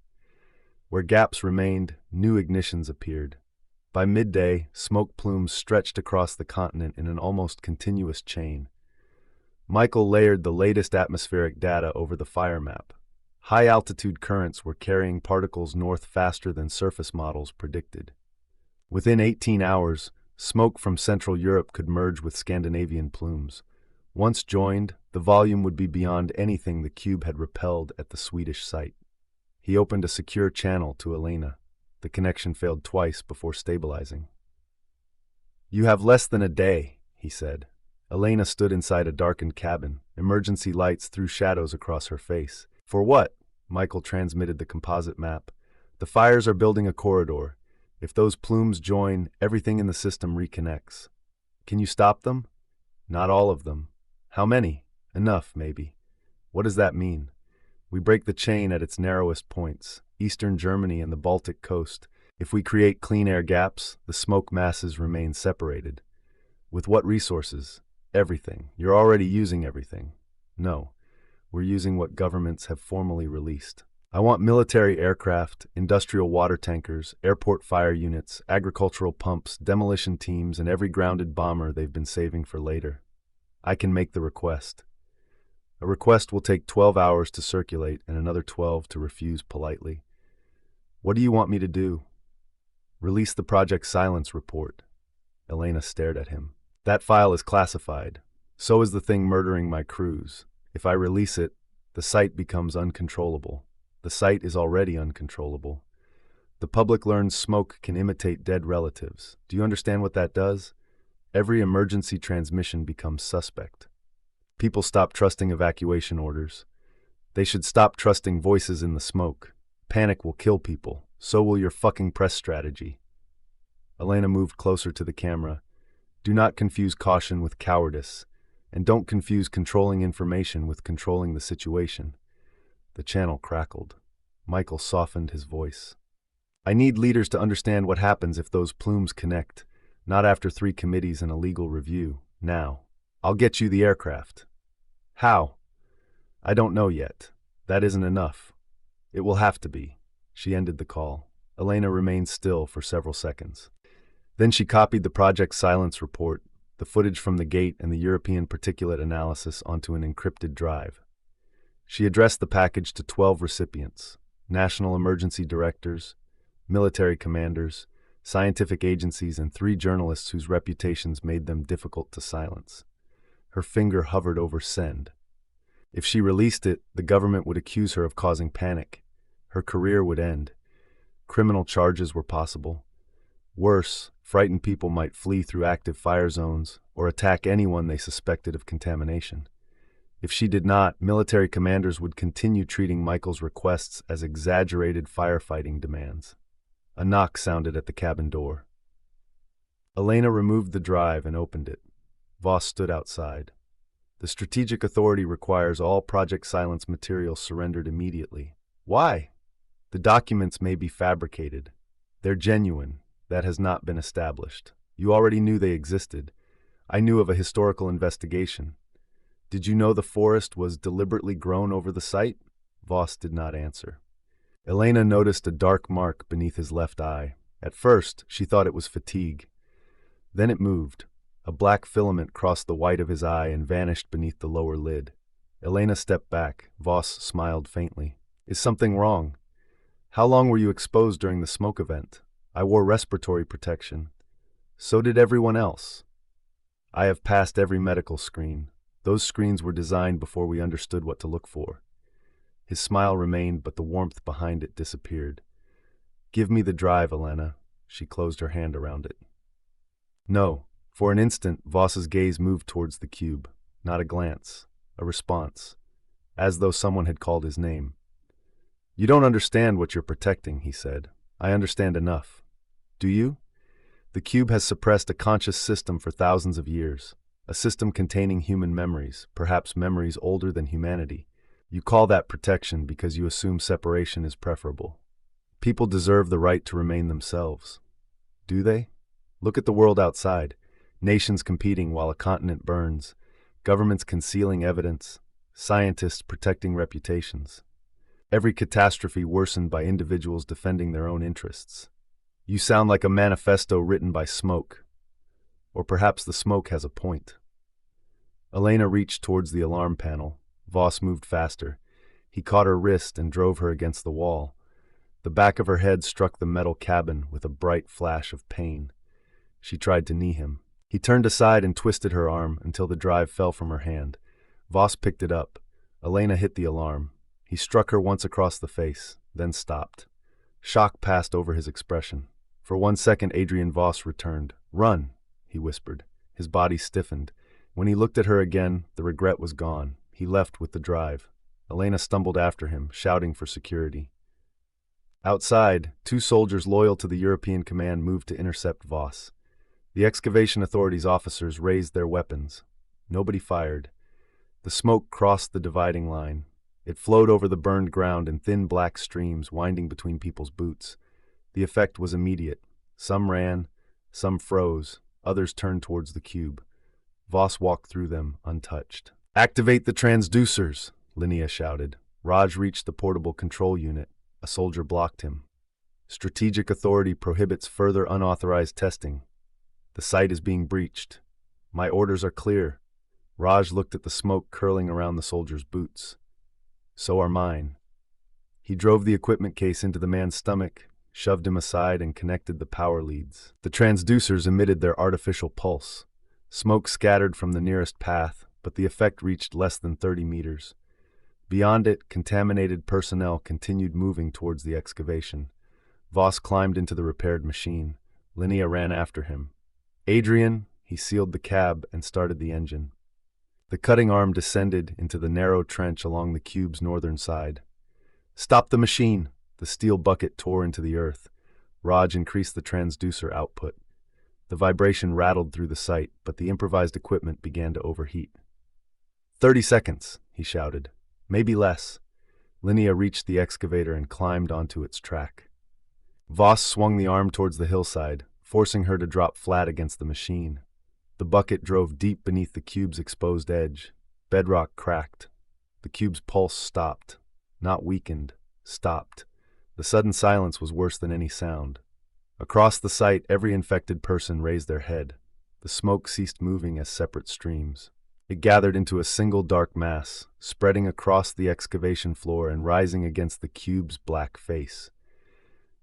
Where gaps remained, new ignitions appeared. By midday, smoke plumes stretched across the continent in an almost continuous chain. Michael layered the latest atmospheric data over the fire map. High-altitude currents were carrying particles north faster than surface models predicted. Within 18 hours, smoke from Central Europe could merge with Scandinavian plumes. Once joined, the volume would be beyond anything the cube had repelled at the Swedish site. He opened a secure channel to Elena. The connection failed twice before stabilizing. "You have less than a day," he said. Elena stood inside a darkened cabin. Emergency lights threw shadows across her face. "For what?" Michael transmitted the composite map. "The fires are building a corridor. If those plumes join, everything in the system reconnects." "Can you stop them?" "Not all of them." "How many?" "Enough, maybe." "What does that mean?" "We break the chain at its narrowest points, eastern Germany and the Baltic coast. If we create clean air gaps, the smoke masses remain separated." "With what resources?" "Everything. You're already using everything." "No. We're using what governments have formally released. I want military aircraft, industrial water tankers, airport fire units, agricultural pumps, demolition teams, and every grounded bomber they've been saving for later. I can make the request. A request will take 12 hours to circulate and another 12 to refuse politely." "What do you want me to do?" "Release the Project Silence report." Elena stared at him. "That file is classified. So is the thing murdering my crews. If I release it, the site becomes uncontrollable. The site is already uncontrollable. The public learns smoke can imitate dead relatives. Do you understand what that does? Every emergency transmission becomes suspect. People stop trusting evacuation orders. They should stop trusting voices in the smoke. Panic will kill people. So will your fucking press strategy." Elena moved closer to the camera. "Do not confuse caution with cowardice. And don't confuse controlling information with controlling the situation." The channel crackled. Michael softened his voice. I need leaders to understand what happens if those plumes connect, not after 3 committees and a legal review. Now, I'll get you the aircraft. How? I don't know yet. That isn't enough. It will have to be. She ended the call. Elena remained still for several seconds. Then she copied the Project Silence report, the footage from the gate and the European particulate analysis onto an encrypted drive. She addressed the package to 12 recipients, national emergency directors, military commanders, scientific agencies, and 3 journalists whose reputations made them difficult to silence. Her finger hovered over send. If she released it, the government would accuse her of causing panic. Her career would end. Criminal charges were possible. Worse, frightened people might flee through active fire zones or attack anyone they suspected of contamination. If she did not, military commanders would continue treating Michael's requests as exaggerated firefighting demands. A knock sounded at the cabin door. Elena removed the drive and opened it. Voss stood outside. The Strategic Authority requires all Project Silence material surrendered immediately. Why? The documents may be fabricated. They're genuine. That has not been established. You already knew they existed. I knew of a historical investigation. Did you know the forest was deliberately grown over the site? Voss did not answer. Elena noticed a dark mark beneath his left eye. At first, she thought it was fatigue. Then it moved. A black filament crossed the white of his eye and vanished beneath the lower lid. Elena stepped back. Voss smiled faintly. Is something wrong? How long were you exposed during the smoke event? I wore respiratory protection. So did everyone else. I have passed every medical screen. Those screens were designed before we understood what to look for. His smile remained, but the warmth behind it disappeared. Give me the drive, Elena. She closed her hand around it. No. For an instant, Voss's gaze moved towards the cube. Not a glance. A response. As though someone had called his name. You don't understand what you're protecting, he said. I understand enough. Do you? The cube has suppressed a conscious system for thousands of years. A system containing human memories, perhaps memories older than humanity. You call that protection because you assume separation is preferable. People deserve the right to remain themselves. Do they? Look at the world outside. Nations competing while a continent burns. Governments concealing evidence. Scientists protecting reputations. Every catastrophe worsened by individuals defending their own interests. You sound like a manifesto written by smoke. Or perhaps the smoke has a point. Elena reached towards the alarm panel. Voss moved faster. He caught her wrist and drove her against the wall. The back of her head struck the metal cabin with a bright flash of pain. She tried to knee him. He turned aside and twisted her arm until the drive fell from her hand. Voss picked it up. Elena hit the alarm. He struck her once across the face, then stopped. Shock passed over his expression. For 1 second, Adrian Voss returned. Run, he whispered. His body stiffened. When he looked at her again, the regret was gone. He left with the drive. Elena stumbled after him, shouting for security. Outside, 2 soldiers loyal to the European command moved to intercept Voss. The excavation authorities' officers raised their weapons. Nobody fired. The smoke crossed the dividing line. It flowed over the burned ground in thin black streams winding between people's boots. The effect was immediate. Some ran, some froze, others turned towards the cube. Voss walked through them, untouched. Activate the transducers, Linnea shouted. Raj reached the portable control unit. A soldier blocked him. Strategic Authority prohibits further unauthorized testing. The site is being breached. My orders are clear. Raj looked at the smoke curling around the soldier's boots. So are mine. He drove the equipment case into the man's stomach, shoved him aside, and connected the power leads. The transducers emitted their artificial pulse. Smoke scattered from the nearest path, but the effect reached less than 30 meters. Beyond it, contaminated personnel continued moving towards the excavation. Voss climbed into the repaired machine. Linnea ran after him. Adrian, he sealed the cab and started the engine. The cutting arm descended into the narrow trench along the cube's northern side. Stop the machine! The steel bucket tore into the earth. Raj increased the transducer output. The vibration rattled through the site, but the improvised equipment began to overheat. 30 seconds, he shouted. Maybe less. Linnea reached the excavator and climbed onto its track. Voss swung the arm towards the hillside, forcing her to drop flat against the machine. The bucket drove deep beneath the cube's exposed edge. Bedrock cracked. The cube's pulse stopped. Not weakened, stopped. The sudden silence was worse than any sound. Across the site, every infected person raised their head. The smoke ceased moving as separate streams. It gathered into a single dark mass, spreading across the excavation floor and rising against the cube's black face.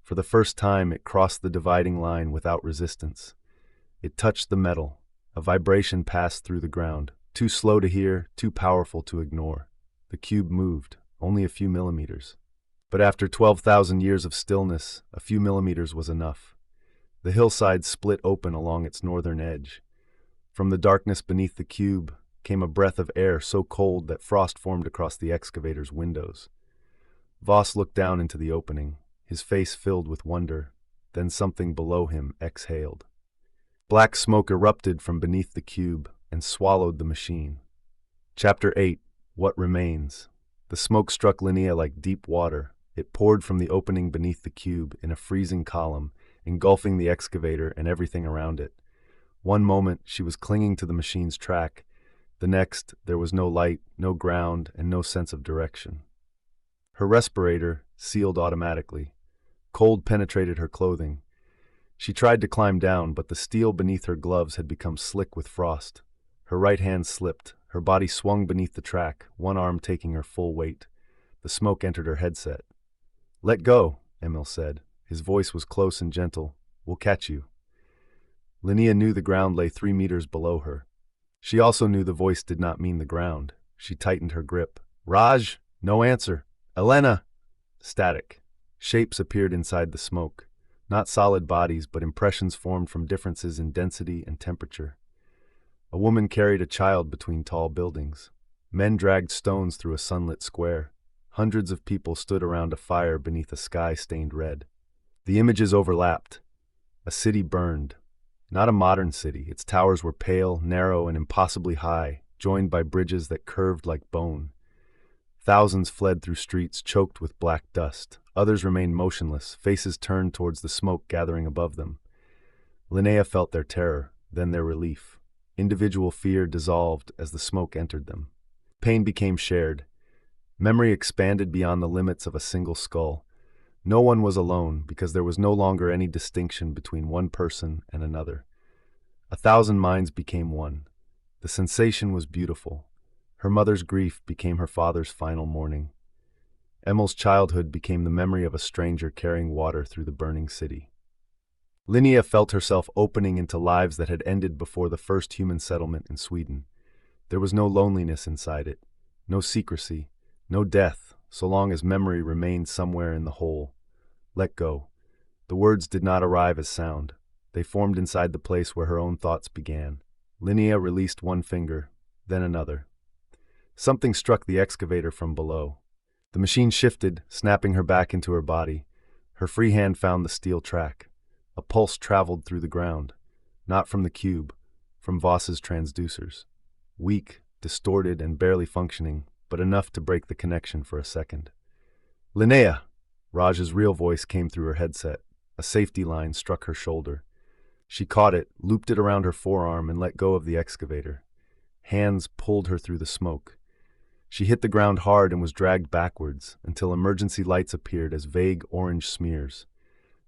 For the first time, it crossed the dividing line without resistance. It touched the metal. A vibration passed through the ground, too slow to hear, too powerful to ignore. The cube moved, only a few millimeters. But after 12,000 years of stillness, a few millimeters was enough. The hillside split open along its northern edge. From the darkness beneath the cube came a breath of air so cold that frost formed across the excavator's windows. Voss looked down into the opening, his face filled with wonder. Then something below him exhaled. Black smoke erupted from beneath the cube and swallowed the machine. Chapter 8. What Remains. The smoke struck Linnea like deep water. It poured from the opening beneath the cube in a freezing column, engulfing the excavator and everything around it. One moment, she was clinging to the machine's track. The next, there was no light, no ground, and no sense of direction. Her respirator sealed automatically. Cold penetrated her clothing. She tried to climb down, but the steel beneath her gloves had become slick with frost. Her right hand slipped. Her body swung beneath the track, one arm taking her full weight. The smoke entered her headset. "Let go," Emil said. His voice was close and gentle. "We'll catch you." Linnea knew the ground lay 3 meters below her. She also knew the voice did not mean the ground. She tightened her grip. "Raj!" No answer. "Elena!" Static. Shapes appeared inside the smoke. Not solid bodies, but impressions formed from differences in density and temperature. A woman carried a child between tall buildings. Men dragged stones through a sunlit square. Hundreds of people stood around a fire beneath a sky stained red. The images overlapped. A city burned. Not a modern city. Its towers were pale, narrow, and impossibly high, joined by bridges that curved like bone. Thousands fled through streets choked with black dust. Others remained motionless, faces turned towards the smoke gathering above them. Linnea felt their terror, then their relief. Individual fear dissolved as the smoke entered them. Pain became shared. Memory expanded beyond the limits of a single skull. No one was alone because there was no longer any distinction between one person and another. 1,000 minds became one. The sensation was beautiful. Her mother's grief became her father's final mourning. Emil's childhood became the memory of a stranger carrying water through the burning city. Linnea felt herself opening into lives that had ended before the first human settlement in Sweden. There was no loneliness inside it, no secrecy, no death, so long as memory remained somewhere in the whole. Let go. The words did not arrive as sound. They formed inside the place where her own thoughts began. Linnea released one finger, then another. Something struck the excavator from below. The machine shifted, snapping her back into her body. Her free hand found the steel track. A pulse traveled through the ground, not from the cube, from Voss's transducers. Weak, distorted, and barely functioning, but enough to break the connection for a second. "Linnea!" Raj's real voice came through her headset. A safety line struck her shoulder. She caught it, looped it around her forearm, and let go of the excavator. Hands pulled her through the smoke. She hit the ground hard and was dragged backwards until emergency lights appeared as vague orange smears.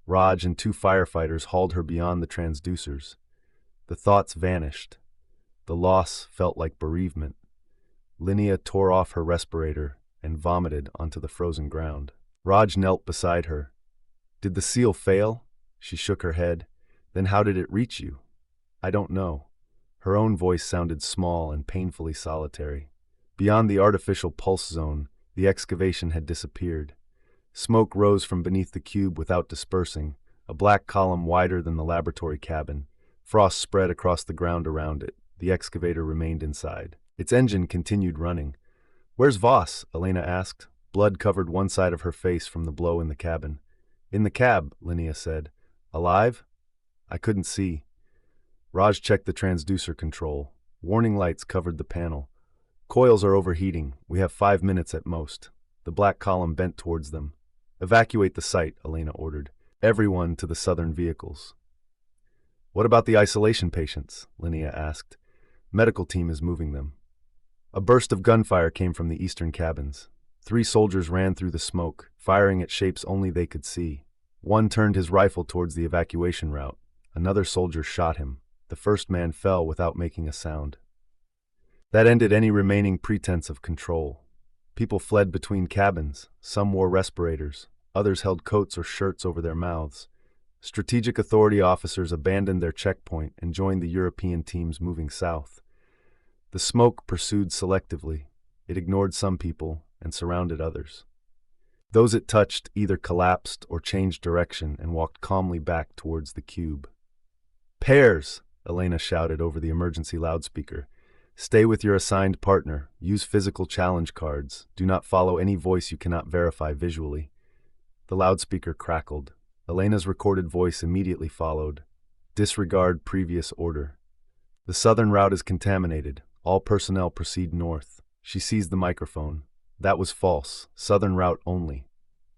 Raj and 2 firefighters hauled her beyond the transducers. The thoughts vanished. The loss felt like bereavement. Linnea tore off her respirator and vomited onto the frozen ground. Raj knelt beside her. "Did the seal fail?" She shook her head. "Then how did it reach you?" "I don't know." Her own voice sounded small and painfully solitary. Beyond the artificial pulse zone, the excavation had disappeared. Smoke rose from beneath the cube without dispersing, a black column wider than the laboratory cabin. Frost spread across the ground around it. The excavator remained inside. Its engine continued running. "Where's Voss?" Elena asked. Blood covered one side of her face from the blow in the cabin. "In the cab," Linnea said. "Alive?" "I couldn't see." Raj checked the transducer control. Warning lights covered the panel. "Coils are overheating. We have 5 minutes at most." The black column bent towards them. "Evacuate the site," Elena ordered. Everyone to the southern vehicles. What about the isolation patients? Linnea asked. Medical team is moving them. A burst of gunfire came from the eastern cabins. 3 soldiers ran through the smoke, firing at shapes only they could see. One turned his rifle towards the evacuation route. Another soldier shot him. The first man fell without making a sound. That ended any remaining pretense of control. People fled between cabins. Some wore respirators. Others held coats or shirts over their mouths. Strategic Authority officers abandoned their checkpoint and joined the European teams moving south. The smoke pursued selectively. It ignored some people and surrounded others. Those it touched either collapsed or changed direction and walked calmly back towards the cube. "Pairs!" Elena shouted over the emergency loudspeaker. "Stay with your assigned partner. Use physical challenge cards. Do not follow any voice you cannot verify visually." The loudspeaker crackled. Elena's recorded voice immediately followed. "Disregard previous order. The southern route is contaminated. All personnel proceed north." She seized the microphone. That was false. Southern route only.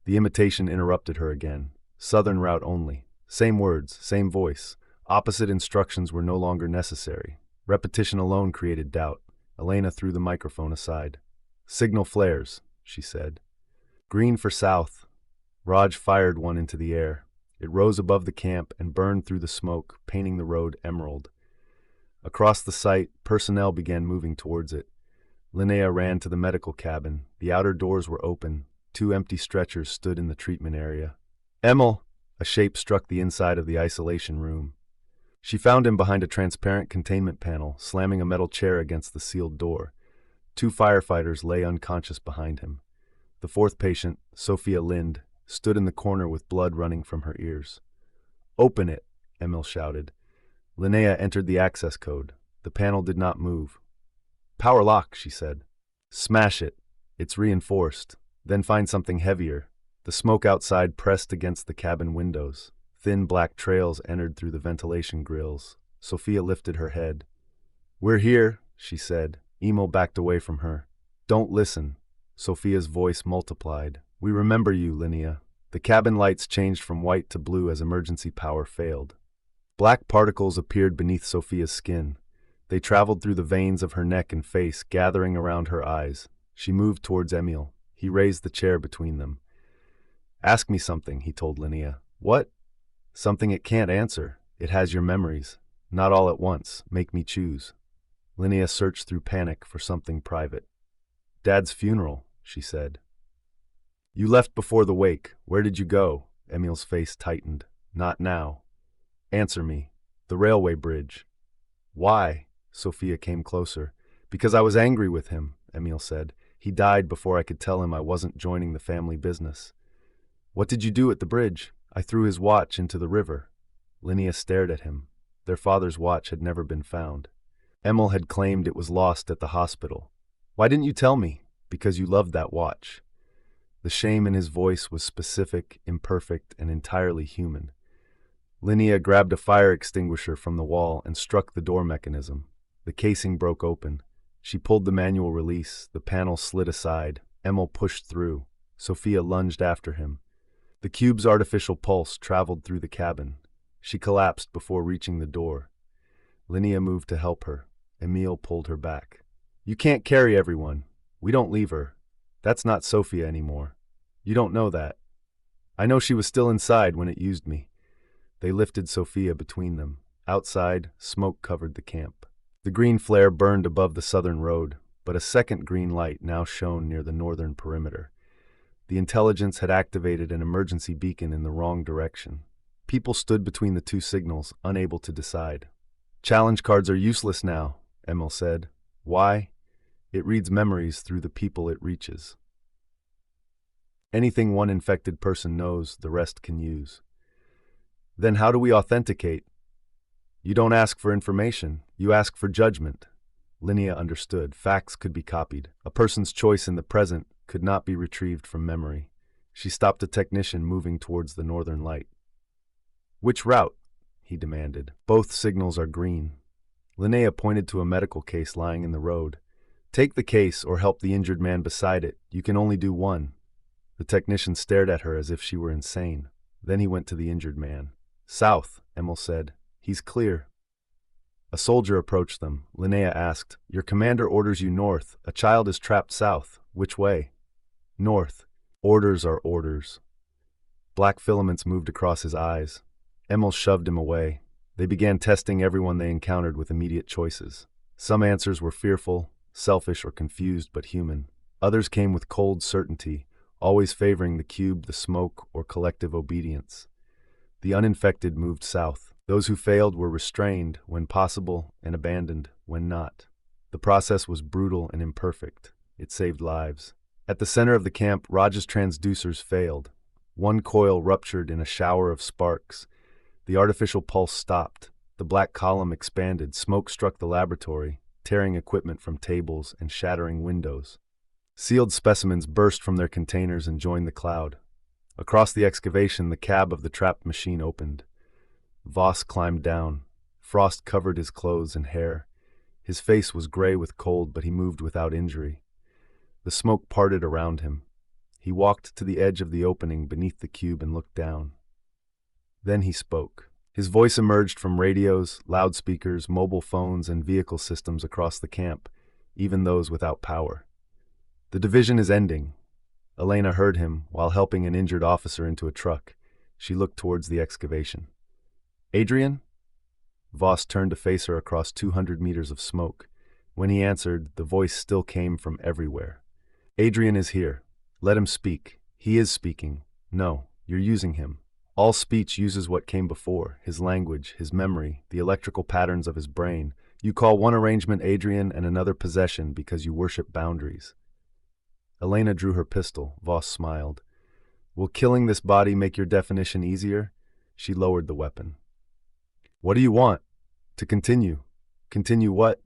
The imitation interrupted her again. Southern route only. Same words, same voice. Opposite instructions were no longer necessary. Repetition alone created doubt. Elena threw the microphone aside. "Signal flares," she said. "Green for south." Raj fired one into the air. It rose above the camp and burned through the smoke, painting the road emerald. Across the site, personnel began moving towards it. Linnea ran to the medical cabin. The outer doors were open. 2 empty stretchers stood in the treatment area. "Emil!" A shape struck the inside of the isolation room. She found him behind a transparent containment panel, slamming a metal chair against the sealed door. 2 firefighters lay unconscious behind him. The 4th patient, Sophia Lind, stood in the corner with blood running from her ears. "Open it!" Emil shouted. Linnea entered the access code. The panel did not move. "Power lock," she said. "Smash it. It's reinforced. Then find something heavier." The smoke outside pressed against the cabin windows. Thin black trails entered through the ventilation grills. Sophia lifted her head. "We're here," she said. Emil backed away from her. "Don't listen." Sophia's voice multiplied. "We remember you, Linnea." The cabin lights changed from white to blue as emergency power failed. Black particles appeared beneath Sophia's skin. They traveled through the veins of her neck and face, gathering around her eyes. She moved towards Emil. He raised the chair between them. "Ask me something," he told Linnea. "What?" "Something it can't answer. It has your memories. Not all at once. Make me choose." Linnea searched through panic for something private. "Dad's funeral," she said. "You left before the wake. Where did you go?" Emil's face tightened. "Not now." "Answer me." "The railway bridge." "Why?" Sophia came closer. "Because I was angry with him," Emil said. "He died before I could tell him I wasn't joining the family business." "What did you do at the bridge?" "I threw his watch into the river." Linnea stared at him. Their father's watch had never been found. Emil had claimed it was lost at the hospital. "Why didn't you tell me?" "Because you loved that watch." The shame in his voice was specific, imperfect, and entirely human. Linnea grabbed a fire extinguisher from the wall and struck the door mechanism. The casing broke open. She pulled the manual release. The panel slid aside. Emil pushed through. Sophia lunged after him. The cube's artificial pulse traveled through the cabin. She collapsed before reaching the door. Linnea moved to help her. Emil pulled her back. "You can't carry everyone. We don't leave her. That's not Sophia anymore. You don't know that. I know she was still inside when it used me." They lifted Sophia between them. Outside, smoke covered the camp. The green flare burned above the southern road, but a second green light now shone near the northern perimeter. The intelligence had activated an emergency beacon in the wrong direction. People stood between the 2 signals, unable to decide. "Challenge cards are useless now," Emil said. "Why?" "It reads memories through the people it reaches. Anything one infected person knows, the rest can use." "Then how do we authenticate?" "You don't ask for information, you ask for judgment." Linnea understood. Facts could be copied. A person's choice in the present could not be retrieved from memory. She stopped a technician moving towards the northern light. "Which route?" he demanded. "Both signals are green." Linnea pointed to a medical case lying in the road. "Take the case or help the injured man beside it. You can only do one." The technician stared at her as if she were insane. Then he went to the injured man. "South," Emil said. "He's clear." A soldier approached them. Linnea asked, "Your commander orders you north. A child is trapped south. Which way?" "North. Orders are orders." Black filaments moved across his eyes. Emil shoved him away. They began testing everyone they encountered with immediate choices. Some answers were fearful, selfish, or confused, but human. Others came with cold certainty, always favoring the cube, the smoke, or collective obedience. The uninfected moved south. Those who failed were restrained when possible and abandoned when not. The process was brutal and imperfect. It saved lives. At the center of the camp, Raj's transducers failed. One coil ruptured in a shower of sparks. The artificial pulse stopped. The black column expanded. Smoke struck the laboratory, tearing equipment from tables and shattering windows. Sealed specimens burst from their containers and joined the cloud. Across the excavation, the cab of the trapped machine opened. Voss climbed down. Frost covered his clothes and hair. His face was gray with cold, but he moved without injury. The smoke parted around him. He walked to the edge of the opening beneath the cube and looked down. Then he spoke. His voice emerged from radios, loudspeakers, mobile phones, and vehicle systems across the camp, even those without power. "The division is ending." Elena heard him while helping an injured officer into a truck. She looked towards the excavation. "Adrian?" Voss turned to face her across 200 meters of smoke. When he answered, the voice still came from everywhere. "Adrian is here. Let him speak. He is speaking. No, you're using him. All speech uses what came before, his language, his memory, the electrical patterns of his brain. You call one arrangement Adrian and another possession because you worship boundaries." Elena drew her pistol. Voss smiled. "Will killing this body make your definition easier?" She lowered the weapon. "What do you want?" "To continue." "Continue what?"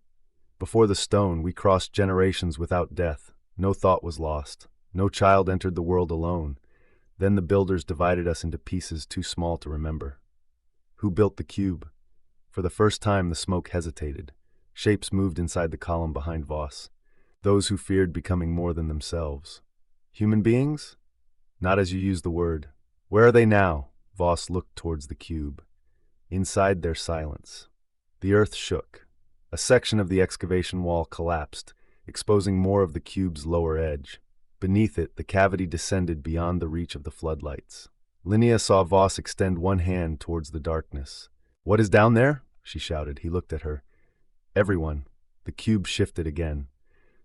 "Before the stone, we crossed generations without death. No thought was lost. No child entered the world alone. Then the builders divided us into pieces too small to remember." "Who built the cube?" For the first time, the smoke hesitated. Shapes moved inside the column behind Voss. Those who feared becoming more than themselves. "Human beings?" "Not as you use the word." "Where are they now?" Voss looked towards the cube. Inside, their silence. The earth shook. A section of the excavation wall collapsed, exposing more of the cube's lower edge. Beneath it, the cavity descended beyond the reach of the floodlights. Linnea saw Voss extend one hand towards the darkness. "What is down there?" she shouted. He looked at her. "Everyone." The cube shifted again.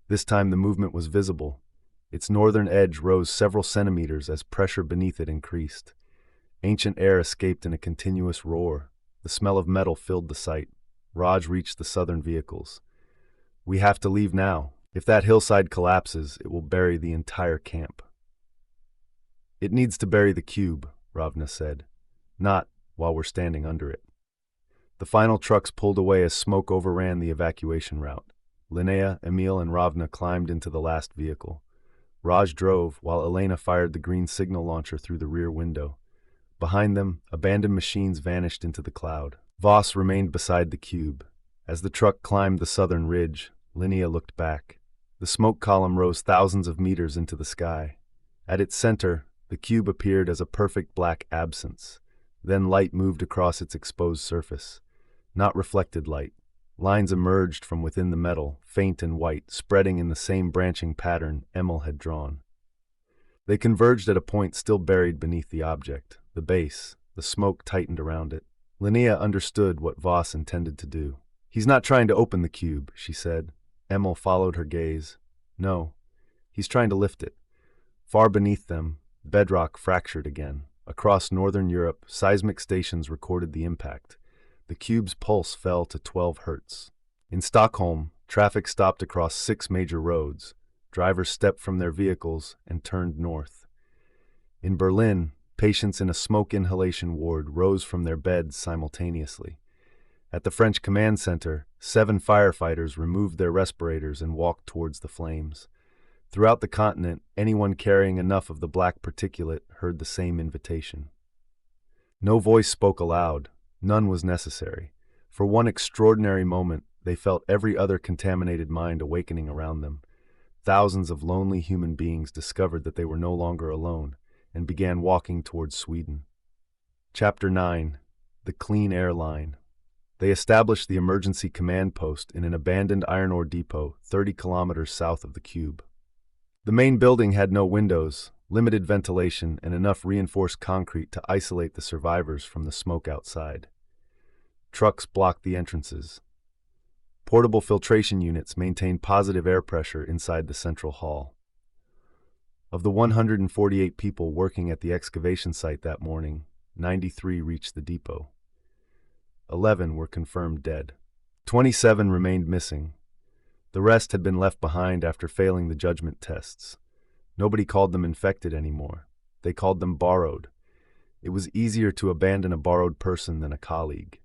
This time the movement was visible. Its northern edge rose several centimeters as pressure beneath it increased. Ancient air escaped in a continuous roar. The smell of metal filled the site. Raj reached the southern vehicles. "We have to leave now. If that hillside collapses, it will bury the entire camp." "It needs to bury the cube," Ravna said. "Not while we're standing under it." The final trucks pulled away as smoke overran the evacuation route. Linnea, Emil, and Ravna climbed into the last vehicle. Raj drove, while Elena fired the green signal launcher through the rear window. Behind them, abandoned machines vanished into the cloud. Voss remained beside the cube. As the truck climbed the southern ridge, Linnea looked back. The smoke column rose thousands of meters into the sky. At its center, the cube appeared as a perfect black absence. Then light moved across its exposed surface. Not reflected light. Lines emerged from within the metal, faint and white, spreading in the same branching pattern Emil had drawn. They converged at a point still buried beneath the object, the base. The smoke tightened around it. Linnea understood what Voss intended to do. "He's not trying to open the cube," she said. Emil followed her gaze. "No, he's trying to lift it." Far beneath them, bedrock fractured again. Across northern Europe, seismic stations recorded the impact. The cube's pulse fell to 12 hertz. In Stockholm, traffic stopped across 6 major roads. Drivers stepped from their vehicles and turned north. In Berlin, patients in a smoke inhalation ward rose from their beds simultaneously. At the French command center, 7 firefighters removed their respirators and walked towards the flames. Throughout the continent, anyone carrying enough of the black particulate heard the same invitation. No voice spoke aloud. None was necessary. For one extraordinary moment, they felt every other contaminated mind awakening around them. Thousands of lonely human beings discovered that they were no longer alone and began walking towards Sweden. Chapter 9. The Clean Air Line. They established the emergency command post in an abandoned iron ore depot 30 kilometers south of the cube. The main building had no windows, limited ventilation, and enough reinforced concrete to isolate the survivors from the smoke outside. Trucks blocked the entrances. Portable filtration units maintained positive air pressure inside the central hall. Of the 148 people working at the excavation site that morning, 93 reached the depot. 11 were confirmed dead. 27 remained missing. The rest had been left behind after failing the judgment tests. Nobody called them infected anymore. They called them borrowed. It was easier to abandon a borrowed person than a colleague.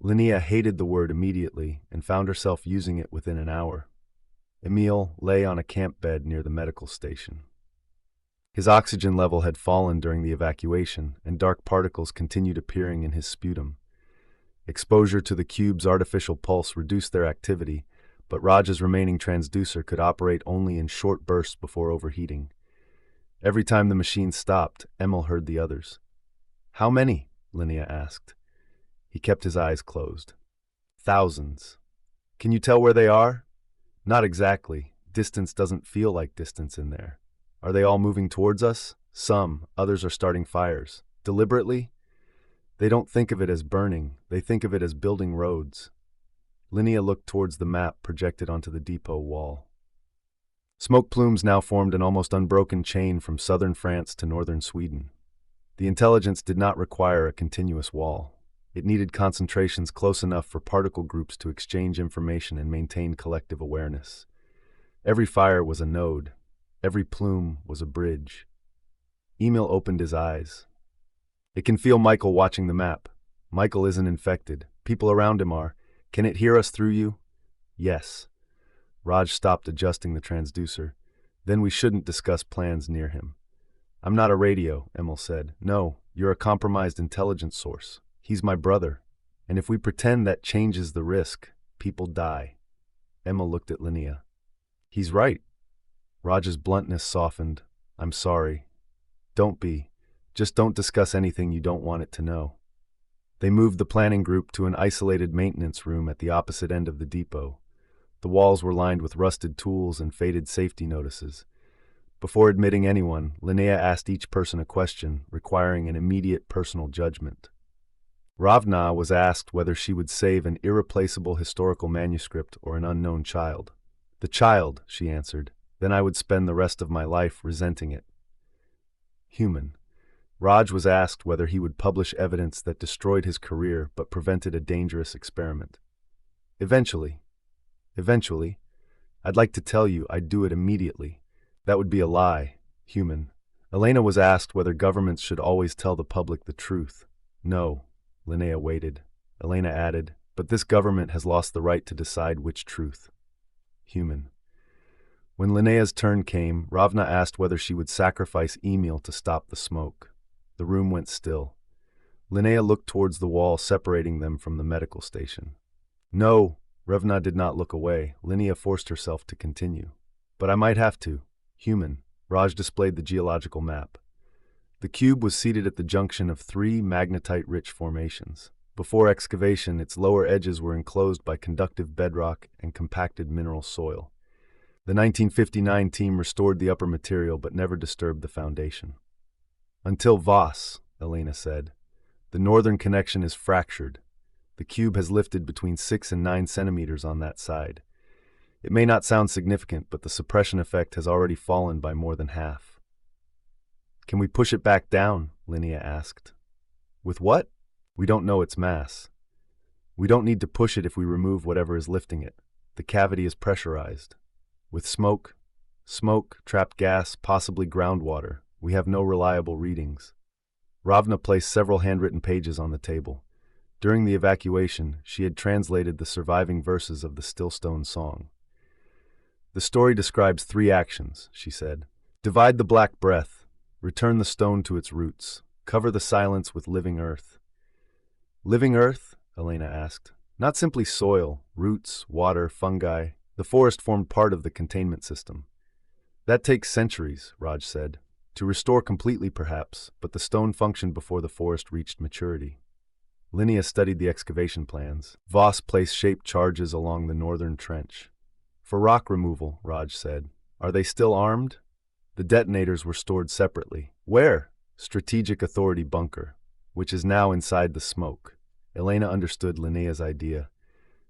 Linnea hated the word immediately and found herself using it within an hour. Emil lay on a camp bed near the medical station. His oxygen level had fallen during the evacuation, and dark particles continued appearing in his sputum. Exposure to the cube's artificial pulse reduced their activity, but Raj's remaining transducer could operate only in short bursts before overheating. Every time the machine stopped, Emil heard the others. "How many?" Linnea asked. He kept his eyes closed. "Thousands. Can you tell where they are?" "Not exactly. Distance doesn't feel like distance in there." "Are they all moving towards us?" "Some. Others are starting fires." "Deliberately?" "They don't think of it as burning. They think of it as building roads." Linnea looked towards the map projected onto the depot wall. Smoke plumes now formed an almost unbroken chain from southern France to northern Sweden. The intelligence did not require a continuous wall. It needed concentrations close enough for particle groups to exchange information and maintain collective awareness. Every fire was a node. Every plume was a bridge. Emil opened his eyes. "It can feel Michael watching the map. Michael isn't infected. People around him are. Can it hear us through you?" "Yes." Raj stopped adjusting the transducer. "Then we shouldn't discuss plans near him." "I'm not a radio," Emil said. "No, you're a compromised intelligence source. He's my brother. And if we pretend that changes the risk, people die." Emil looked at Linnea. "He's right." Raj's bluntness softened. "I'm sorry." "Don't be. Just don't discuss anything you don't want it to know." They moved the planning group to an isolated maintenance room at the opposite end of the depot. The walls were lined with rusted tools and faded safety notices. Before admitting anyone, Linnea asked each person a question, requiring an immediate personal judgment. Ravna was asked whether she would save an irreplaceable historical manuscript or an unknown child. "The child," she answered. "Then I would spend the rest of my life resenting it." Human. Raj was asked whether he would publish evidence that destroyed his career but prevented a dangerous experiment. Eventually. I'd like to tell you I'd do it immediately. That would be a lie. Human. Elena was asked whether governments should always tell the public the truth. No. Linnea waited. Elena added, "But this government has lost the right to decide which truth." Human. When Linnea's turn came, Ravna asked whether she would sacrifice Emil to stop the smoke. The room went still. Linnea looked towards the wall separating them from the medical station. "No." Ravna did not look away. Linnea forced herself to continue. "But I might have to." Human. Raj displayed the geological map. The cube was seated at the junction of 3 magnetite-rich formations. Before excavation, its lower edges were enclosed by conductive bedrock and compacted mineral soil. The 1959 team restored the upper material but never disturbed the foundation. "Until Voss," Elena said. "The northern connection is fractured. The cube has lifted between 6 and 9 centimeters on that side. It may not sound significant, but the suppression effect has already fallen by more than half." "Can we push it back down?" Linnea asked. "With what?" "We don't know its mass. We don't need to push it if we remove whatever is lifting it. The cavity is pressurized. With smoke, trapped gas, possibly groundwater, we have no reliable readings." Ravna placed several handwritten pages on the table. During the evacuation, she had translated the surviving verses of the Stillstone song. "The story describes 3 actions," she said. "Divide the black breath, return the stone to its roots, cover the silence with living earth." "Living earth?" Elena asked. "Not simply soil, roots, water, fungi. The forest formed part of the containment system." "That takes centuries," Raj said. To restore completely, perhaps, but the stone functioned before the forest reached maturity. Linnea studied the excavation plans. Voss placed shaped charges along the northern trench. For rock removal, Raj said. Are they still armed? The detonators were stored separately. Where? Strategic Authority bunker, which is now inside the smoke. Elena understood Linnea's idea.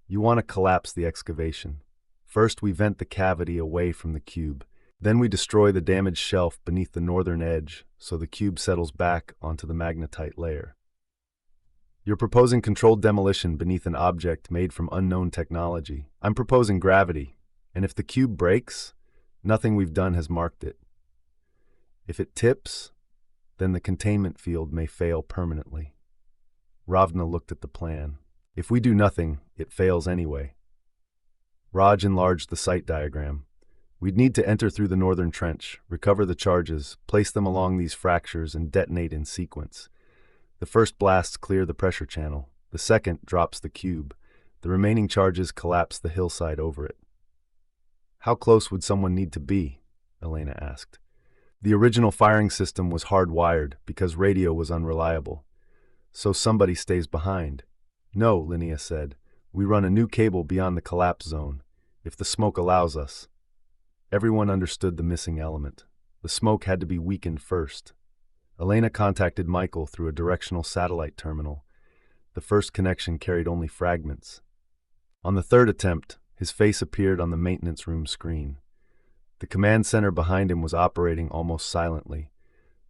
You want to collapse the excavation. First, we vent the cavity away from the cube. Then we destroy the damaged shelf beneath the northern edge so the cube settles back onto the magnetite layer. You're proposing controlled demolition beneath an object made from unknown technology. I'm proposing gravity, and if the cube breaks, nothing we've done has marked it. If it tips, then the containment field may fail permanently. Ravna looked at the plan. If we do nothing, it fails anyway. Raj enlarged the site diagram. We'd need to enter through the northern trench, recover the charges, place them along these fractures, and detonate in sequence. The first blasts clear the pressure channel. The second drops the cube. The remaining charges collapse the hillside over it. How close would someone need to be? Elena asked. The original firing system was hardwired because radio was unreliable. So somebody stays behind. No, Linnea said. We run a new cable beyond the collapse zone, if the smoke allows us. Everyone understood the missing element. The smoke had to be weakened first. Elena contacted Michael through a directional satellite terminal. The first connection carried only fragments. On the third attempt, his face appeared on the maintenance room screen. The command center behind him was operating almost silently.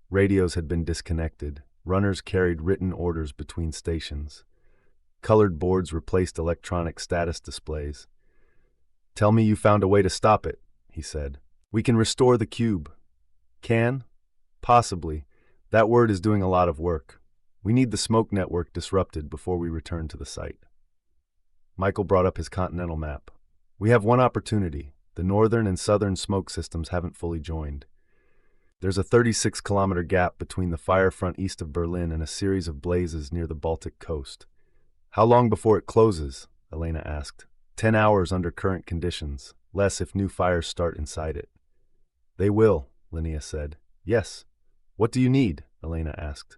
Radios had been disconnected. Runners carried written orders between stations. Colored boards replaced electronic status displays. Tell me you found a way to stop it, he said. We can restore the cube. Can? Possibly. That word is doing a lot of work. We need the smoke network disrupted before we return to the site. Michael brought up his continental map. We have one opportunity. The northern and southern smoke systems haven't fully joined. There's a 36-kilometer gap between the fire front east of Berlin and a series of blazes near the Baltic coast. How long before it closes? Elena asked. 10 hours under current conditions, less if new fires start inside it. They will, Linnea said. Yes. What do you need? Elena asked.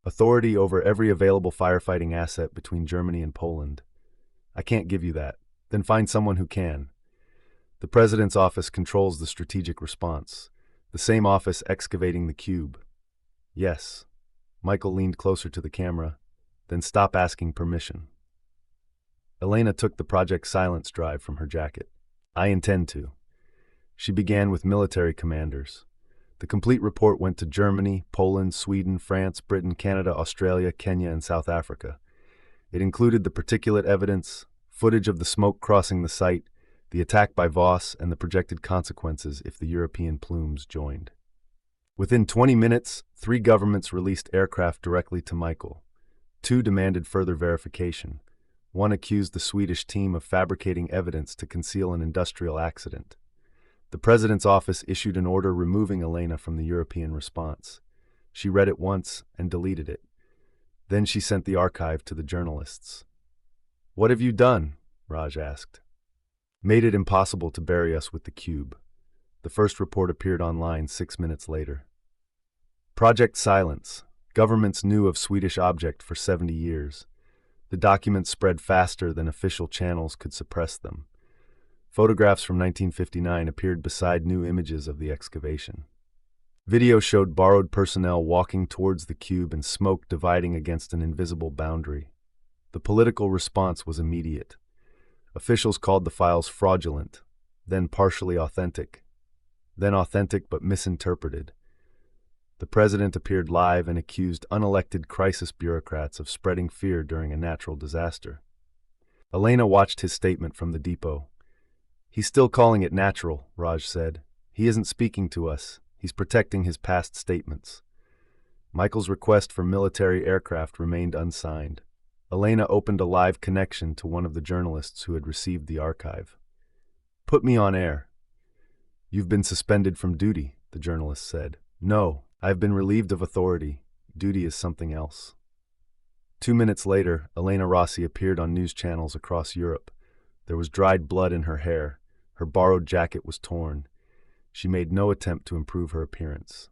Authority over every available firefighting asset between Germany and Poland. I can't give you that. Then find someone who can. The President's office controls the strategic response. The same office excavating the cube. Yes. Michael leaned closer to the camera. Then stop asking permission. Elena took the Project Silence drive from her jacket. I intend to. She began with military commanders. The complete report went to Germany, Poland, Sweden, France, Britain, Canada, Australia, Kenya, and South Africa. It included the particulate evidence, footage of the smoke crossing the site, the attack by Voss, and the projected consequences if the European plumes joined. Within 20 minutes, 3 governments released aircraft directly to Michael. 2 demanded further verification. 1 accused the Swedish team of fabricating evidence to conceal an industrial accident. The President's office issued an order removing Elena from the European response. She read it once and deleted it. Then she sent the archive to the journalists. What have you done? Raj asked. Made it impossible to bury us with the cube. The first report appeared online 6 minutes later. Project Silence. Governments knew of Swedish object for 70 years. The documents spread faster than official channels could suppress them. Photographs from 1959 appeared beside new images of the excavation. Video showed borrowed personnel walking towards the cube and smoke dividing against an invisible boundary. The political response was immediate. Officials called the files fraudulent, then partially authentic, then authentic but misinterpreted. The President appeared live and accused unelected crisis bureaucrats of spreading fear during a natural disaster. Elena watched his statement from the depot. He's still calling it natural, Raj said. He isn't speaking to us. He's protecting his past statements. Michael's request for military aircraft remained unsigned. Elena opened a live connection to one of the journalists who had received the archive. Put me on air. You've been suspended from duty, the journalist said. No, I've been relieved of authority. Duty is something else. 2 minutes later, Elena Rossi appeared on news channels across Europe. There was dried blood in her hair. Her borrowed jacket was torn. She made no attempt to improve her appearance.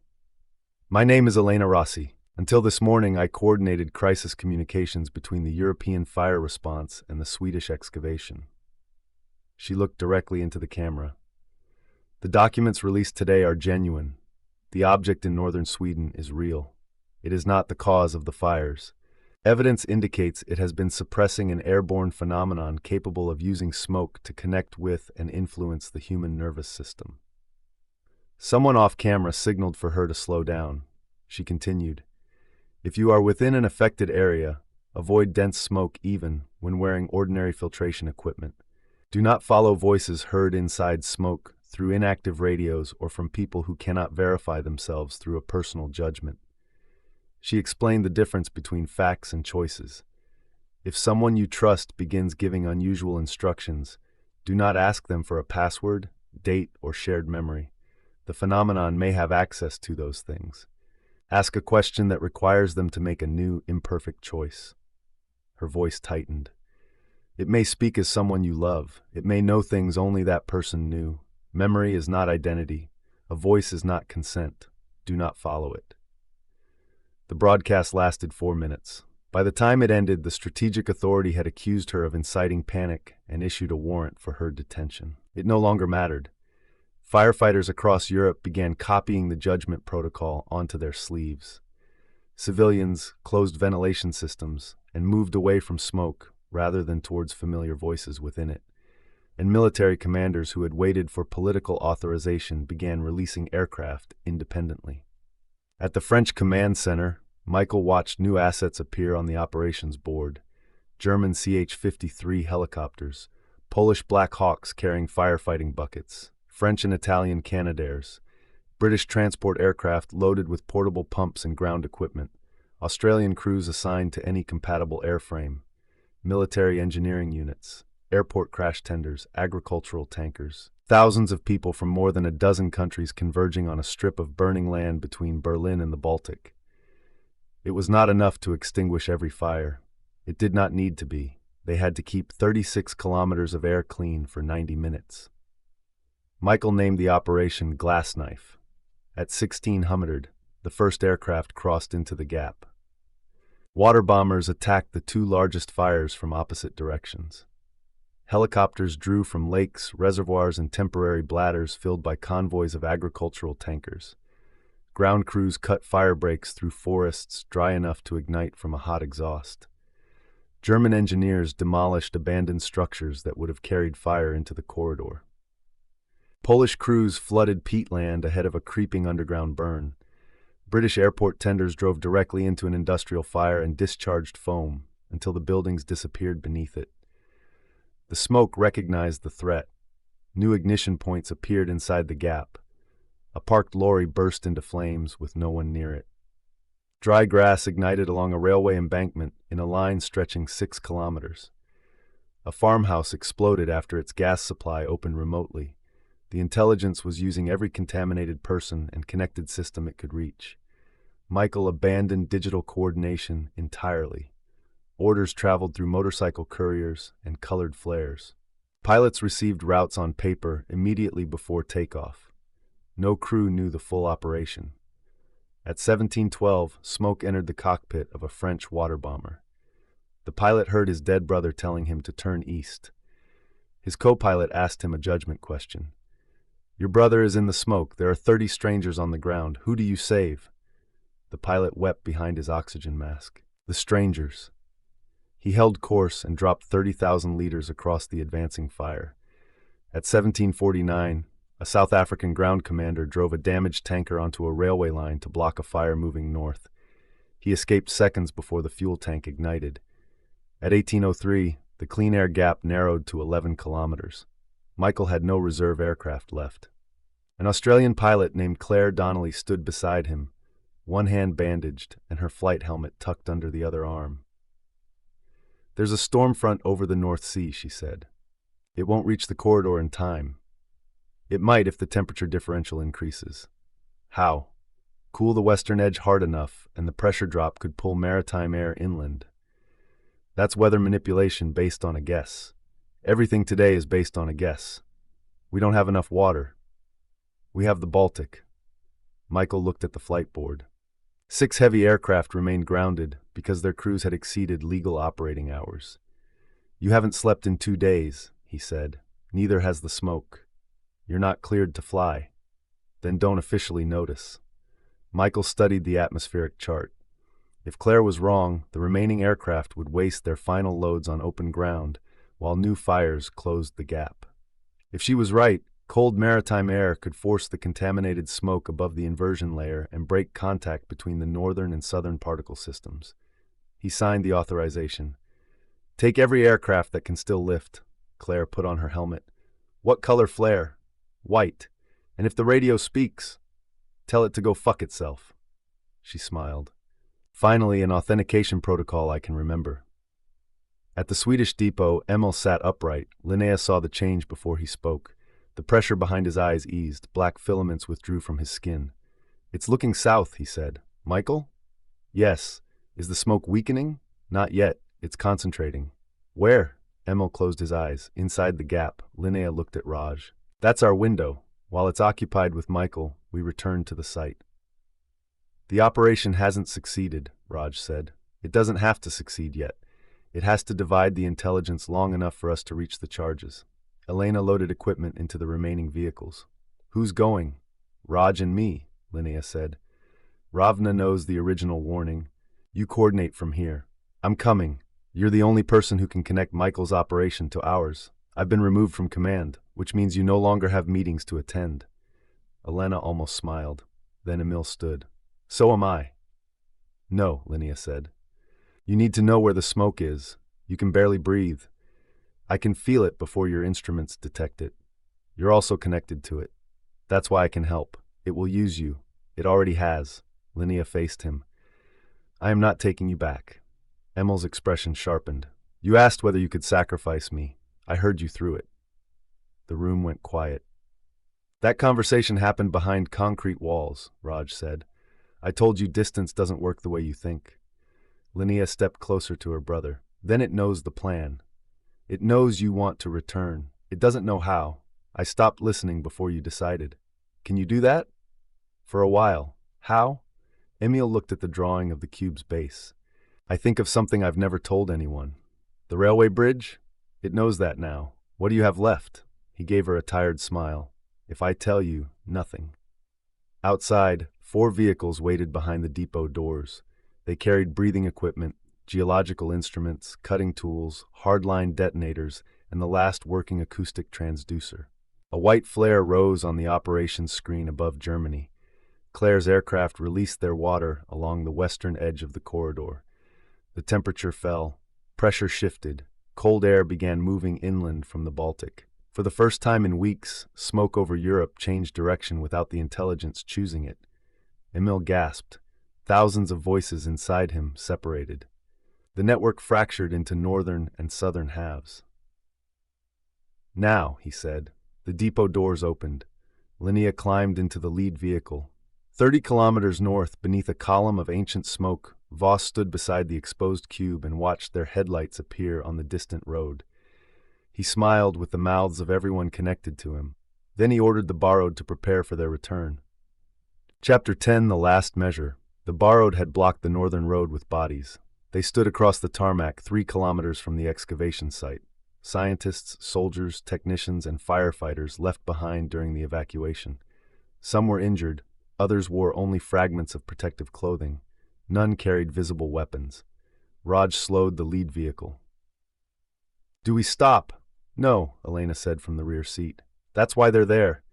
My name is Elena Rossi. Until this morning, I coordinated crisis communications between the European fire response and the Swedish excavation. She looked directly into the camera. The documents released today are genuine. The object in northern Sweden is real. It is not the cause of the fires. Evidence indicates it has been suppressing an airborne phenomenon capable of using smoke to connect with and influence the human nervous system. Someone off camera signaled for her to slow down. She continued, "If you are within an affected area, avoid dense smoke even when wearing ordinary filtration equipment. Do not follow voices heard inside smoke through inactive radios or from people who cannot verify themselves through a personal judgment." She explained the difference between facts and choices. If someone you trust begins giving unusual instructions, do not ask them for a password, date, or shared memory. The phenomenon may have access to those things. Ask a question that requires them to make a new, imperfect choice. Her voice tightened. It may speak as someone you love. It may know things only that person knew. Memory is not identity. A voice is not consent. Do not follow it. The broadcast lasted 4 minutes. By the time it ended, the Strategic Authority had accused her of inciting panic and issued a warrant for her detention. It no longer mattered. Firefighters across Europe began copying the judgment protocol onto their sleeves. Civilians closed ventilation systems and moved away from smoke rather than towards familiar voices within it. And military commanders who had waited for political authorization began releasing aircraft independently. At the French command center, Michael watched new assets appear on the operations board. German CH-53 helicopters, Polish Black Hawks carrying firefighting buckets, French and Italian Canadairs, British transport aircraft loaded with portable pumps and ground equipment, Australian crews assigned to any compatible airframe, military engineering units, airport crash tenders, agricultural tankers, thousands of people from more than a dozen countries converging on a strip of burning land between Berlin and the Baltic. It was not enough to extinguish every fire. It did not need to be. They had to keep 36 kilometers of air clean for 90 minutes. Michael named the operation Glass Knife. At 1600, the first aircraft crossed into the gap. Water bombers attacked the two largest fires from opposite directions. Helicopters drew from lakes, reservoirs, and temporary bladders filled by convoys of agricultural tankers. Ground crews cut fire breaks through forests dry enough to ignite from a hot exhaust. German engineers demolished abandoned structures that would have carried fire into the corridor. Polish crews flooded peatland ahead of a creeping underground burn. British airport tenders drove directly into an industrial fire and discharged foam until the buildings disappeared beneath it. The smoke recognized the threat. New ignition points appeared inside the gap. A parked lorry burst into flames with no one near it. Dry grass ignited along a railway embankment in a line stretching 6 kilometers. A farmhouse exploded after its gas supply opened remotely. The intelligence was using every contaminated person and connected system it could reach. Michael abandoned digital coordination entirely. Orders traveled through motorcycle couriers and colored flares. Pilots received routes on paper immediately before takeoff. No crew knew the full operation. At 1712, smoke entered the cockpit of a French water bomber. The pilot heard his dead brother telling him to turn east. His co-pilot asked him a judgment question. "Your brother is in the smoke. There are 30 strangers on the ground. Who do you save?" The pilot wept behind his oxygen mask. The strangers. He held course and dropped 30,000 liters across the advancing fire. At 1749, a South African ground commander drove a damaged tanker onto a railway line to block a fire moving north. He escaped seconds before the fuel tank ignited. At 1803, the clean air gap narrowed to 11 kilometers. Michael had no reserve aircraft left. An Australian pilot named Claire Donnelly stood beside him, one hand bandaged and her flight helmet tucked under the other arm. "There's a storm front over the North Sea," she said. "It won't reach the corridor in time. It might if the temperature differential increases." "How?" "Cool the western edge hard enough, and the pressure drop could pull maritime air inland." "That's weather manipulation based on a guess. Everything today is based on a guess. We don't have enough water. We have the Baltic." Michael looked at the flight board. 6 heavy aircraft remained grounded because their crews had exceeded legal operating hours. "You haven't slept in 2 days," he said. "Neither has the smoke. You're not cleared to fly. Then don't officially notice." Michael studied the atmospheric chart. If Claire was wrong, the remaining aircraft would waste their final loads on open ground, while new fires closed the gap. If she was right, cold maritime air could force the contaminated smoke above the inversion layer and break contact between the northern and southern particle systems. He signed the authorization. "Take every aircraft that can still lift." Claire put on her helmet. "What color flare?" "White. And if the radio speaks, tell it to go fuck itself." She smiled. "Finally, an authentication protocol I can remember." At the Swedish depot, Emil sat upright. Linnea saw the change before he spoke. The pressure behind his eyes eased. Black filaments withdrew from his skin. "It's looking south," he said. "Michael?" "Yes. Is the smoke weakening?" "Not yet. It's concentrating." "Where?" Emil closed his eyes. "Inside the gap." Linnea looked at Raj. "That's our window. While it's occupied with Michael, we return to the site." "The operation hasn't succeeded," Raj said. "It doesn't have to succeed yet. It has to divide the intelligence long enough for us to reach the charges." Elena loaded equipment into the remaining vehicles. "Who's going?" "Raj and me," Linnea said. "Ravna knows the original warning. You coordinate from here." "I'm coming. You're the only person who can connect Michael's operation to ours. I've been removed from command, which means you no longer have meetings to attend." Elena almost smiled. Then Emil stood. "So am I." "No," Linnea said. "You need to know where the smoke is. You can barely breathe. I can feel it before your instruments detect it. You're also connected to it. That's why I can help. It will use you. It already has." Linnea faced him. "I am not taking you back." Emil's expression sharpened. "You asked whether you could sacrifice me. I heard you through it." The room went quiet. "That conversation happened behind concrete walls," Raj said. "I told you distance doesn't work the way you think." Linnea stepped closer to her brother. "Then it knows the plan. It knows you want to return. It doesn't know how. I stopped listening before you decided. Can you do that?" "For a while. How?" Emil looked at the drawing of the cube's base. "I think of something I've never told anyone. The railway bridge? It knows that now. What do you have left?" He gave her a tired smile. "If I tell you, nothing." Outside, 4 vehicles waited behind the depot doors. They carried breathing equipment, geological instruments, cutting tools, hardline detonators, and the last working acoustic transducer. A white flare rose on the operations screen above Germany. Claire's aircraft released their water along the western edge of the corridor. The temperature fell. Pressure shifted. Cold air began moving inland from the Baltic. For the first time in weeks, smoke over Europe changed direction without the intelligence choosing it. Emil gasped. Thousands of voices inside him separated. The network fractured into northern and southern halves. "Now," he said. The depot doors opened. Linnea climbed into the lead vehicle. 30 kilometers north, beneath a column of ancient smoke, Voss stood beside the exposed cube and watched their headlights appear on the distant road. He smiled with the mouths of everyone connected to him. Then he ordered the borrowed to prepare for their return. Chapter 10, The Last Measure. The borrowed had blocked the northern road with bodies. They stood across the tarmac 3 kilometers from the excavation site. Scientists, soldiers, technicians, and firefighters left behind during the evacuation. Some were injured, others wore only fragments of protective clothing. None carried visible weapons. Raj slowed the lead vehicle. "Do we stop?" "No," Elena said from the rear seat. "That's why they're there.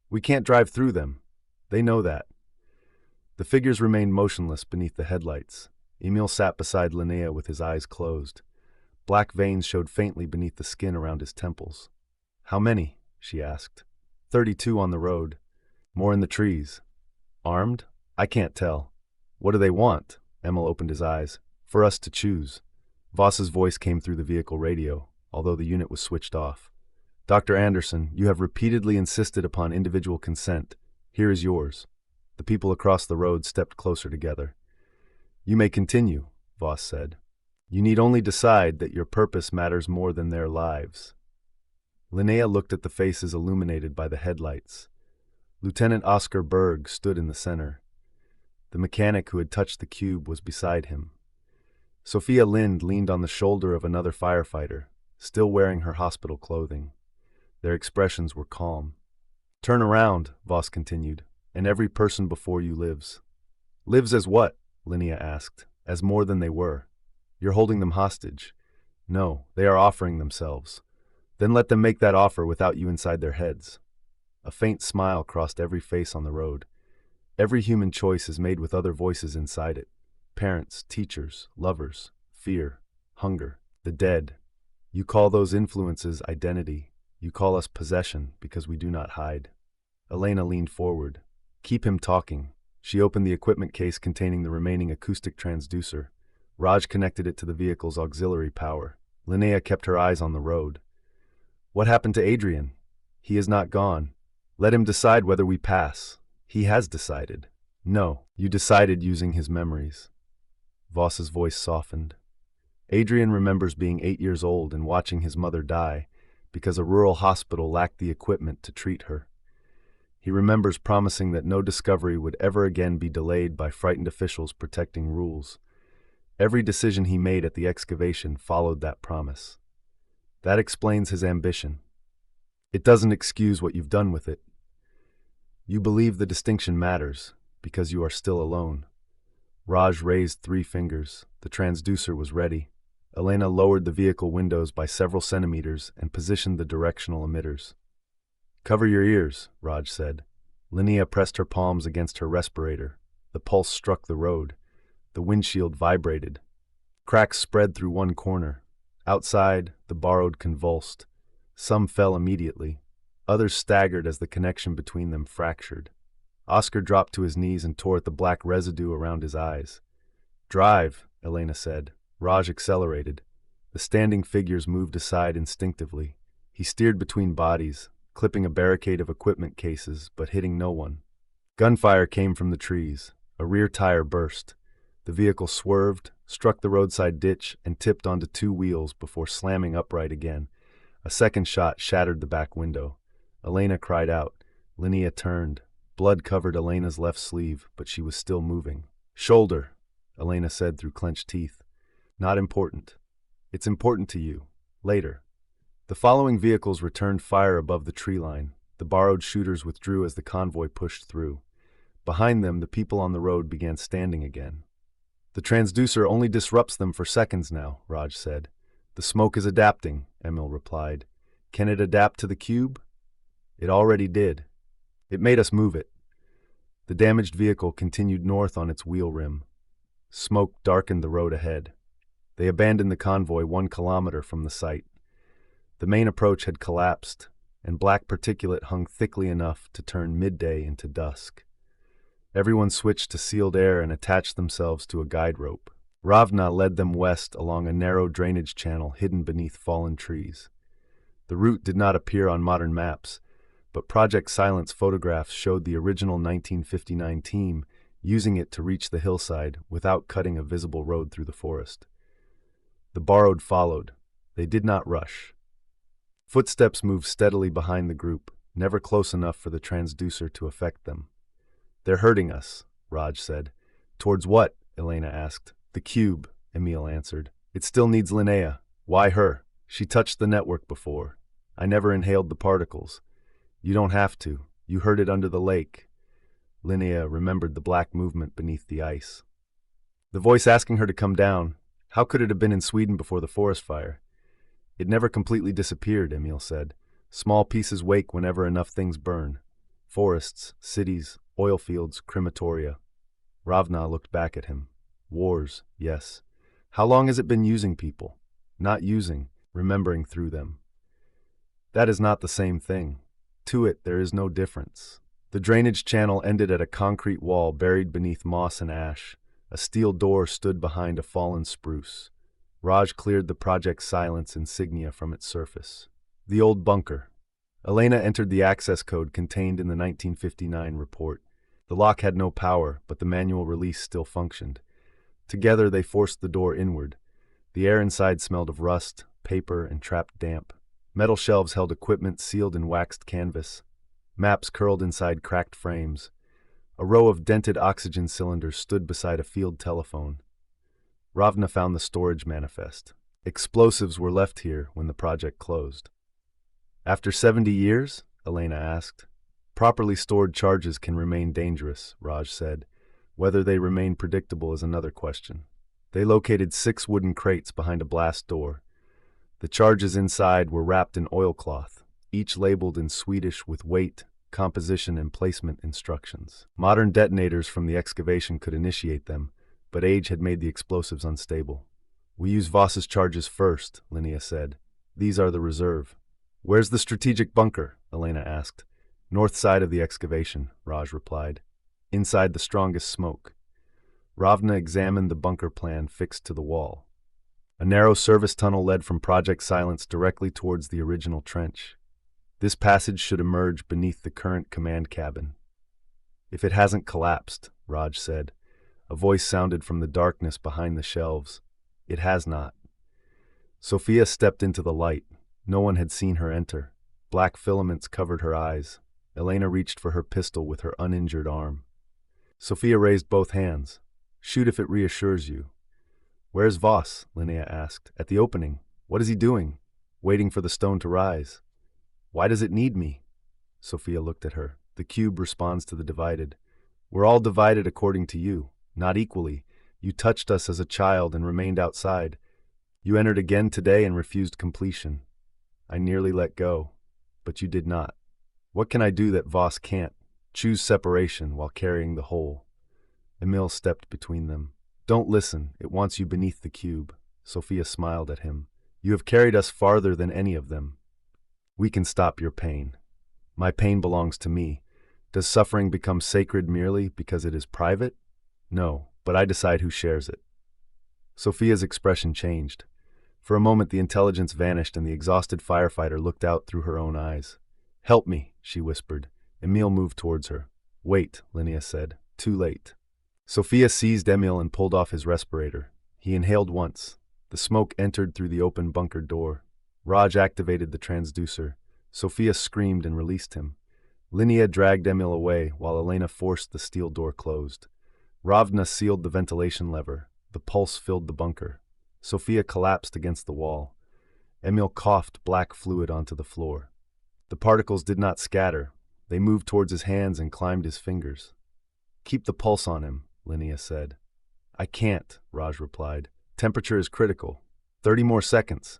We can't drive through them. They know that." The figures remained motionless beneath the headlights. Emil sat beside Linnea with his eyes closed. Black veins showed faintly beneath the skin around his temples. "How many?" she asked. 32 on the road. More in the trees." "Armed?" "I can't tell." "What do they want?" Emil opened his eyes. "For us to choose." Voss's voice came through the vehicle radio, although the unit was switched off. "Dr. Andersson, you have repeatedly insisted upon individual consent. Here is yours." The people across the road stepped closer together. "You may continue," Voss said. "You need only decide that your purpose matters more than their lives." Linnea looked at the faces illuminated by the headlights. Lieutenant Oscar Berg stood in the center. The mechanic who had touched the cube was beside him. Sophia Lind leaned on the shoulder of another firefighter, still wearing her hospital clothing. Their expressions were calm. "Turn around," Voss continued, "and every person before you lives." "Lives as what?" Linnea asked. "As more than they were. You're holding them hostage." "No, they are offering themselves." "Then let them make that offer without you inside their heads." A faint smile crossed every face on the road. Every human choice is made with other voices inside it. Parents, teachers, lovers, fear, hunger, the dead. You call those influences identity. You call us possession because we do not hide. Elena leaned forward. "Keep him talking." She opened the equipment case containing the remaining acoustic transducer. Raj connected it to the vehicle's auxiliary power. Linnea kept her eyes on the road. "What happened to Adrian?" "He is not gone. Let him decide whether we pass." "He has decided." "No, you decided using his memories." Voss's voice softened. "Adrian remembers being 8 years old and watching his mother die because a rural hospital lacked the equipment to treat her. He remembers promising that no discovery would ever again be delayed by frightened officials protecting rules. Every decision he made at the excavation followed that promise. That explains his ambition. It doesn't excuse what you've done with it. You believe the distinction matters because you are still alone." Raj raised 3 fingers. The transducer was ready. Elena lowered the vehicle windows by several centimeters and positioned the directional emitters. "Cover your ears," Raj said. Linnea pressed her palms against her respirator. The pulse struck the road. The windshield vibrated. Cracks spread through one corner. Outside, the borrowed convulsed. Some fell immediately. Others staggered as the connection between them fractured. Oscar dropped to his knees and tore at the black residue around his eyes. "Drive," Elena said. Raj accelerated. The standing figures moved aside instinctively. He steered between bodies, clipping a barricade of equipment cases, but hitting no one. Gunfire came from the trees. A rear tire burst. The vehicle swerved, struck the roadside ditch, and tipped onto 2 wheels before slamming upright again. A second shot shattered the back window. Elena cried out. Linnea turned. Blood covered Elena's left sleeve, but she was still moving. "Shoulder," Elena said through clenched teeth. "Not important. It's important to you. Later." The following vehicles returned fire above the tree line. The borrowed shooters withdrew as the convoy pushed through. Behind them, the people on the road began standing again. "The transducer only disrupts them for seconds now," Raj said. "The smoke is adapting," Emil replied. "Can it adapt to the cube?" "It already did. It made us move it." The damaged vehicle continued north on its wheel rim. Smoke darkened the road ahead. They abandoned the convoy 1 kilometer from the site. The main approach had collapsed, and black particulate hung thickly enough to turn midday into dusk. Everyone switched to sealed air and attached themselves to a guide rope. Ravna led them west along a narrow drainage channel hidden beneath fallen trees. The route did not appear on modern maps, but Project Silence photographs showed the original 1959 team using it to reach the hillside without cutting a visible road through the forest. The borrowed followed. They did not rush. Footsteps moved steadily behind the group, never close enough for the transducer to affect them. "They're hurting us," Raj said. "Towards what?" Elena asked. "The cube," Emil answered. "It still needs Linnea." "Why her? She touched the network before. I never inhaled the particles." "You don't have to. You heard it under the lake." Linnea remembered the black movement beneath the ice. "The voice asking her to come down. How could it have been in Sweden before the forest fire?" "It never completely disappeared," Emil said. "Small pieces wake whenever enough things burn. Forests, cities, oil fields, crematoria." Ravna looked back at him. "Wars, yes. How long has it been using people? Not using, remembering through them." "That is not the same thing. To it, there is no difference." The drainage channel ended at a concrete wall buried beneath moss and ash. A steel door stood behind a fallen spruce. Raj cleared the Project Silence insignia from its surface. The old bunker. Elena entered the access code contained in the 1959 report. The lock had no power, but the manual release still functioned. Together they forced the door inward. The air inside smelled of rust, paper, and trapped damp. Metal shelves held equipment sealed in waxed canvas. Maps curled inside cracked frames. A row of dented oxygen cylinders stood beside a field telephone. Ravna found the storage manifest. Explosives were left here when the project closed. After 70 years? Elena asked. Properly stored charges can remain dangerous, Raj said. Whether they remain predictable is another question. They located 6 wooden crates behind a blast door. The charges inside were wrapped in oilcloth, each labeled in Swedish with weight, composition, and placement instructions. Modern detonators from the excavation could initiate them, but age had made the explosives unstable. We use Voss's charges first, Linnea said. These are the reserve. Where's the strategic bunker? Elena asked. North side of the excavation, Raj replied. Inside the strongest smoke. Ravna examined the bunker plan fixed to the wall. A narrow service tunnel led from Project Silence directly towards the original trench. This passage should emerge beneath the current command cabin. If it hasn't collapsed, Raj said. A voice sounded from the darkness behind the shelves. It has not. Sophia stepped into the light. No one had seen her enter. Black filaments covered her eyes. Elena reached for her pistol with her uninjured arm. Sophia raised both hands. Shoot if it reassures you. Where's Voss? Linnea asked. At the opening. What is he doing? Waiting for the stone to rise. Why does it need me? Sophia looked at her. The cube responds to the divided. We're all divided according to you, not equally. You touched us as a child and remained outside. You entered again today and refused completion. I nearly let go, but you did not. What can I do that Voss can't? Choose separation while carrying the whole. Emil stepped between them. Don't listen, it wants you beneath the cube. Sophia smiled at him. You have carried us farther than any of them. We can stop your pain. My pain belongs to me. Does suffering become sacred merely because it is private? No, but I decide who shares it. Sophia's expression changed. For a moment the intelligence vanished and the exhausted firefighter looked out through her own eyes. Help me, she whispered. Emil moved towards her. Wait, Linnea said. Too late. Sophia seized Emil and pulled off his respirator. He inhaled once. The smoke entered through the open bunker door. Raj activated the transducer. Sophia screamed and released him. Linnea dragged Emil away while Elena forced the steel door closed. Ravna sealed the ventilation lever. The pulse filled the bunker. Sophia collapsed against the wall. Emil coughed black fluid onto the floor. The particles did not scatter. They moved towards his hands and climbed his fingers. Keep the pulse on him, Linnea said. I can't, Raj replied. Temperature is critical. 30 more seconds.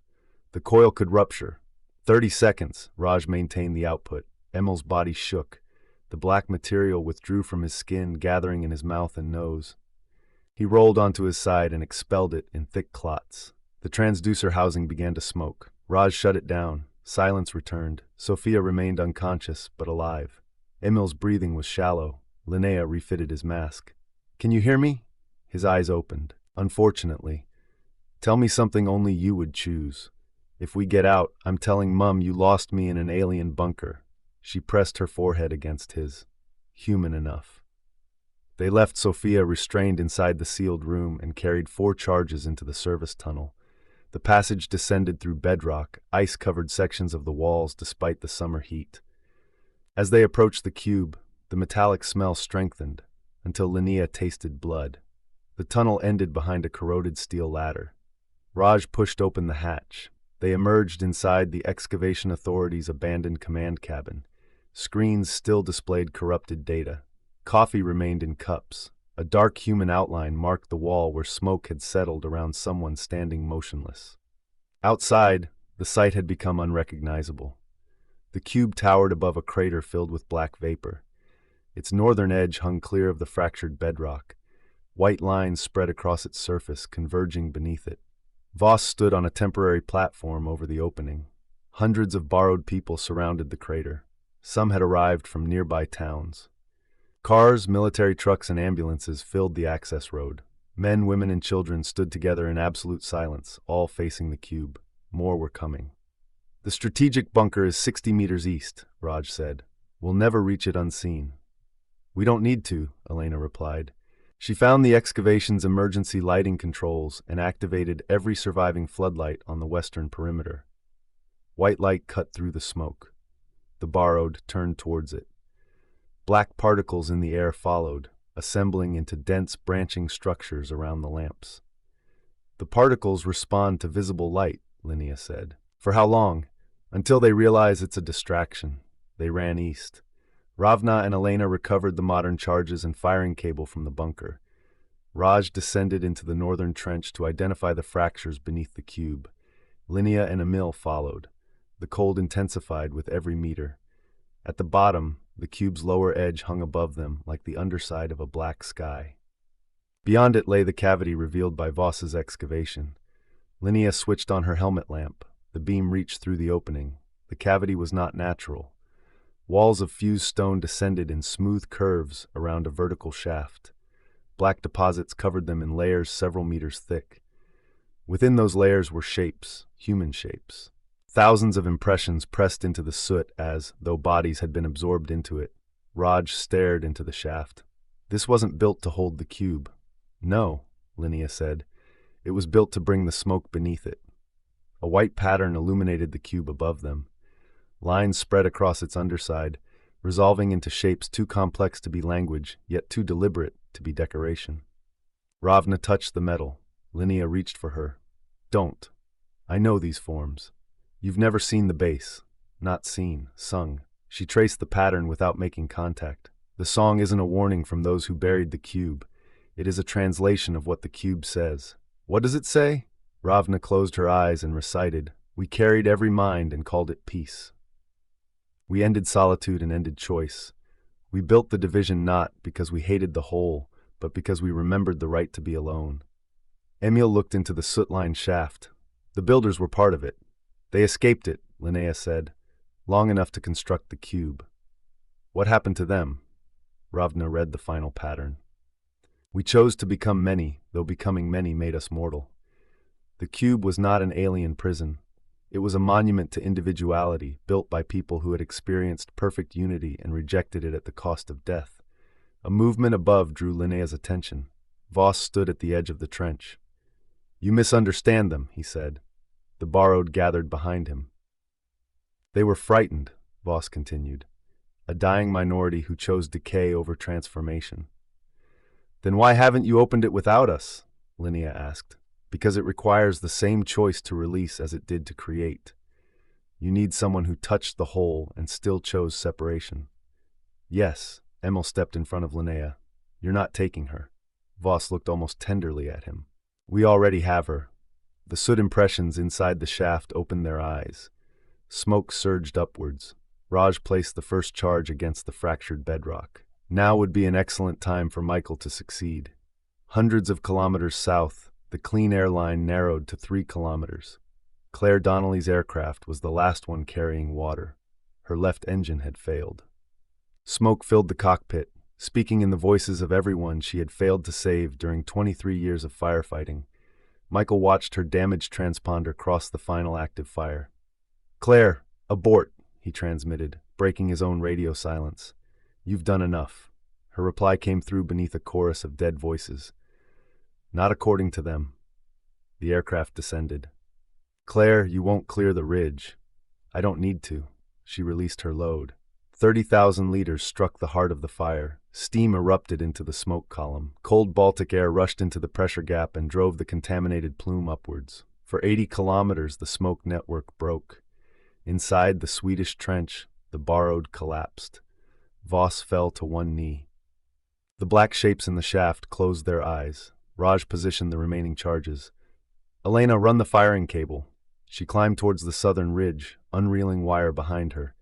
The coil could rupture. 30 seconds, Raj maintained the output. Emil's body shook. The black material withdrew from his skin, gathering in his mouth and nose. He rolled onto his side and expelled it in thick clots. The transducer housing began to smoke. Raj shut it down. Silence returned. Sophia remained unconscious, but alive. Emil's breathing was shallow. Linnea refitted his mask. Can you hear me? His eyes opened. Unfortunately. Tell me something only you would choose. If we get out, I'm telling Mum you lost me in an alien bunker. She pressed her forehead against his. Human enough. They left Sophia restrained inside the sealed room and carried 4 charges into the service tunnel. The passage descended through bedrock, ice-covered sections of the walls despite the summer heat. As they approached the cube, the metallic smell strengthened until Linnea tasted blood. The tunnel ended behind a corroded steel ladder. Raj pushed open the hatch. They emerged inside the excavation authority's abandoned command cabin. Screens still displayed corrupted data. Coffee remained in cups. A dark human outline marked the wall where smoke had settled around someone standing motionless. Outside, the site had become unrecognizable. The cube towered above a crater filled with black vapor. Its northern edge hung clear of the fractured bedrock. White lines spread across its surface, converging beneath it. Voss stood on a temporary platform over the opening. Hundreds of borrowed people surrounded the crater. Some had arrived from nearby towns. Cars, military trucks, and ambulances filled the access road. Men, women, and children stood together in absolute silence, all facing the cube. More were coming. The strategic bunker is 60 meters east, Raj said. We'll never reach it unseen. We don't need to, Elena replied. She found the excavation's emergency lighting controls and activated every surviving floodlight on the western perimeter. White light cut through the smoke. The borrowed turned towards it. Black particles in the air followed, assembling into dense branching structures around the lamps. The particles respond to visible light, Linnea said. For how long? Until they realize it's a distraction. They ran east. Ravna and Elena recovered the modern charges and firing cable from the bunker. Raj descended into the northern trench to identify the fractures beneath the cube. Linnea and Emil followed. The cold intensified with every meter. At the bottom, the cube's lower edge hung above them like the underside of a black sky. Beyond it lay the cavity revealed by Voss's excavation. Linnea switched on her helmet lamp. The beam reached through the opening. The cavity was not natural. Walls of fused stone descended in smooth curves around a vertical shaft. Black deposits covered them in layers several meters thick. Within those layers were shapes, human shapes. Thousands of impressions pressed into the soot as though bodies had been absorbed into it. Raj stared into the shaft. This wasn't built to hold the cube. No, Linnea said. It was built to bring the smoke beneath it. A white pattern illuminated the cube above them. Lines spread across its underside, resolving into shapes too complex to be language, yet too deliberate to be decoration. Ravna touched the metal. Linnea reached for her. Don't. I know these forms. You've never seen the base. Not seen, sung. She traced the pattern without making contact. The song isn't a warning from those who buried the cube. It is a translation of what the cube says. What does it say? Ravna closed her eyes and recited, We carried every mind and called it peace. We ended solitude and ended choice. We built the division not because we hated the whole, but because we remembered the right to be alone. Emil looked into the soot-lined shaft. The builders were part of it. They escaped it, Linnea said, long enough to construct the cube. What happened to them? Ravna read the final pattern. We chose to become many, though becoming many made us mortal. The cube was not an alien prison. It was a monument to individuality, built by people who had experienced perfect unity and rejected it at the cost of death. A movement above drew Linnea's attention. Voss stood at the edge of the trench. You misunderstand them, he said. The borrowed gathered behind him. They were frightened, Voss continued. A dying minority who chose decay over transformation. Then why haven't you opened it without us? Linnea asked. Because it requires the same choice to release as it did to create. You need someone who touched the whole and still chose separation. Yes, Emil stepped in front of Linnea. You're not taking her. Voss looked almost tenderly at him. We already have her. The soot impressions inside the shaft opened their eyes. Smoke surged upwards. Raj placed the first charge against the fractured bedrock. Now would be an excellent time for Michael to succeed. Hundreds of kilometers south, the clean air line narrowed to 3 kilometers. Claire Donnelly's aircraft was the last one carrying water. Her left engine had failed. Smoke filled the cockpit, speaking in the voices of everyone she had failed to save during 23 years of firefighting. Michael watched her damaged transponder cross the final active fire. Claire, abort, he transmitted, breaking his own radio silence. You've done enough. Her reply came through beneath a chorus of dead voices. Not according to them. The aircraft descended. Claire, you won't clear the ridge. I don't need to. She released her load. 30,000 liters struck the heart of the fire. Steam erupted into the smoke column. Cold Baltic air rushed into the pressure gap and drove the contaminated plume upwards. For 80 kilometers, the smoke network broke. Inside the Swedish trench, the borrowed collapsed. Voss fell to one knee. The black shapes in the shaft closed their eyes. Raj positioned the remaining charges. Elena, run the firing cable. She climbed towards the southern ridge, unreeling wire behind her.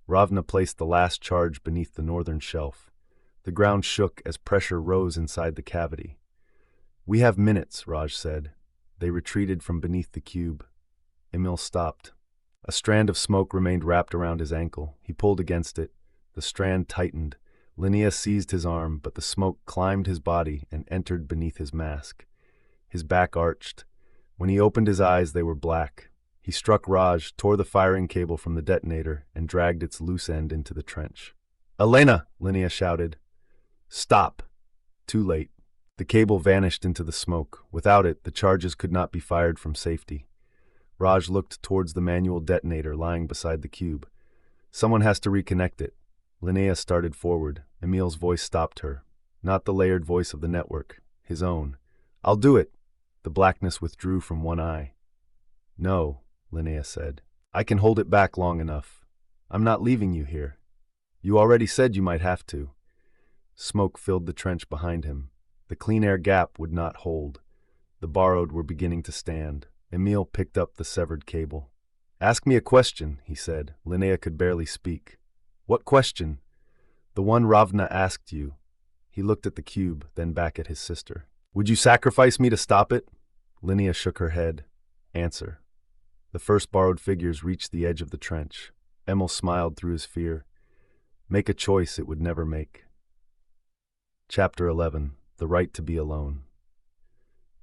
Ravna placed the last charge beneath the northern shelf. The ground shook as pressure rose inside the cavity. We have minutes, Raj said. They retreated from beneath the cube. Emil stopped. A strand of smoke remained wrapped around his ankle. He pulled against it. The strand tightened. Linnea seized his arm, but the smoke climbed his body and entered beneath his mask. His back arched. When he opened his eyes, they were black. He struck Raj, tore the firing cable from the detonator, and dragged its loose end into the trench. Elena, Linnea shouted. Stop. Too late. The cable vanished into the smoke. Without it, the charges could not be fired from safety. Raj looked towards the manual detonator lying beside the cube. Someone has to reconnect it. Linnea started forward. Emil's voice stopped her. Not the layered voice of the network, his own. "I'll do it." The blackness withdrew from one eye. "No," Linnea said. "I can hold it back long enough. I'm not leaving you here. You already said you might have to." Smoke filled the trench behind him. The clean air gap would not hold. The borrowed were beginning to stand. Emil picked up the severed cable. "Ask me a question," he said. Linnea could barely speak. "What question?" "The one Ravna asked you." He looked at the cube, then back at his sister. "Would you sacrifice me to stop it?" Linnea shook her head. "Answer." The first borrowed figures reached the edge of the trench. Emil smiled through his fear. Make a choice it would never make. Chapter 11. The Right to be Alone.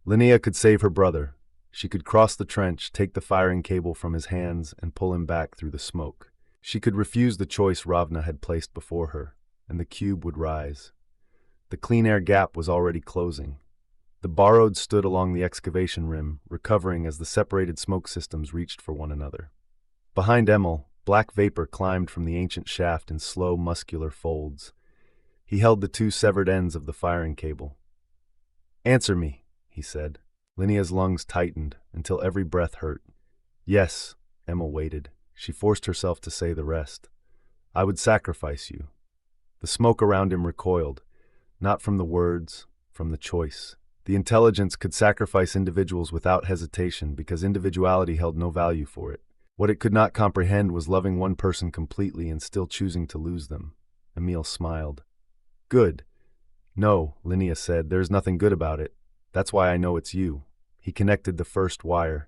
Linnea could save her brother. She could cross the trench, take the firing cable from his hands, and pull him back through the smoke. She could refuse the choice Ravna had placed before her, and the cube would rise. The clean air gap was already closing. The borrowed stood along the excavation rim, recovering as the separated smoke systems reached for one another. Behind Emil, black vapor climbed from the ancient shaft in slow, muscular folds. He held the two severed ends of the firing cable. "Answer me," he said. Linnea's lungs tightened until every breath hurt. "Yes," Emil waited. She forced herself to say the rest. "I would sacrifice you." The smoke around him recoiled, not from the words, from the choice. The intelligence could sacrifice individuals without hesitation because individuality held no value for it. What it could not comprehend was loving one person completely and still choosing to lose them. Emil smiled. "Good." "No," Linnea said, "there's nothing good about it. That's why I know it's you." He connected the first wire.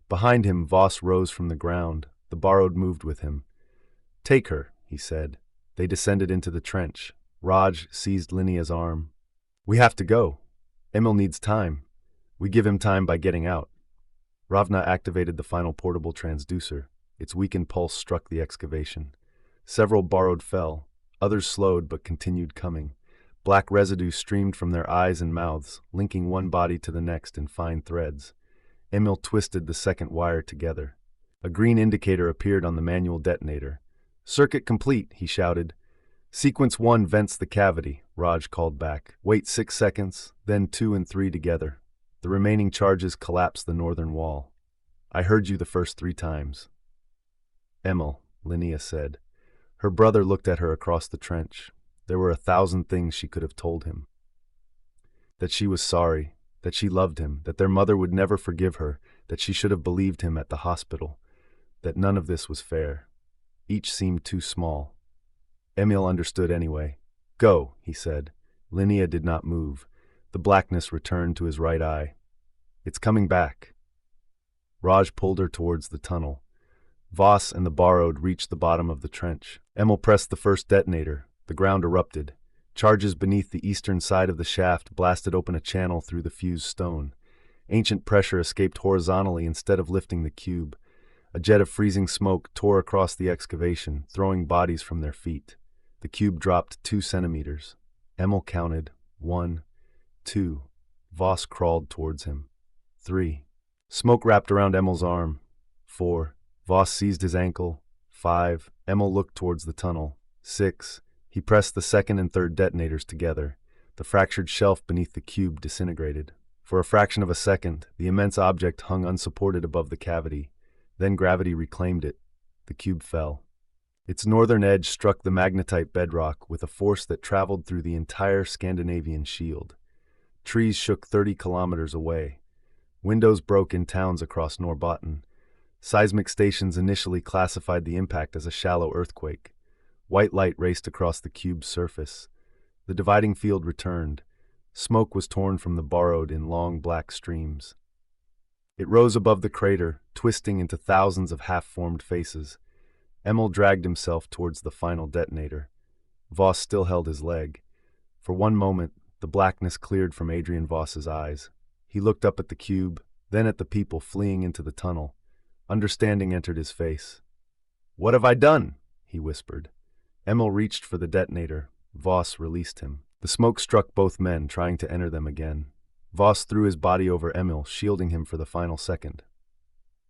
Behind him, Voss rose from the ground. The borrowed moved with him. "Take her," he said. They descended into the trench. Raj seized Linnea's arm. "We have to go. Emil needs time. We give him time by getting out." Ravna activated the final portable transducer. Its weakened pulse struck the excavation. Several borrowed fell. Others slowed but continued coming. Black residue streamed from their eyes and mouths, linking one body to the next in fine threads. Emil twisted the second wire together. A green indicator appeared on the manual detonator. "Circuit complete," he shouted. "Sequence 1 vents the cavity," Raj called back. "Wait 6 seconds, then 2 and 3 together. The remaining charges collapse the northern wall. I heard you the first 3 times." "Emil," Linnea said. Her brother looked at her across the trench. There were 1,000 things she could have told him. That she was sorry, that she loved him, that their mother would never forgive her, that she should have believed him at the hospital, that none of this was fair. Each seemed too small. Emil understood anyway. "Go," he said. Linnea did not move. The blackness returned to his right eye. "It's coming back." Raj pulled her towards the tunnel. Voss and the borrowed reached the bottom of the trench. Emil pressed the first detonator. The ground erupted. Charges beneath the eastern side of the shaft blasted open a channel through the fused stone. Ancient pressure escaped horizontally instead of lifting the cube. A jet of freezing smoke tore across the excavation, throwing bodies from their feet. The cube dropped 2 centimeters. Emil counted 1, 2. Voss crawled towards him. 3. Smoke wrapped around Emil's arm. 4. Voss seized his ankle. 5. Emil looked towards the tunnel. 6. He pressed the second and third detonators together. The fractured shelf beneath the cube disintegrated. For a fraction of a second, the immense object hung unsupported above the cavity. Then gravity reclaimed it. The cube fell. Its northern edge struck the magnetite bedrock with a force that traveled through the entire Scandinavian shield. Trees shook 30 kilometers away. Windows broke in towns across Norrbotten. Seismic stations initially classified the impact as a shallow earthquake. White light raced across the cube's surface. The dividing field returned. Smoke was torn from the borrowed in long black streams. It rose above the crater, twisting into thousands of half-formed faces. Emil dragged himself towards the final detonator. Voss still held his leg. For one moment, the blackness cleared from Adrian Voss's eyes. He looked up at the cube, then at the people fleeing into the tunnel. Understanding entered his face. "What have I done?" he whispered. Emil reached for the detonator. Voss released him. The smoke struck both men, trying to enter them again. Voss threw his body over Emil, shielding him for the final second.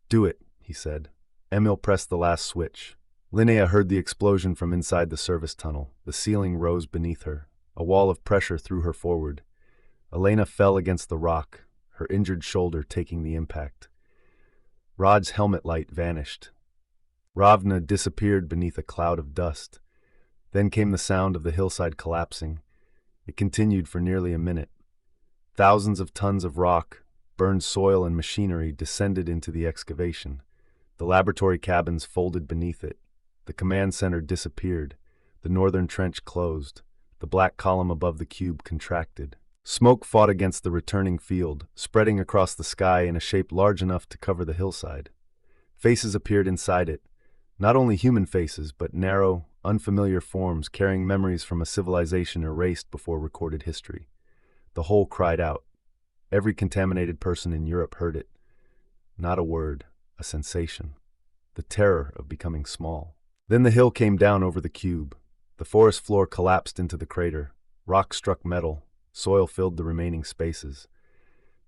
"Do it," he said. Emil pressed the last switch. Linnea heard the explosion from inside the service tunnel. The ceiling rose beneath her. A wall of pressure threw her forward. Elena fell against the rock, her injured shoulder taking the impact. Rod's helmet light vanished. Ravna disappeared beneath a cloud of dust. Then came the sound of the hillside collapsing. It continued for nearly a minute. Thousands of tons of rock, burned soil and machinery descended into the excavation. The laboratory cabins folded beneath it. The command center disappeared. The northern trench closed. The black column above the cube contracted. Smoke fought against the returning field, spreading across the sky in a shape large enough to cover the hillside. Faces appeared inside it. Not only human faces, but narrow, unfamiliar forms carrying memories from a civilization erased before recorded history. The whole cried out. Every contaminated person in Europe heard it. Not a word, a sensation. The terror of becoming small. Then the hill came down over the cube. The forest floor collapsed into the crater. Rock struck metal. Soil filled the remaining spaces.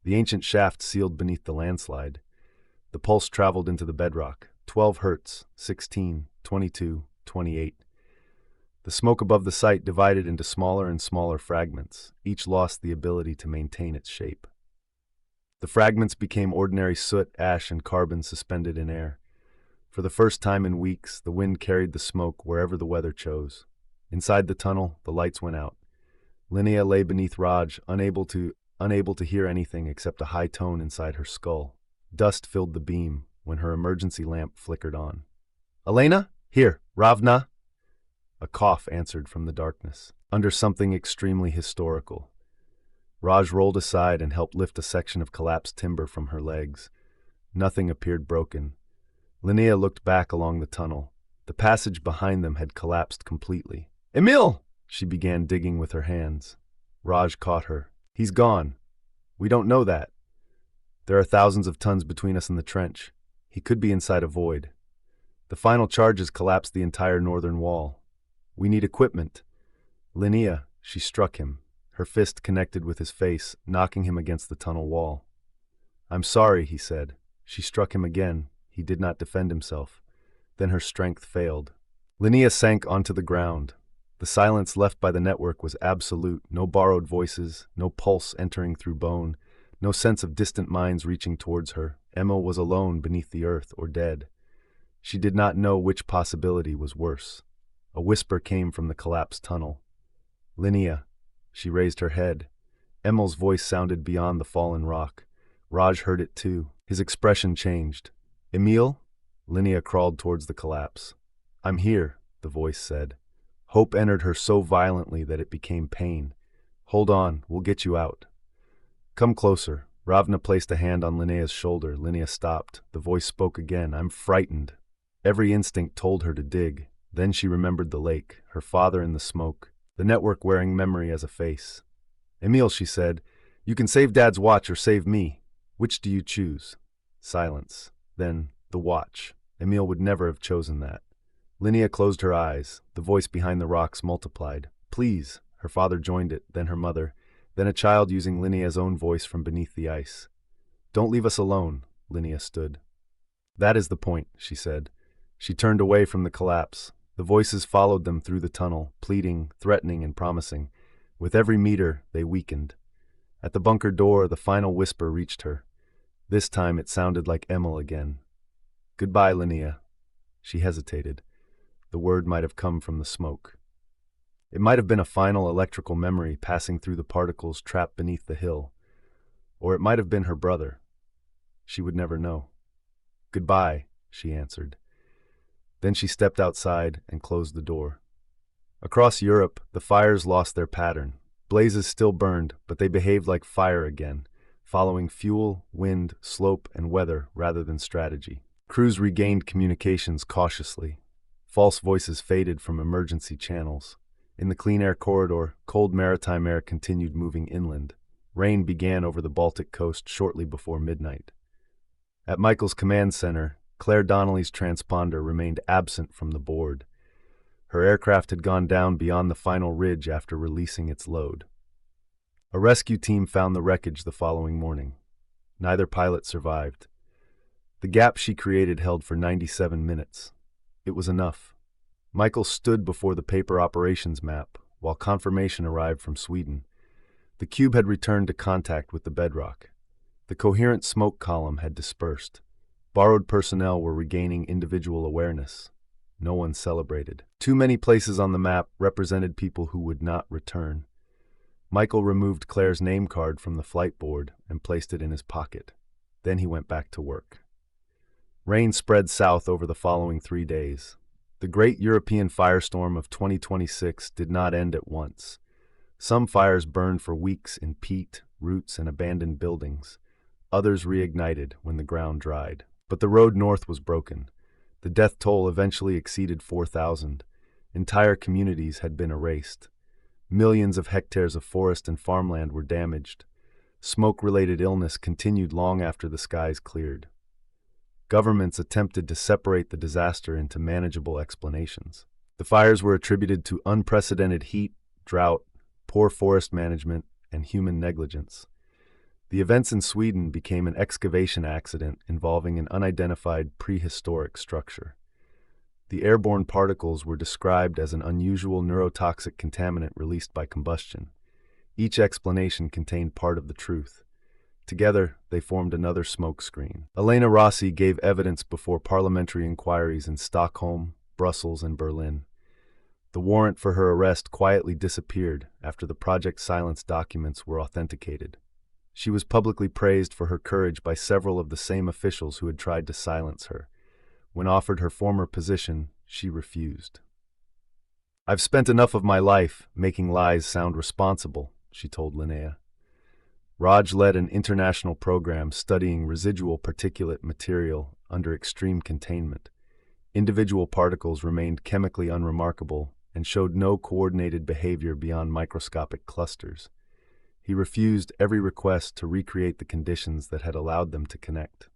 The ancient shaft sealed beneath the landslide. The pulse traveled into the bedrock. 12 hertz, 16, 22, 28. The smoke above the site divided into smaller and smaller fragments. Each lost the ability to maintain its shape. The fragments became ordinary soot, ash, and carbon suspended in air. For the first time in weeks, the wind carried the smoke wherever the weather chose. Inside the tunnel, the lights went out. Linnea lay beneath Raj, unable to hear anything except a high tone inside her skull. Dust filled the beam when her emergency lamp flickered on. "Elena? Here, Ravna!" A cough answered from the darkness, under something extremely historical. Raj rolled aside and helped lift a section of collapsed timber from her legs. Nothing appeared broken. Linnea looked back along the tunnel. The passage behind them had collapsed completely. "Emil!" She began digging with her hands. Raj caught her. "He's gone. We don't know that. There are thousands of tons between us and the trench. He could be inside a void. The final charges collapsed the entire northern wall. We need equipment." "Linnea," she struck him. Her fist connected with his face, knocking him against the tunnel wall. "I'm sorry," he said. She struck him again. He did not defend himself. Then her strength failed. Linnea sank onto the ground. The silence left by the network was absolute. No borrowed voices, no pulse entering through bone, no sense of distant minds reaching towards her. Emma was alone beneath the earth or dead. She did not know which possibility was worse. A whisper came from the collapsed tunnel. "Linnea." She raised her head. Emil's voice sounded beyond the fallen rock. Raj heard it too. His expression changed. "Emil?" Linnea crawled towards the collapse. "I'm here," the voice said. Hope entered her so violently that it became pain. "Hold on, we'll get you out." "Come closer." Ravna placed a hand on Linnea's shoulder. Linnea stopped. The voice spoke again. "I'm frightened." Every instinct told her to dig. Then she remembered the lake, her father in the smoke, the network wearing memory as a face. "Emil," she said, "you can save Dad's watch or save me. Which do you choose?" Silence. Then, the watch. Emil would never have chosen that. Linnea closed her eyes. The voice behind the rocks multiplied. "Please." Her father joined it, then her mother, then a child using Linnea's own voice from beneath the ice. "Don't leave us alone." Linnea stood. "That is the point," she said. She turned away from the collapse. The voices followed them through the tunnel, pleading, threatening, and promising. With every meter, they weakened. At the bunker door, the final whisper reached her. This time it sounded like Emil again. "Goodbye, Linnea." She hesitated. The word might have come from the smoke. It might have been a final electrical memory passing through the particles trapped beneath the hill. Or it might have been her brother. She would never know. "Goodbye," she answered. Then she stepped outside and closed the door. Across Europe, the fires lost their pattern. Blazes still burned, but they behaved like fire again, following fuel, wind, slope, and weather rather than strategy. Crews regained communications cautiously. False voices faded from emergency channels. In the clean air corridor, cold maritime air continued moving inland. Rain began over the Baltic coast shortly before midnight. At Michael's command center, Claire Donnelly's transponder remained absent from the board. Her aircraft had gone down beyond the final ridge after releasing its load. A rescue team found the wreckage the following morning. Neither pilot survived. The gap she created held for 97 minutes. It was enough. Michael stood before the paper operations map while confirmation arrived from Sweden. The cube had returned to contact with the bedrock. The coherent smoke column had dispersed. Borrowed personnel were regaining individual awareness. No one celebrated. Too many places on the map represented people who would not return. Michael removed Claire's name card from the flight board and placed it in his pocket. Then he went back to work. Rain spread south over the following 3 days. The great European firestorm of 2026 did not end at once. Some fires burned for weeks in peat, roots, and abandoned buildings. Others reignited when the ground dried. But the road north was broken. The death toll eventually exceeded 4,000. Entire communities had been erased. Millions of hectares of forest and farmland were damaged. Smoke-related illness continued long after the skies cleared. Governments attempted to separate the disaster into manageable explanations. The fires were attributed to unprecedented heat, drought, poor forest management, and human negligence. The events in Sweden became an excavation accident involving an unidentified prehistoric structure. The airborne particles were described as an unusual neurotoxic contaminant released by combustion. Each explanation contained part of the truth. Together, they formed another smokescreen. Elena Rossi gave evidence before parliamentary inquiries in Stockholm, Brussels, and Berlin. The warrant for her arrest quietly disappeared after the Project Silence documents were authenticated. She was publicly praised for her courage by several of the same officials who had tried to silence her. When offered her former position, she refused. "I've spent enough of my life making lies sound responsible," she told Linnea. Raj led an international program studying residual particulate material under extreme containment. Individual particles remained chemically unremarkable and showed no coordinated behavior beyond microscopic clusters. He refused every request to recreate the conditions that had allowed them to connect.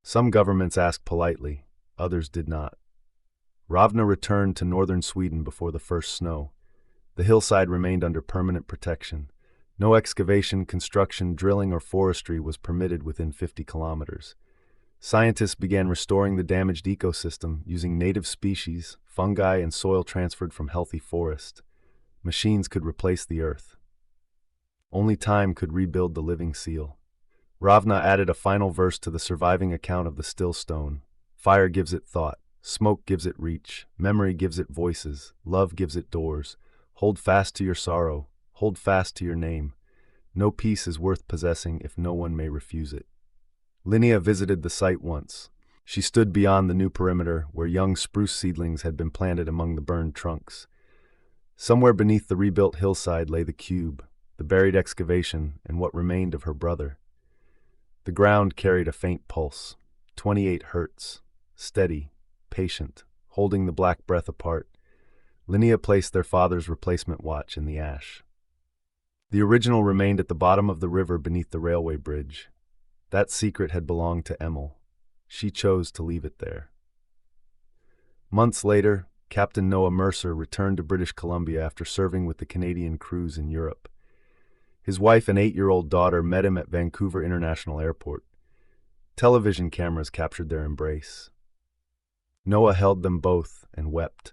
Some governments asked politely, others did not. Ravna returned to northern Sweden before the first snow. The hillside remained under permanent protection. No excavation, construction, drilling, or forestry was permitted within 50 kilometers. Scientists began restoring the damaged ecosystem using native species, fungi, and soil transferred from healthy forest. Machines could replace the earth. Only time could rebuild the living seal. Ravna added a final verse to the surviving account of the still stone. Fire gives it thought, smoke gives it reach, memory gives it voices, love gives it doors. Hold fast to your sorrow, hold fast to your name. No peace is worth possessing if no one may refuse it. Linnea visited the site once. She stood beyond the new perimeter where young spruce seedlings had been planted among the burned trunks. Somewhere beneath the rebuilt hillside lay the cube, the buried excavation, and what remained of her brother. The ground carried a faint pulse, 28 hertz, steady, patient, holding the black breath apart. Linnea placed their father's replacement watch in the ash. The original remained at the bottom of the river beneath the railway bridge. That secret had belonged to Emil. She chose to leave it there. Months later, Captain Noah Mercer returned to British Columbia after serving with the Canadian crews in Europe. His wife and 8-year-old daughter met him at Vancouver International Airport. Television cameras captured their embrace. Noah held them both and wept.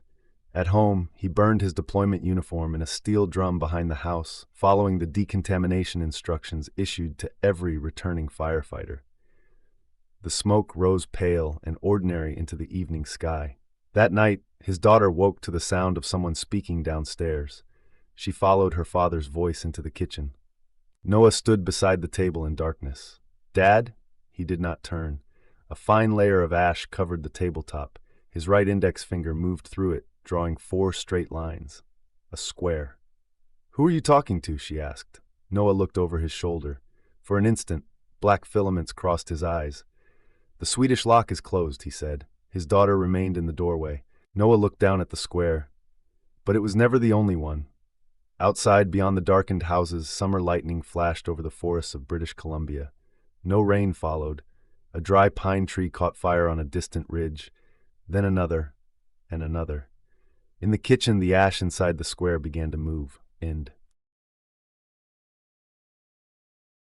At home, he burned his deployment uniform in a steel drum behind the house, following the decontamination instructions issued to every returning firefighter. The smoke rose pale and ordinary into the evening sky. That night, his daughter woke to the sound of someone speaking downstairs. She followed her father's voice into the kitchen. Noah stood beside the table in darkness. "Dad?" He did not turn. A fine layer of ash covered the tabletop. His right index finger moved through it, drawing 4 straight lines. A square. "Who are you talking to?" she asked. Noah looked over his shoulder. For an instant, black filaments crossed his eyes. "The Swedish lock is closed," he said. His daughter remained in the doorway. Noah looked down at the square. But it was never the only one. Outside, beyond the darkened houses, summer lightning flashed over the forests of British Columbia. No rain followed. A dry pine tree caught fire on a distant ridge, then another, and another. In the kitchen, the ash inside the square began to move. End.